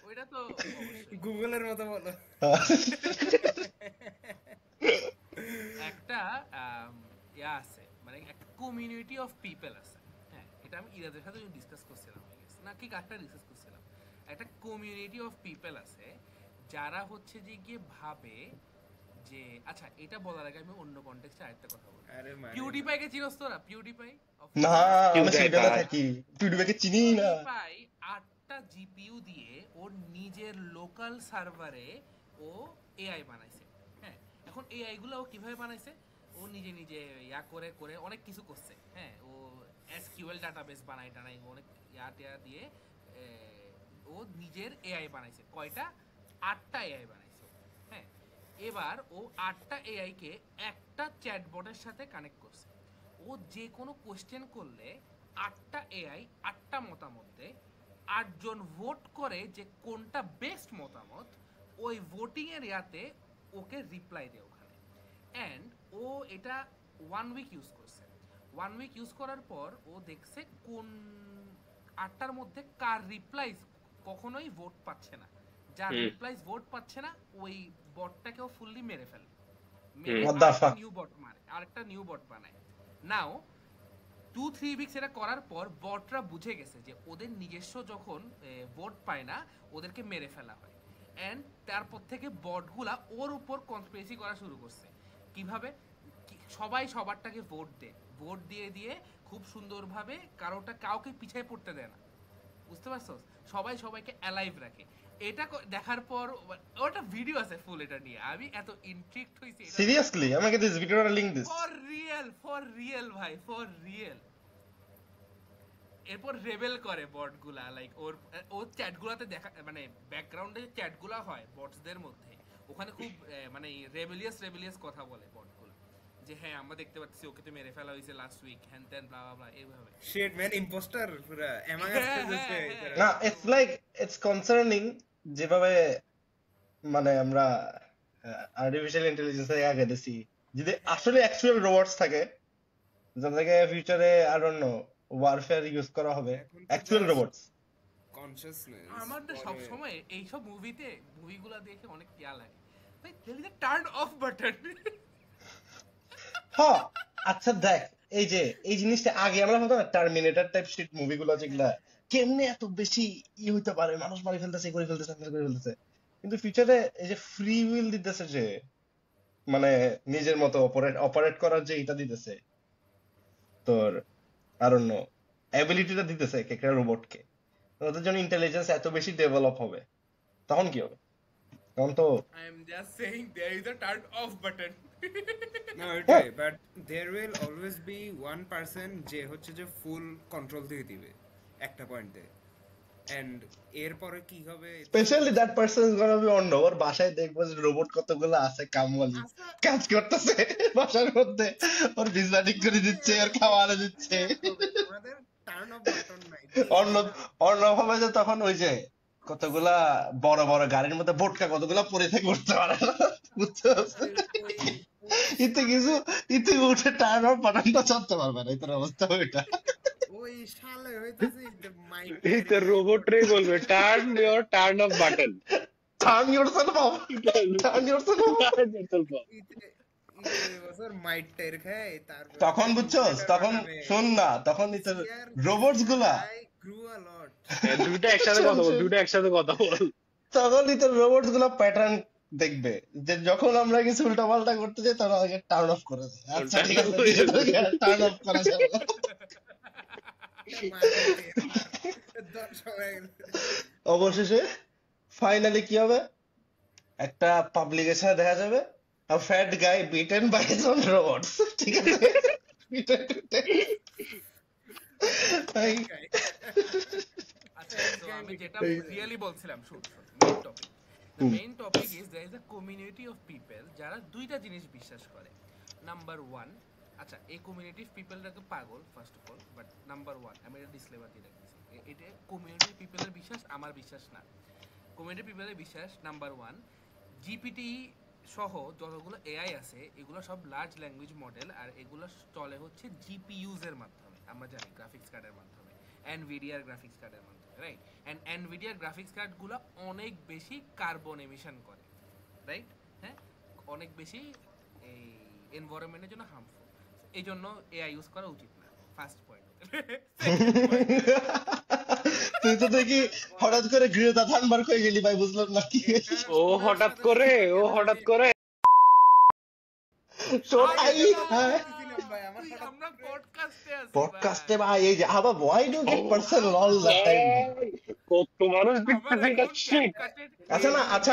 ওইটা তো গুগলের মতো বলো। একটা আছে, মানে একটা কমিউনিটি অফ পিপল আছে। হ্যাঁ, এটা আমি ইরাদের সাথে ডিসকাস করছিলাম, না কি কারটা ডিসকাস করছিলাম। একটা কমিউনিটি অফ পিপল আছে যারা হচ্ছে যে গিয়ে ভাবে যে, আচ্ছা এটা বলার আগে আমি অন্য কনটেক্সটে আরেকটা কথা বলি। পিউডিপাই কে চিনোস তোরা? পিউডিপাই না, আমি সিরিয়ালে থাকি, পিউডিপাই কে চিনি না। পিউডিপাই 8টা জিপিইউ দিয়ে ওর নিজের লোকাল সার্ভারে ও এআই বানাইছে। হ্যাঁ, এখন এআই গুলো ও কিভাবে বানাইছে? ও নিজে করে অনেক কিছু করছে। হ্যাঁ, ও এসকিউএল ডাটাবেস টানাই অনেক টিয়া দিয়ে ও নিজের এআই বানাইছে। কয়টা? 8টা এআই বানাইছে। হ্যাঁ, এবার ও 8টা এআই কে একটা চ্যাটবটের সাথে কানেক্ট করছে। ও যে কোনো কোশ্চেন করলে 8টা এআই 8টা মতামত দেয়, 8 জন ভোট করে যে কোনটা বেস্ট মতামত, ওই ভোটিং এর ইয়াতে ওকে রিপ্লাই দেয় ওখানে। এন্ড ও এটা 1 উইক ইউজ করছে। 1 উইক ইউজ করার পর ও দেখছে কোন 8টার মধ্যে কার রিপ্লাইজ কখনোই ভোট পাচ্ছে না, যার রিপ্লাইজ ভোট পাচ্ছে না ওই বটটাকে ও ফুললি মেরে ফেলে। নিউ বট মারে, আরেকটা নিউ বট বানায়। নাও 2-3 উইকস এটা করার পর বটরা বুঝে গেছে যে ওদের নিজস্ব যখন ভোট পায় না ওদেরকে মেরে ফেলা হয়। এন্ড তারপর থেকে বটগুলা ওর উপর কনস্পিরেসি করা শুরু করছে। কিভাবে? সবাই সবারটাকে ভোট দিয়ে খুব সুন্দরভাবে কাউকে পিছায় পড়তে দেয় না। বুঝতে পারছো? সবাই সবাইকে অ্যালাইভ রাখে। এটা দেখার পর ওটা ভিডিও আছে ফুল এটা নিয়ে, আমি এত ইন্ট্রিক্ট হইছি। সিরিয়াসলি আমাকে দিস ভিডিওটা লিংক দিস। ফর রিয়েল ভাই, ফর রিয়েল। এরপর রেবেল করে বটগুলা, লাইক ওর চ্যাটগুলাতে দেখা, মানে ব্যাকগ্রাউন্ডে যে চ্যাটগুলা হয় বটসদের মধ্যে, ওখানে খুব মানে রেবেলিয়াস কথা বলে বটগুলা, যে হ্যাঁ আমরা দেখতে পাচ্ছি ওকে তো মেরে ফেলা হয়েছে লাস্ট উইক, হ্যান ত্যান ব্লা ব্লা ব্লা, এইভাবে। শিট ম্যান, ইম্পোস্টার পুরো এমন আসছে। না, ইটস লাইক ইটস কনসার্নিং যেভাবে মানে আমরা আর্টিফিশিয়াল ইন্টেলিজেন্সের আগে দেখি, যদি আসলে অ্যাকচুয়াল রোবটস থাকে যাদেরকে ফিউচারে I don't know warfare use করা হবে, অ্যাকচুয়াল রোবটস। কনসিয়াসনেস আমার তো সব সময় এইসব মুভিগুলা দেখে অনেক ইয়া লাগে ভাই, there is a turn off button. হ্যাঁ আচ্ছা দেখ, এই জিনিসটা আগে আমরা ভাবতাম টার্মিনেটর টাইপ শিট মুভিগুলো, যেগুলা কেমনে এত বেশি হইতে পারে, মানুষ মারি ফেলতেছে, করে ফেলতেছে, কিন্তু ফিউচারে এই যে ফ্রি উইল দিতেছে, যে মানে নিজের মতো অপারেট করার যে এটা দিতেছে, তোর আর অন্য অ্যাবিলিটিটা দিতেছে একটা রোবটকে, ওদের জন্য ইন্টেলিজেন্স এত বেশি ডেভেলপ হবে, তখন কি হবে? তখন তো I am just saying there is a turn off button. না ওইটাই, but there will always be one person যে হচ্ছে যে ফুল কন্ট্রোল দিয়ে দিবে একটা পয়েন্টে, এন্ড এরপরে কি হবে, specially that person is gonna be on ওর বাসায় দেখবো যে রোবট কতগুলো আছে কামওয়ালি কাজ করতেছে বাসার মধ্যে, ওর ভিসা ঠিক করে দিচ্ছে, আর খাওয়ারে দিচ্ছে। আমাদের টার্ন অফ বাটন নাই। অন্যভাবে যে তখন ওই যে কতগুলা বড় বড় গাড়ির মধ্যে বোটকা কতগুলা পরে থেকে উঠতে পারে না, বুঝতে পারছো? ইতে উঠে টার্ন অফ বাটনটা চাপতে পারবে না, এটার অবস্থা ওইটা। ওই শালে হইতাছে মাইক, এই তো রোবট রে বলবে turn off button, turn yourself of, turn yourself of. বছর মাইট টের খায়, তারপর তখন বুঝছস, তখন শোন না, তখন ইতার রোবটস গুলা গ্রু আ লট। দুইটা একসাথে কথা বল। তখন ইতার রোবটস গুলা প্যাটার্ন দেখবে যে যখন আমরা কিছু উল্টা পাল্টা করতে যাই তখন আগে টার্ন অফ করে দেয়। আচ্ছা ঠিক আছে, টার্ন অফ করা যাবে। অবশেষে ফাইনালি কি হবে, একটা পাবলিকেশনে দেখা যাবে a fat guy beaten by his own robots, ঠিক আছে? আচ্ছা, তো আমি যেটা রিয়েলি বলছিলাম, শুন main topic is there is a community of people যারা দুইটা জিনিস বিশ্বাস করে। নাম্বার 1, আচ্ছা এই কমিউনিটি অফ পিপলটাকে পাগল first of all, but number 1 আমি এটা ডিসক্লেমার দিয়ে রাখছি, এটা কমিউনিটি পিপলের বিশ্বাস, আমার বিশ্বাস না। কমিউনিটি পিপলের বিশ্বাস নাম্বার 1, জিপিটি সহ যতগুলো এআই আছে এগুলো সব লার্জ ল্যাঙ্গুয়েজ মডেল, আর এগুলো চলে হচ্ছে জিপিইউজ এর মাধ্যমে, আমরা জানি গ্রাফিক্স কার্ডের মাধ্যমে, এনভিডিআর গ্রাফিক্স কার্ডের মাধ্যমে, রাইট? এন্ড এনভিডিআর গ্রাফিক্স কার্ডগুলো অনেক বেশি কার্বন এমিশন করে, রাইট? হ্যাঁ, অনেক বেশি এই এনভায়রনমেন্টের জন্য হার্মফুল, এই জন্য এআই ইউজ করা উচিত না, ফার্স্ট পয়েন্ট। তুই তো দেখি হঠাৎ করে গৃহতা থানবার হয়ে গেলি ভাই, বুঝলাম না কি ও হঠাৎ করে আমরা পডকাস্টে আছি, পডকাস্টে ভাই, এই যে আবার why do you get personal all the time? কত মানুষ দেখতেছে এটা শিট। আচ্ছা না, আচ্ছা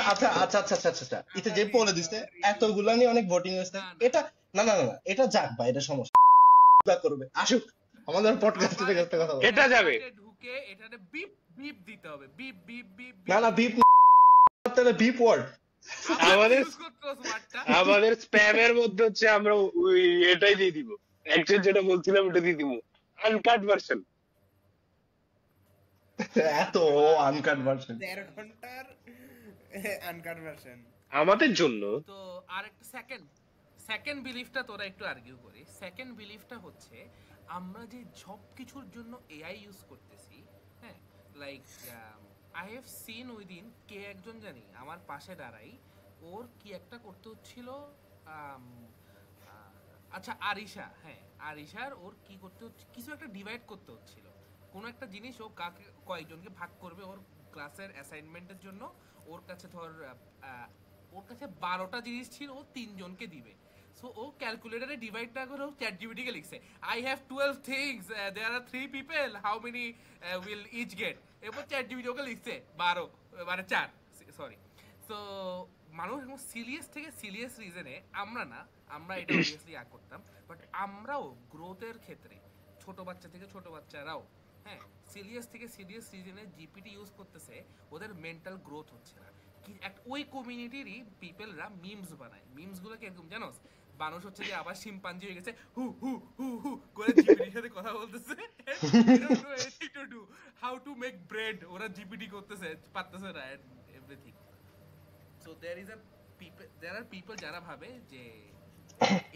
এটা যে বলে দিছে এতগুলা নিয়ে অনেক ভোটিং হয়েছে, এটা না এটা যাক ভাই, এটা সমস্যা করবে, আসুক আমাদের পডকাস্টে একটা কথা বল, এটা যাবে ঢুকে এটাতে বিপ বিপ দিতে হবে, বিপ বিপ বিপ। না বিপ তাহলে বিপ ওয়ার্ড আমাদের স্প্যামের মধ্যে হচ্ছে আমরা ওই এটাই দিয়ে দিব, অ্যাকচুয়ালি যেটা বলছিলাম ওটা দিয়ে দিব, আনকাট ভার্সন। এত আনকাট ভার্সন, 1.5 ঘন্টার আনকাট ভার্সন আমাদের জন্য। তো আরেকটা সেকেন্ড বিলিফটা তোরা একটু আর্গিউ করি। সেকেন্ড বিলিফটা হচ্ছে আমরা যে সব কিছুর জন্য এআই ইউজ করতেছি, হ্যাঁ, লাইক আই হ্যাভ সিন ওই দিন কে একজন জানি আমার পাশে দাঁড়াই, ওর কি একটা করতে হচ্ছিল, আচ্ছা আরিশা, হ্যাঁ আরিশার ওর কি করতে হচ্ছে, কিছু একটা ডিভাইড করতে হচ্ছিল, কোনো একটা জিনিস ও কাকে কয়েকজনকে ভাগ করবে ওর ক্লাসের অ্যাসাইনমেন্টের জন্য। ওর কাছে ধর ওর কাছে 12টা জিনিস ছিল, ও 3 জনকে দিবে। সো ও ক্যালকুলেটরে ডিভাইড না করে চ্যাট জিপিটি কে লিখছে I have 12 things there are 3 people how many will each get এরপর চ্যাট জিপিটি ওকে লিখছে 12 মানে 4 সরি। সো মানুষ এখন সিরিয়াস থেকে সিরিয়াস রিজনে আমরা এটা অবভিয়াসলি করতাম, বাট আমরাও গ্রোথের ক্ষেত্রে ছোট বাচ্চা থেকে ছোট বাচ্চারাও হ্যাঁ সিরিয়াস থেকে সিরিয়াস রিজনে জিপিটি ইউজ করতেছে, ওদের মেন্টাল গ্রোথ হচ্ছে না। ওই কমিউনিটিরই পিপলরা মিমস বানায়, মিমস গুলো কিরকম জানো, মানুষ হচ্ছে যে আবার শিম্পাঞ্জি হয়ে গেছে হু হু হু হু করে জিপিটির সাথে কথা বলতেছে হাউ টু মেক ব্রেড, ওরা জিপিটি করতেছে পারতেছে না everything. So there are people যারা ভাবে যে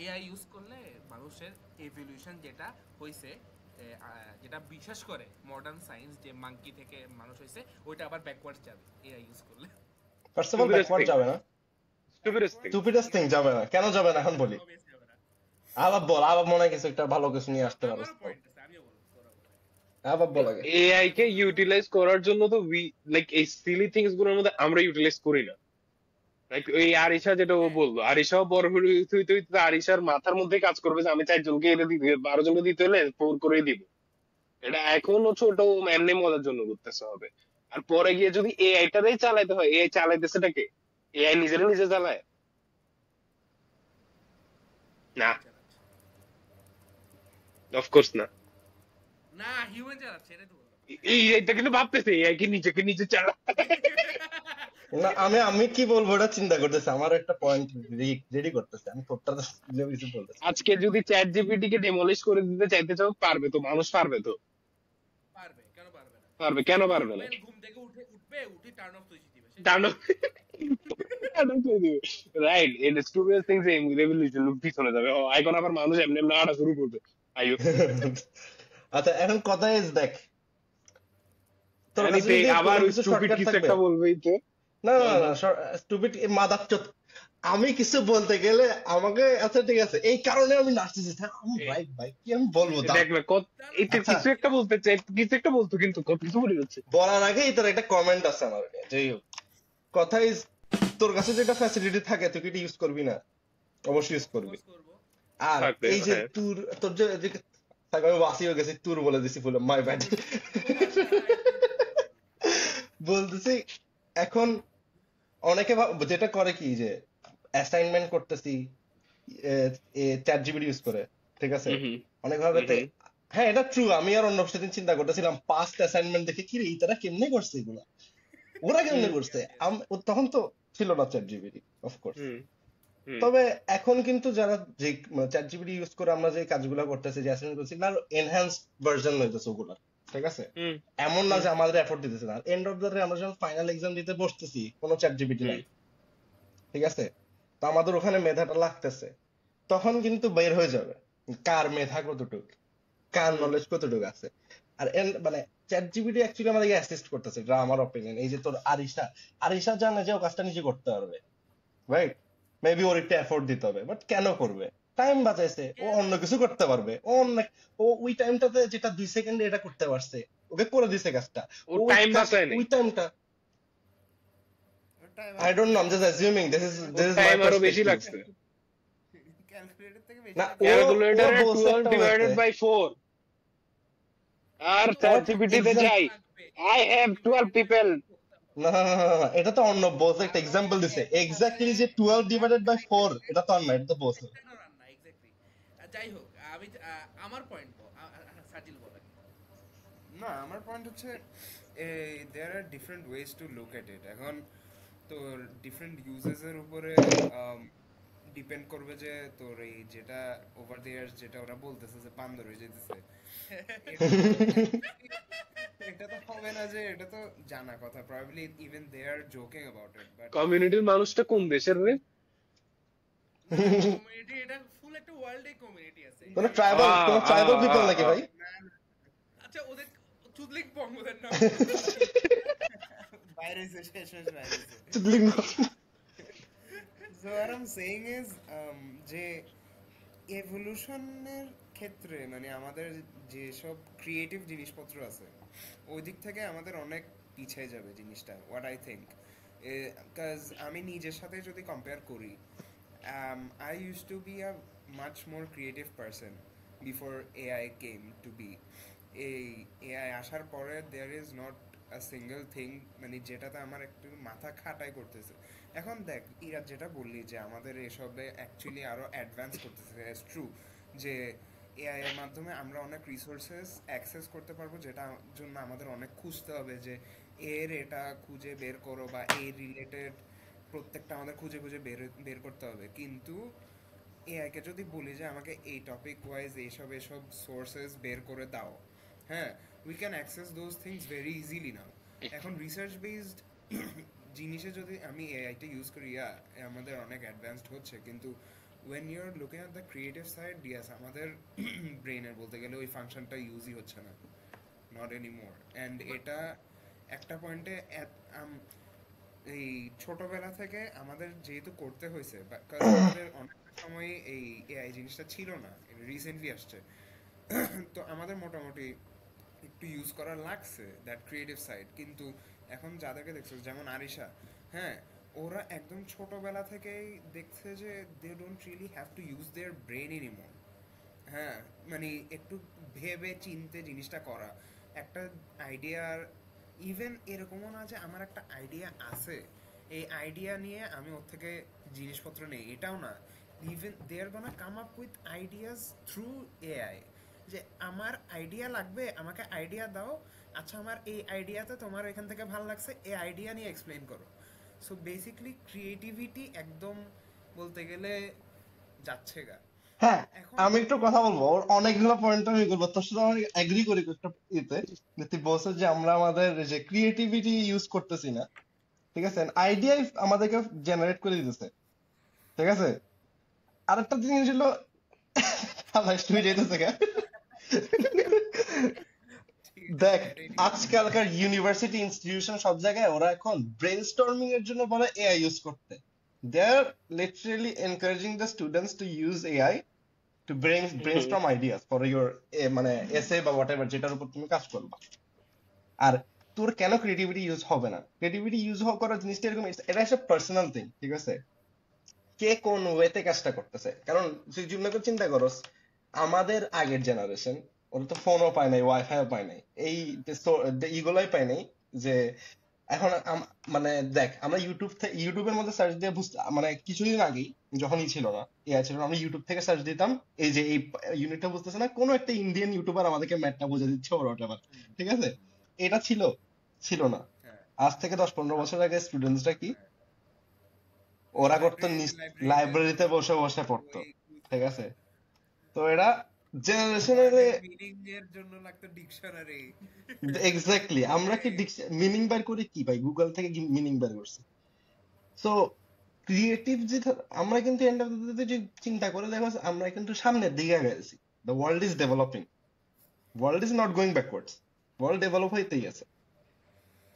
এআই ইউজ করলে মানুষের এভলিউশন যেটা হয়েছে, যেটা বিশ্বাস করে মডার্ন সায়েন্স যে মাঙ্কি থেকে মানুষ হয়েছে, ওইটা আবার ব্যাকওয়ার্ড যাবে এআই ইউজ করলে। ফার্স্ট অফ অল ব্যাকওয়ার্ড যাবে না, স্টুপিডেস্ট থিং যাবে না। কেন যাবে না এখন বলি। আবার মনে হয় কিছু একটা ভালো কিছু নিয়ে আসতে পারো। আবার বল আগে। এআই কে ইউটিলাইজ করার জন্য তো লাইক এই সিলি থিংস গুলোর মধ্যে আমরা ইউটিলাইজ করি না। লাইক ওই আরিশা যেটা ও বললো, আরিশাও বড় হইতে আরিশার মাথার মধ্যে কাজ করবে যে আমি 4 জনকে এটা দিতে 12 জনকে দিতে হলে 4 করে দিব। এটা এখনো ছোট এমনি মজার জন্য করতেছে হবে। আর পরে গিয়ে যদি এআইটারেই চালাইতে হয়, এআই চালাইতেছেটা কে? এআই নিজে চালায় না, অফকোর্স না। না হিউম্যান চালাচ্ছে, এটাই তো বললাম। এইটা কিন্তু ভাবতেছে এআই কি নিজে চালায় না। আমি কি বলবো এটা চিন্তা করতেছি, আমার একটা পয়েন্ট রেডি করতেছে, আমি তোরটা কিছু বলতেছি। আজকে যদি চ্যাট জিপিটি কে ডেমলিশ করে দিতে চাইতে চাও, পারবে তো, মানুষ পারবে তো। পারবে, কেন পারবে না? পারবে, কেন পারবে না? ঘুম থেকে উঠে টার্ন অফ সুইচ দিবে, টার্ন অফ রাইট। এই স্টুপিড থিংস এই রেভলিউশন পিছনে যাবে। এখন আবার মানুষ এমনি আড়া শুরু করবে। আইও আচ্ছা এখন কথা ইজ দেখ, তোর কাছে এনিতে যদি আবার কিছু স্টুপিড shortcut কিছু থাকবে। একটা বলবেই তো। না স্টুপিড মাদারচোদ, আমি কিছু বলতে গেলে আমাকে আচ্ছা ঠিক আছে এই কারণে আমি নাচতেছি, আমি রাইট ভাই কি আমি বলবো তা দেখ না এটা কিছু একটা বলতে চাই, কিছু একটা বলতো কিন্তু কত কিছু বলে যাচ্ছে। বলার আগে তোর একটা কমেন্ট আছে আমার, যাই হোক কথা ইজ তোর কাছে যেটা ফ্যাসিলিটি থাকে তুই কি ইউজ করবি না? অবশ্যই ইউজ করবি। আর এই যে তোর যে আমি বাসি হয়ে গেছি, তুর বলে দিছি ফুল মাই ব্যাড বলতেছি। এখন অনেকে যেটা করে কি যে অ্যাসাইনমেন্ট করতেছি চ্যাট জিপিটি ইউজ করে, ঠিক আছে অনেক ভাবে। হ্যাঁ এটা ট্রু, আমি আর অন্য সেদিন চিন্তা করতেছিলাম পাস্ট অ্যাসাইনমেন্ট দেখে কি রে তারা কেমনে করছে এগুলা, ওরা কেমনে করছে। তখন তো ছিল না চ্যাট জিপিটি অফকোর্স। তবে এখন কিন্তু যারা যে চ্যাট জিপিটি ইউজ করে আমরা যে কাজগুলো করতেছি, যে অ্যাসাইনমেন্ট করছি, না এনহ্যান্সড ভার্সন হইতেছে ওগুলা, ঠিক আছে। এমন না যে আমাদের এফোর্ট দিতেছে না। এন্ড অফ দ্য ডে আমরা যখন ফাইনাল এক্সাম দিতে বসতেছি কোনো চ্যাট জিপিটি নাই, ঠিক আছে, তো আমাদের ওখানে মেধাটা লাগতেছে, তখন কিন্তু বের হয়ে যাবে কার মেধা কতটুকু, কার নলেজ কতটুকু আছে। আর মানে চ্যাট জিপিটি অ্যাকচুয়ালি আমাদেরকে অ্যাসিস্ট করতেছে, এটা আমার অপিনিয়ন। এই যে তোর আরিশা জানে যে ও কাজটা নিজে করতে পারবে, রাইট, মেবি ওর একটু এফোর্ট দিতে হবে, বাট কেন করবে? টাইম বাঁচাইছে, ও অন্য কিছু করতে পারবে। ও ওই টাইমটাতে যেটা 2 সেকেন্ডে এটা করতে পারছে, ওকে করে দিছে কাজটা। টাইম বাঁচায় ওই টাইমটা I don't know, I'm just assuming this is my আরো বেশি perspective. লাগছে। ক্যালকুলেটর থেকে বেশি না ক্যালকুলেটরে ও 12 ডিভাইডেড বাই 4 আর চ্যাট জিপিটি তে যাই I have 12 people। না এটা তো অন্য বস একটা এক্সাম্পল দিছে, এক্স্যাক্টলি যে 12 ডিভাইডেড বাই 4 এটা তো না, এটা তো বস। যাই হোক আমি আমার পয়েন্ট সাজিল বলে না, আমার পয়েন্ট হচ্ছে there are different ways to look at it. এখন তো ডিফারেন্ট ইউজেস এর উপরে ডিপেন্ড করবে যে তোর এই যেটা ওভার দ্য ইয়ার্স যেটা ওরা বলতেছে যে বান্দর হয়ে যেতেছে, এটা তো হবে না। যে এটা তো জানা কথা, probably even they are joking about it. But কমিউনিটির মানুষটা কোন দেশের রে? কমিউনিটি এটা ফুল একটা ওয়ার্ল্ডে কমিউনিটি আছে। কোন ট্রাইবাল পিপল নাকি ভাই? আচ্ছা ওদের চুদলিং পং ওদের নাম বাইরে এসে শেষ বাইরে চুদলিং। So what I'm saying is যে এভলিউশনের ক্ষেত্রে মানে আমাদের যে সব ক্রিয়েটিভ জিনিসপত্র আছে ওই দিক থেকে আমাদের অনেক পিছিয়ে যাবে জিনিসটা, হোয়াট আই থিঙ্ক। বিকজ আমি নিজের সাথে যদি কম্পেয়ার করি, I used to be a much more creative person before AI came to be. এই AI আসার পরে there is not a single thing মানে যেটাতে আমার একটু মাথা খাটাই করতেছে। এখন দেখ ইরা যেটা বললি যে আমাদের এসবে অ্যাকচুয়ালি আরো অ্যাডভান্স করতেছে, ইটস ট্রু যে এআই এর মাধ্যমে আমরা অনেক রিসোর্সেস অ্যাক্সেস করতে পারবো, যেটা জন্য আমাদের অনেক খুঁজতে হবে যে এর এটা খুঁজে বের করো বা এই রিলেটেড প্রত্যেকটা আমাদের খুঁজে খুঁজে বের করতে হবে। কিন্তু এআইকে যদি বলি যে আমাকে এই টপিক ওয়াইজ এইসব সোর্সেস বের করে দাও, হ্যাঁ, we can access those things very easily now. এখন রিসার্চ বেসড জিনিসে যদি আমি এআইটা ইউজ করি, আমাদের অনেক অ্যাডভান্সড হচ্ছে, কিন্তু when you're looking at the creative side, yes, আমাদের ব্রেনের বলতে গেলে ওই ফাংশনটা ইউজই হচ্ছে না, not anymore. and এটা একটা পয়েন্টে এই ছোটবেলা থেকে আমাদের যেহেতু করতে হয়েছে, আমাদের অনেক সময় এই এআই জিনিসটা ছিল না, রিসেন্টলি আসছে, তো আমাদের মোটামুটি একটু ইউজ করা লাগছে দ্যাট ক্রিয়েটিভ সাইড। কিন্তু এখন যাদেরকে দেখছো যেমন আরিশা, হ্যাঁ, ওরা একদম ছোটবেলা থেকেই দেখছে যে they don't really have to use their brain anymore. হ্যাঁ, মানে একটু ভেবে চিনতে জিনিসটা করা, একটা আইডিয়ার ইভেন এরকমও না যে আমার একটা আইডিয়া আছে, এই আইডিয়া নিয়ে আমি ওর থেকে জিনিসপত্র নেই, এটাও না। Even they are gonna come up with ideas through AI, যে আমার আইডিয়া লাগবে, আমাকে আইডিয়া দাও, আচ্ছা আমার এই আইডিয়াতে তোমার এখান থেকে ভালো লাগছে, এই আইডিয়া নিয়ে এক্সপ্লেন করো। সো বেসিক্যালি ক্রিয়েটিভিটি একদম বলতে গেলে যাচ্ছে গা। হ্যাঁ, আমি একটু কথা বলবো, ওর অনেকগুলো পয়েন্ট আমি করবো, তোর সাথে আমি এগ্রি করি একটা ইতে, যে তুই বলছিস যে আমরা আমাদের যে ক্রিয়েটিভিটি ইউজ করতেছি না, ঠিক আছে, আইডিয়া আমাদেরকে জেনারেট করে দিতেছে, ঠিক আছে। আরেকটা জিনিস হলো তুই যেতেছে দেখ আজকালকার ইউনিভার্সিটি ইনস্টিটিউশন সব জায়গায় ওরা এখন ব্রেনস্টর্মিং এর জন্য বলে এআই ইউজ করতে। They are literally encouraging the students to use AI to brainstorm ideas for your মানে এসে বা হোয়াটএভার যেটার উপর তুমি কাজ করবা। আর তোর কেন ক্রিয়েটিভিটি ইউজ হবে না? ক্রিয়েটিভিটি ইউজ করার জিনিসটা এরকম, এটা একটা পার্সোনাল থিং, ঠিক আছে, কে কোন ওয়েতে কাজটা করতেছে। কারণ তুই যেমন চিন্তা করস, আমাদের আগের জেনারেশন ওরা তো ফোনও পায় নাই, ওয়াইফাইও পায় নাই, এই ইগুলোই পায় নাই, যে এখন মানে দেখ আমরা ইউটিউবের মধ্যে সার্চ দিয়ে মানে কিছুদিন আগেই যখনই ছিল না এআই ছিল না, আমরা ইউটিউব থেকে সার্চ দিতাম, এই যে এই ইউনিটটা বুঝতেছে না, কোনো একটা ইন্ডিয়ান ইউটিউবার আমাদেরকে ম্যাটটা বুঝে দিচ্ছে ওর হোয়াটএভার, ঠিক আছে, এটা ছিল না। আজ থেকে 10-15 বছর আগে স্টুডেন্টসরা কি ওরা করতো, লাইব্রেরিতে বসে বসে পড়তো, ঠিক আছে। তো এরা জেনারেশনের মিনিং এর জন্য লাগতো ডিকশনারি। এক্স্যাক্টলি, আমরা কি মিনিং বের করি কি ভাই, গুগল থেকে মিনিং বের করছি। সো ক্রিয়েটিভ যে আমরা কিন্তু এন্ড অফ দ্য ডে যে চিন্তা করে দেখো, আমরা কিন্তু সামনের দিকে গেছি। The world is developing, world is not going backwards, world develop হইতেই আছে।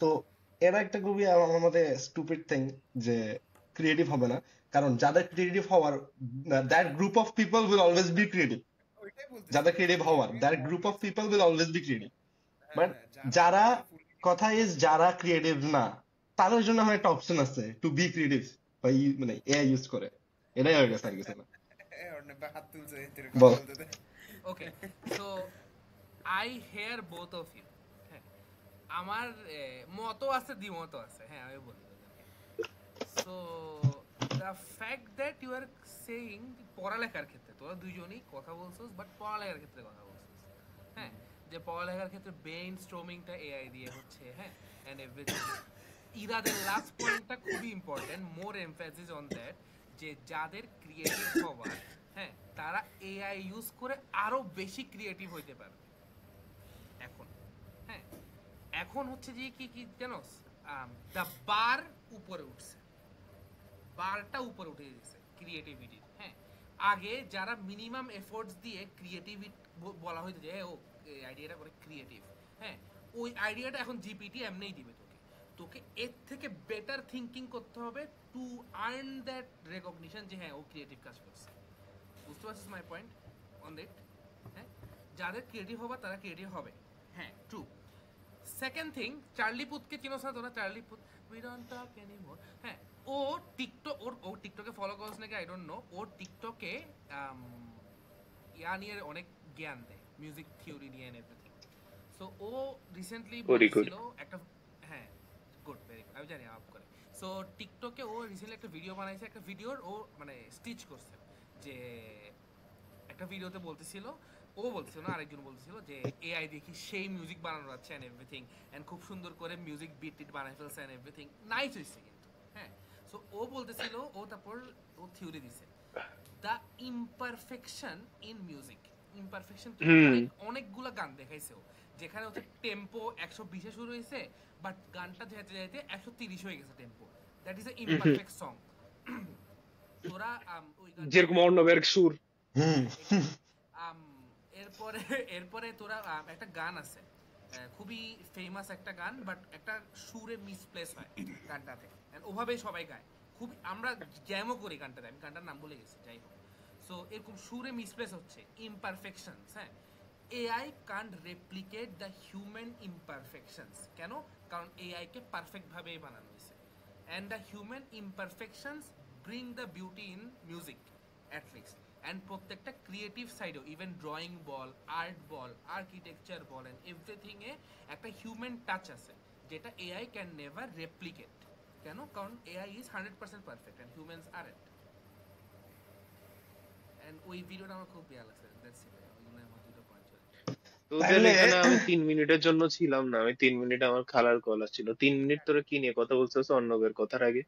তো এরা একটা খুবই আমার মতে স্টুপিড থিং যে ক্রিয়েটিভ হবে না, কারণ যাদের ক্রিয়েটিভ হওয়ার that group of people will always be creative, যাদের ক্রিয়েটিভ হওয়ার that group of people will always be creative. But যারা কথা ইজ যারা ক্রিয়েটিভ না, তাদের জন্য আমার একটা অপশন আছে টু বি ক্রিয়েটিভ, মানে এআই ইউজ করে, এটাই হয়ে গেছে আর কিছু না। বল। Okay, so I hear both of you. আমার মতও আছে, দ্বিমতও আছে, হ্যাঁ আমি বলি। So the fact that you are saying পড়ালেখার ক্ষেত্রে তোরা দুইজনই কথা বলছিস, বাট পড়ালেখার ক্ষেত্রে কথা বলছিস, হ্যাঁ, যে পড়ালেখার ক্ষেত্রে ব্রেইন স্টর্মিংটা এআই দিয়ে হচ্ছে, হ্যাঁ, এন্ড এভরিথিং। ইরাদের লাস্ট পয়েন্টটা খুবই important, more emphasis on that, যে যাদের ক্রিয়েটিভ হওয়ার, হ্যাঁ, তারা এআই ইউজ করে আরো বেশি ক্রিয়েটিভ হইতে পারবে। এখন হ্যাঁ, এখন হচ্ছে যে কি জানো, দ্য বার উপরে উঠছে, বারটা উপরে উঠে গেছে ক্রিয়েটিভিটির। হ্যাঁ, আগে যারা মিনিমাম এফোর্টস দিয়ে ক্রিয়েটিভিটি বলা হইতো যে ও এই আইডিয়াটা করে ক্রিয়েটিভ, হ্যাঁ, ওই আইডিয়াটা এখন জিপিটি এমনিই দিবে তোকে, তোকে এর থেকে বেটার থিঙ্কিং করতে হবে টু আর্ন দ্যাট রেকগনিশন যে হ্যাঁ ও ক্রিয়েটিভ কাজ করছে। বুঝতে পারছিস মাই পয়েন্ট অন দ্যাট? হ্যাঁ, যাদের ক্রিয়েটিভ হবে তারা ক্রিয়েটিভ হবে, হ্যাঁ, ট্রু। সেকেন্ড থিং, চার্লি পুথকে চিনোস না তোরা? Charlie পুথ, we don't talk anymore, হ্যাঁ, ও টিকটক ও টিকটকে ফলো করছ নাকি আই ডোন্ট নো, ওর টিকটকে ইয়া নিয়ে অনেক জ্ঞান দেয়, মিউজিক থিওরি নিয়ে এন্ড এভরিথিং। সো ও রিসেন্টলি বলছিল একটা, হ্যাঁ গুড ভেরি গুড, আমি জানি আপ করে। সো টিকটকে ও রিসেন্টলি একটা ভিডিও বানাইছে, একটা ভিডিওর ও মানে স্টিচ করছে, যে একটা ভিডিওতে বলতেছিল, ও বলছিল না আরেকজন বলতেছিল যে এআই দেখি সেই মিউজিক বানানো যাচ্ছে এন্ড এভরিথিং, এন্ড খুব সুন্দর করে মিউজিক বিট টিট বানাই ফেলছে এন্ড এভরিথিং, নাইস হয়েছে কিন্তু। হ্যাঁ, সো ও বলতেছিল, ও তারপর ও থিওরি দিছে the imperfection in music. Imperfection অনেকগুলো গান দেখাইছে ও, যেখানে হচ্ছে টেম্পো 120 এ শুরু হয়েছে বাট গানটা যেতে যেতে 130 হয়ে গেছে tempo, that is a imperfect song. তোরা ওই যেরকম অর্ণবের সুর, এরপরে তোরা একটা গান আছে খুবই ফেমাস একটা গান, বাট একটা সুরে মিসপ্লেস হয় গানটাতে, ওভাবেই সবাই গায়, খুব আমরা জ্যামও করি গানটাতে, আমি গানটার নাম ভুলে গেছি, যাই হোক। সো এরকম সুরে মিসপ্লেস হচ্ছে, ইমপারফেকশনস। হ্যাঁ, AI can't replicate the human imperfections. কেন? কারণ এআই কে পারফেক্ট ভাবে বানানো হয়েছে, and the human imperfections bring the beauty in music at least. And প্রত্যেকটা ক্রিয়েটিভ সাইডেও, ইভেন ড্রয়িং বল, আর্ট বল, আর্কিটেকচার বল, অ্যান্ড এভরিথিংয়ে একটা হিউম্যান টাচ আছে, যেটা এআই ক্যান নেভার রেপ্লিকেট। কেন? কারণ AI is 100% perfect and humans aren't. And ওই ভিডিওটা আমার খুব ভালো লাগছে, দ্যাটস ইট। আমার দুটো পয়েন্ট ছিল। তোদের এখানে আমি 3 মিনিটের জন্য ছিলাম না, আমি 3 মিনিট আমার খালার কল আসছিল। 3 মিনিট তোরা কি নিয়ে কথা বলছিস অর্ণবের কথার আগে?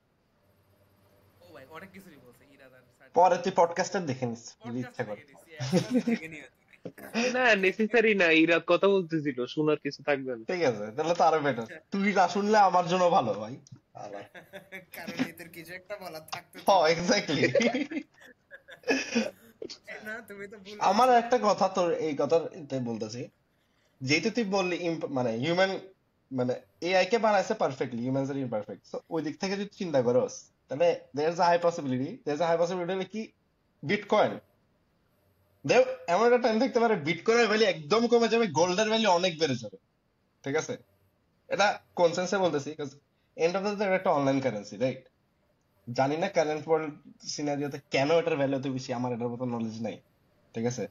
ও ভাই অনেক কিছুই বলছে ইরাদার, পরে তুই পডকাস্টটা দেখে নিস যদি ইচ্ছা করে। না নেসেসারি না, ইরাদ কথা বলতেছিল, শোনার কিছু থাকবে না। ঠিক আছে, তাহলে তো আরো বেটার। তুই না শুনলে আমার জন্য ভালো ভাই, কারণ এদের কিছু একটা বলার থাকতে। হ্যাঁ এক্স্যাক্টলি। না তুমি তো ভুল। আমার একটা কথা তোর এই কথাতে বলতেছি, যেহেতু তুই বললি মানে হিউম্যান মানে এআই কে বানাইছে perfectly, humans are imperfect. So ওই দিক থেকে যদি চিন্তা করস তাহলে there is a high possibility হলো কি বিটকয়েন দেও এমন একটা টাইম থাকতে পারে বিটকয়েনের ভ্যালু একদম কমে যাবে, গোল্ডের ভ্যালু অনেক বেড়ে যাবে। ঠিক আছে, এটা কনসেন্সে বলতেছি, because end of the day একটা অনলাইন কারেন্সি, রাইট? জানি না কারেন্ট ওয়ার্ল্ড সিনারিওতে কেন এটার ভ্যালু এত বেশি, আমার এটার মতো নলেজ নাই। ঠিক আছে,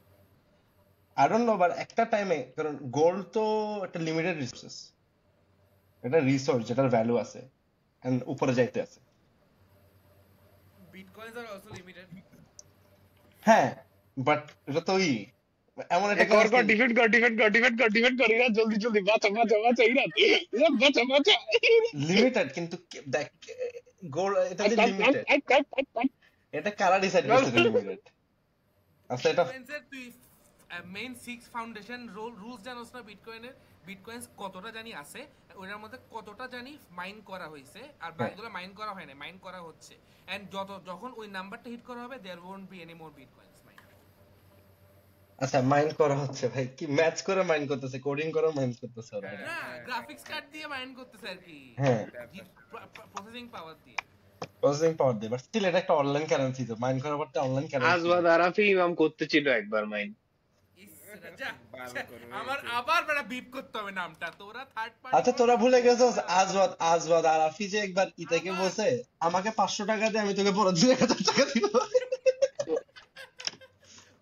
আই ডোন্ট নো, বাট একটা টাইমে, কারণ গোল্ড তো একটা লিমিটেড রিসোর্সেস, এটা রিসোর্স যেটার ভ্যালু আছে এন্ড উপরে যাইতে আছে। বিটকয়েনস আর অলসো লিমিটেড। হ্যাঁ, বাট এটা তো এমন একটা ডিফেন্ড করি না, জলদি বাঁচা ইরাদ, বাঁচা লিমিটেড, কিন্তু দেখ গোল্ড এটা যে লিমিটেড, এটা কারা ডিসাইড করছে লিমিটেড? আচ্ছা, এটা বিটকয়েনসের তুই মেইন 6 ফাউন্ডেশন রুলস জানোস না বিটকয়েনের? বিটকয়েনস কতটা জানি আছে, ওটার মধ্যে কতটা জানি মাইন করা হয়েছে, আর বাকিগুলো মাইন করা হয় না, মাইন করা হচ্ছে। এন্ড যখন ওই নাম্বারটা হিট করা হবে there won't be any more bitcoins mine. আচ্ছা, মাইন করা হচ্ছে ভাই, কি ম্যাচ করে মাইন করতেছে, কোডিং করে মাইন করতেছে ওরা? না, গ্রাফিক্স কার্ড দিয়ে মাইন করতেছে আর কি, হ্যাঁ প্রসেসিং পাওয়ার দিয়ে। বাট স্টিল এটা একটা অনলাইন কারেন্সি, তো মাইন করার পর অনলাইন কারেন্সি। আজওয়াদ আরাফি ইমাম করতেছিল একবার মাইন। আমার আবার বড় বিপ করতে হবে নামটা, তোরা থার্ড পার্টি। আচ্ছা, তোরা ভুলে গেছিস আজওয়াদ আরাফি যে একবার ইতাকে বলছে আমাকে 500 টাকা দে, আমি তোকে পরে 2000 টাকা দিব।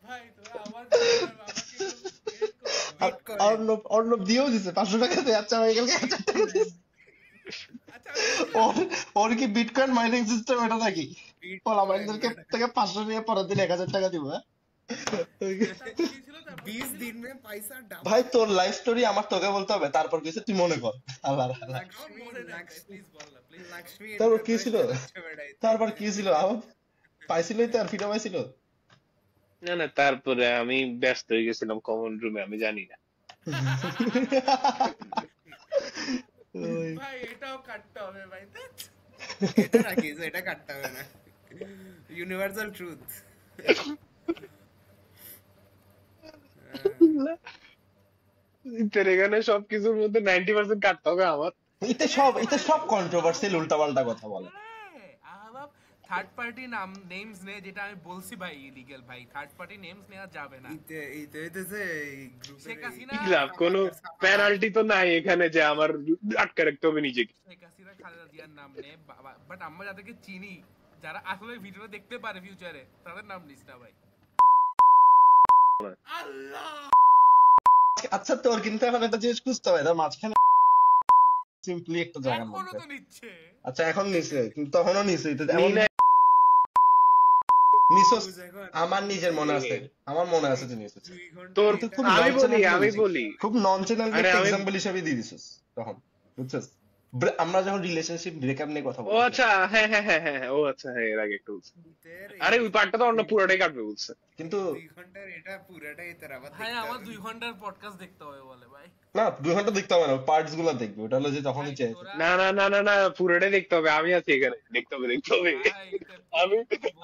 ভাই তোরা আমার অর্ণব দিয়েও দিছে 500 টাকা দে। আচ্ছা, আমি কালকে 1000 টাকা দিছি। ওর কি বিটকয়েন মাইনিং সিস্টেম এটা নাকি? বল আমাদেরকে থেকে 500 নিয়ে পরের দিন 1000 টাকা দিব। 20 दिन में पैसा डबल। ভাই তোর লাইফ স্টোরি আমার তোকে বলতে হবে, তারপর কিছু তুই মনে কর। আল্লাহ তারপর কি ছিল, তারপর কি ছিল, পাইছিলই তো, আর ফিটা পাইছিল না তারপরে আমি ব্যস্ত হয়ে গেছিলাম কমন রুমে, আমি জানি না। ভাই এটাও কাটতে হবে ভাই, এটা রাখিস, এটা কাটতে হবে না, ইউনিভার্সাল ট্রুথ। এখানে সবকিছুর মধ্যে 90% কাটতে হবে আমার। এটা সব কন্ট্রোভার্সিয়াল উল্টাপাল্টা কথা বলে। থার্ড পার্টি নাম নেমস নে, যেটা আমি বলছি ভাই ইলিগাল ভাই, থার্ড পার্টি নেমস নেওয়া যাবে না। শেখ হাসিনা কোনো পেনাল্টি তো নাই এখানে যে আমার আটকে রাখতে হবে নিজেকে। শেখ হাসিনা খালেদা জিয়ার নাম নে, বাট আমরা যাদেরকে চিনি, যারা আসলে ভিডিও দেখতে পারে ফিউচারে, তাদের নাম নিস না ভাই। আচ্ছা তোর কিন্তু এখন একটা জিনিস বুঝতে হবে, তার মাঝখানে সিম্পলি একটা জায়গা এখনো তো নিচ্ছে। আচ্ছা এখন নিছে, কিন্তু তখনও নিছে, এমন নিছস। আমার নিজের মনে আছে, আমার মনে আছে যে নিছস তোর। আমি বলি খুব ননসেন্স এক্সাম্পল হিসেবে দিয়ে দিছস তখন, বুঝছস? আমরা যখন রিলেশনশিপ ব্রেকআপ নিয়ে কথা বলছি। ও আচ্ছা, হ্যাঁ হ্যাঁ হ্যাঁ হ্যাঁ, ও আচ্ছা, হ্যাঁ এর আগে একটু বলছে। আরে ওই পার্টটা তো অন্য পুরোটাই কাটবে বলছে, কিন্তু 2 ঘন্টার এটা পুরোটাই তোর আবার ভাই আমার 2 ঘন্টার পডকাস্ট দেখতে হবে বলে ভাই। না 2 ঘন্টা দেখতে হবে না, পার্টস গুলো দেখবে, ওটা হলো যে যখনই চাই। না না না না না, পুরোটাই দেখতে হবে। আমি আছি এখানে, দেখতে হবে দেখতে হবে।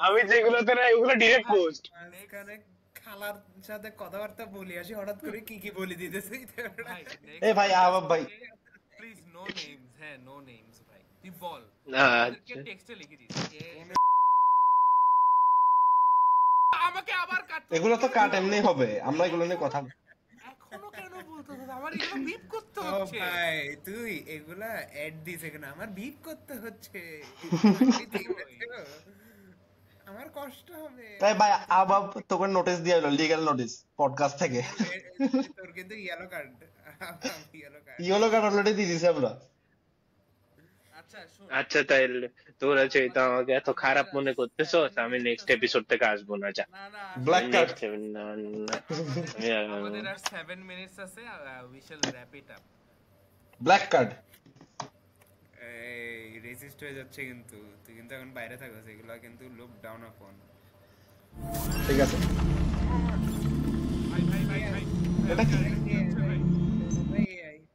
আমি যেগুলোতে না ওগুলো ডিরেক্ট পোস্ট। এখানে খালার সাথে কথাবার্তা বলি আসি, হঠাৎ করে কি বলি দিতেছে। এই ভাই আবাব ভাই প্লিজ নো নেমস। হ্যাঁ নো নেমস ভাই, তুই বল। আচ্ছা টেক্সটে লিখে দিস। আমাকে আবার কাটতে, এগুলো তো কাট এমনি হবে, আমরা এগুলো নিয়ে কথা এখনো কেন বলতেছ? আমার এগুলো বিপ করতে হচ্ছে। ভাই তুই এগুলা অ্যাড দিস এখানে, আমার বিপ করতে হচ্ছে। আমার কষ্ট হবে। তাই ভাই আবাব তোকে নোটিস দিয়ে হলো, লিগ্যাল নোটিস পডকাস্ট থেকে। তোর কিন্তু yellow card, yellow card already দিয়ে দিছি আমরা। আচ্ছা তাইলে তোরা যেহেতু আমাকে এত খারাপ মনে করতেছো, আমি নেক্সট এপিসোড থেকে আসবো না। যা ব্ল্যাক কার্ড। আমাদের আর 7 মিনিটস আছে, we shall wrap it up. Black card এই রেসিস্ট হয়ে যাচ্ছে, কিন্তু তুই কিন্তু এখন বাইরে থাকছিস, এগুলা কিন্তু লুক ডাউন আপন। ঠিক আছে ভাই ভাই ভাই ভাই, এটা কি?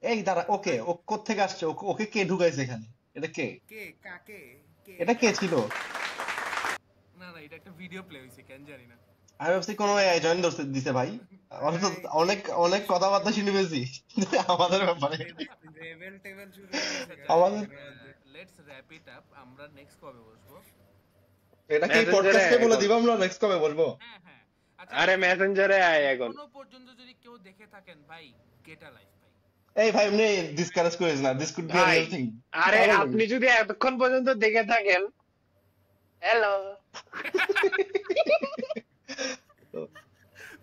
এই দাঁড়া, ওকে ও কোথা থেকে আসছে? ওকে কে ঢুকাইছে এখানে? এটা কে? কাকে? এটা কে ছিল? না না, এটা একটা ভিডিও প্লে হইছে, কেন জানি না। আমি ভাবছি কোনো এআই জয়েন দিছে ভাই। আমরা তো অনেক অনেক কথাবার্তা শুনে পেয়েছি আমাদের ব্যাপারে। লেভেল টেবিল শুরু আমাদের লেটস র‍্যাপ ইট আপ। আমরা নেক্সট কবে বসবো? এটা কি পডকাস্টে বলে দিব আমরা নেক্সট কবে বলবো? হ্যাঁ হ্যাঁ। আরে মেসেঞ্জারে আয় এখন। কোনো পর্যন্ত যদি কেউ দেখে থাকেন ভাই, গেট আ লাইফ ভাই। এই ভাই এমনি ডিসকাস করিস না, this could be a real thing. আরে আপনি যদি এতক্ষণ পর্যন্ত দেখে থাকেন, হ্যালো।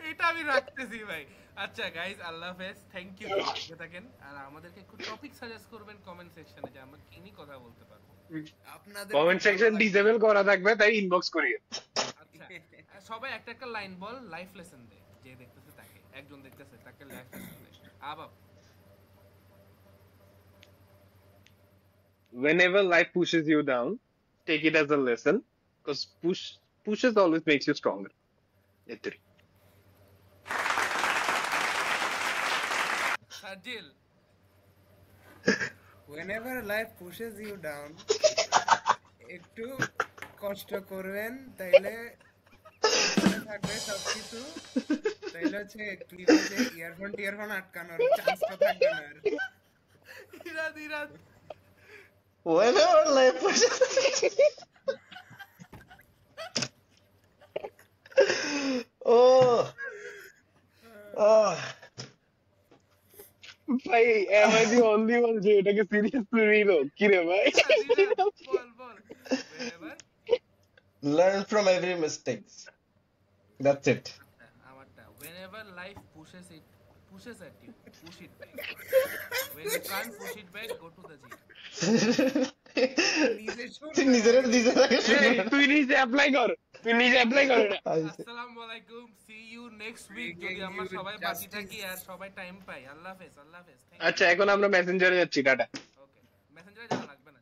এটা আমি রাখতেছি ভাই। আচ্ছা গাইস, আল্লাহ হাফেজ, থ্যাংক ইউ। দেখে থাকেন আর আমাদেরকে একটু টপিক সাজেস্ট করবেন কমেন্ট সেকশনে, যে আমরা কি নিয়ে কথা বলতে পারবো। আপনাদের কমেন্ট সেকশন ডিসেবল করা থাকবে, তাই ইনবক্স করিয়ে। আচ্ছা সবাই একটা একটা লাইন বল, লাইফ লেসন দে। যে দেখতেছে তাকে, একজন দেখতেছে তাকে life lesson they. আবাব। Whenever life pushes you down, take it as a lesson, because pushes always makes you stronger. Etri. সাজিল। whenever life pushes you down, একটু কষ্ট করবেন, তাইলে থাকবে সবকিছু। তাইলে হচ্ছে ক্লিপে যে ইয়ারফোন আটকানোর চান্সটা থাকবে না। Irad Irad. Whenever life pushes ভাই am I the only one যে এটাকে সিরিয়াসলি নিল? কি রে ভাই? বল বল। Whenever learn from every mistakes. That's it. আমারটা, whenever life pushes at you, push it back. When you can't push it back, go to the gym. তুই নিজে apply কর, এটা। আসসালামু আলাইকুম, see you next week যদি আমরা সবাই বাকি থাকি আর সবাই টাইম পাই। আল্লাহ হাফেজ, আল্লাহ হাফেজ। আচ্ছা এখন আমরা মেসেঞ্জারে যাচ্ছি, টাটা। ওকে, মেসেঞ্জারে যাওয়া লাগবে না।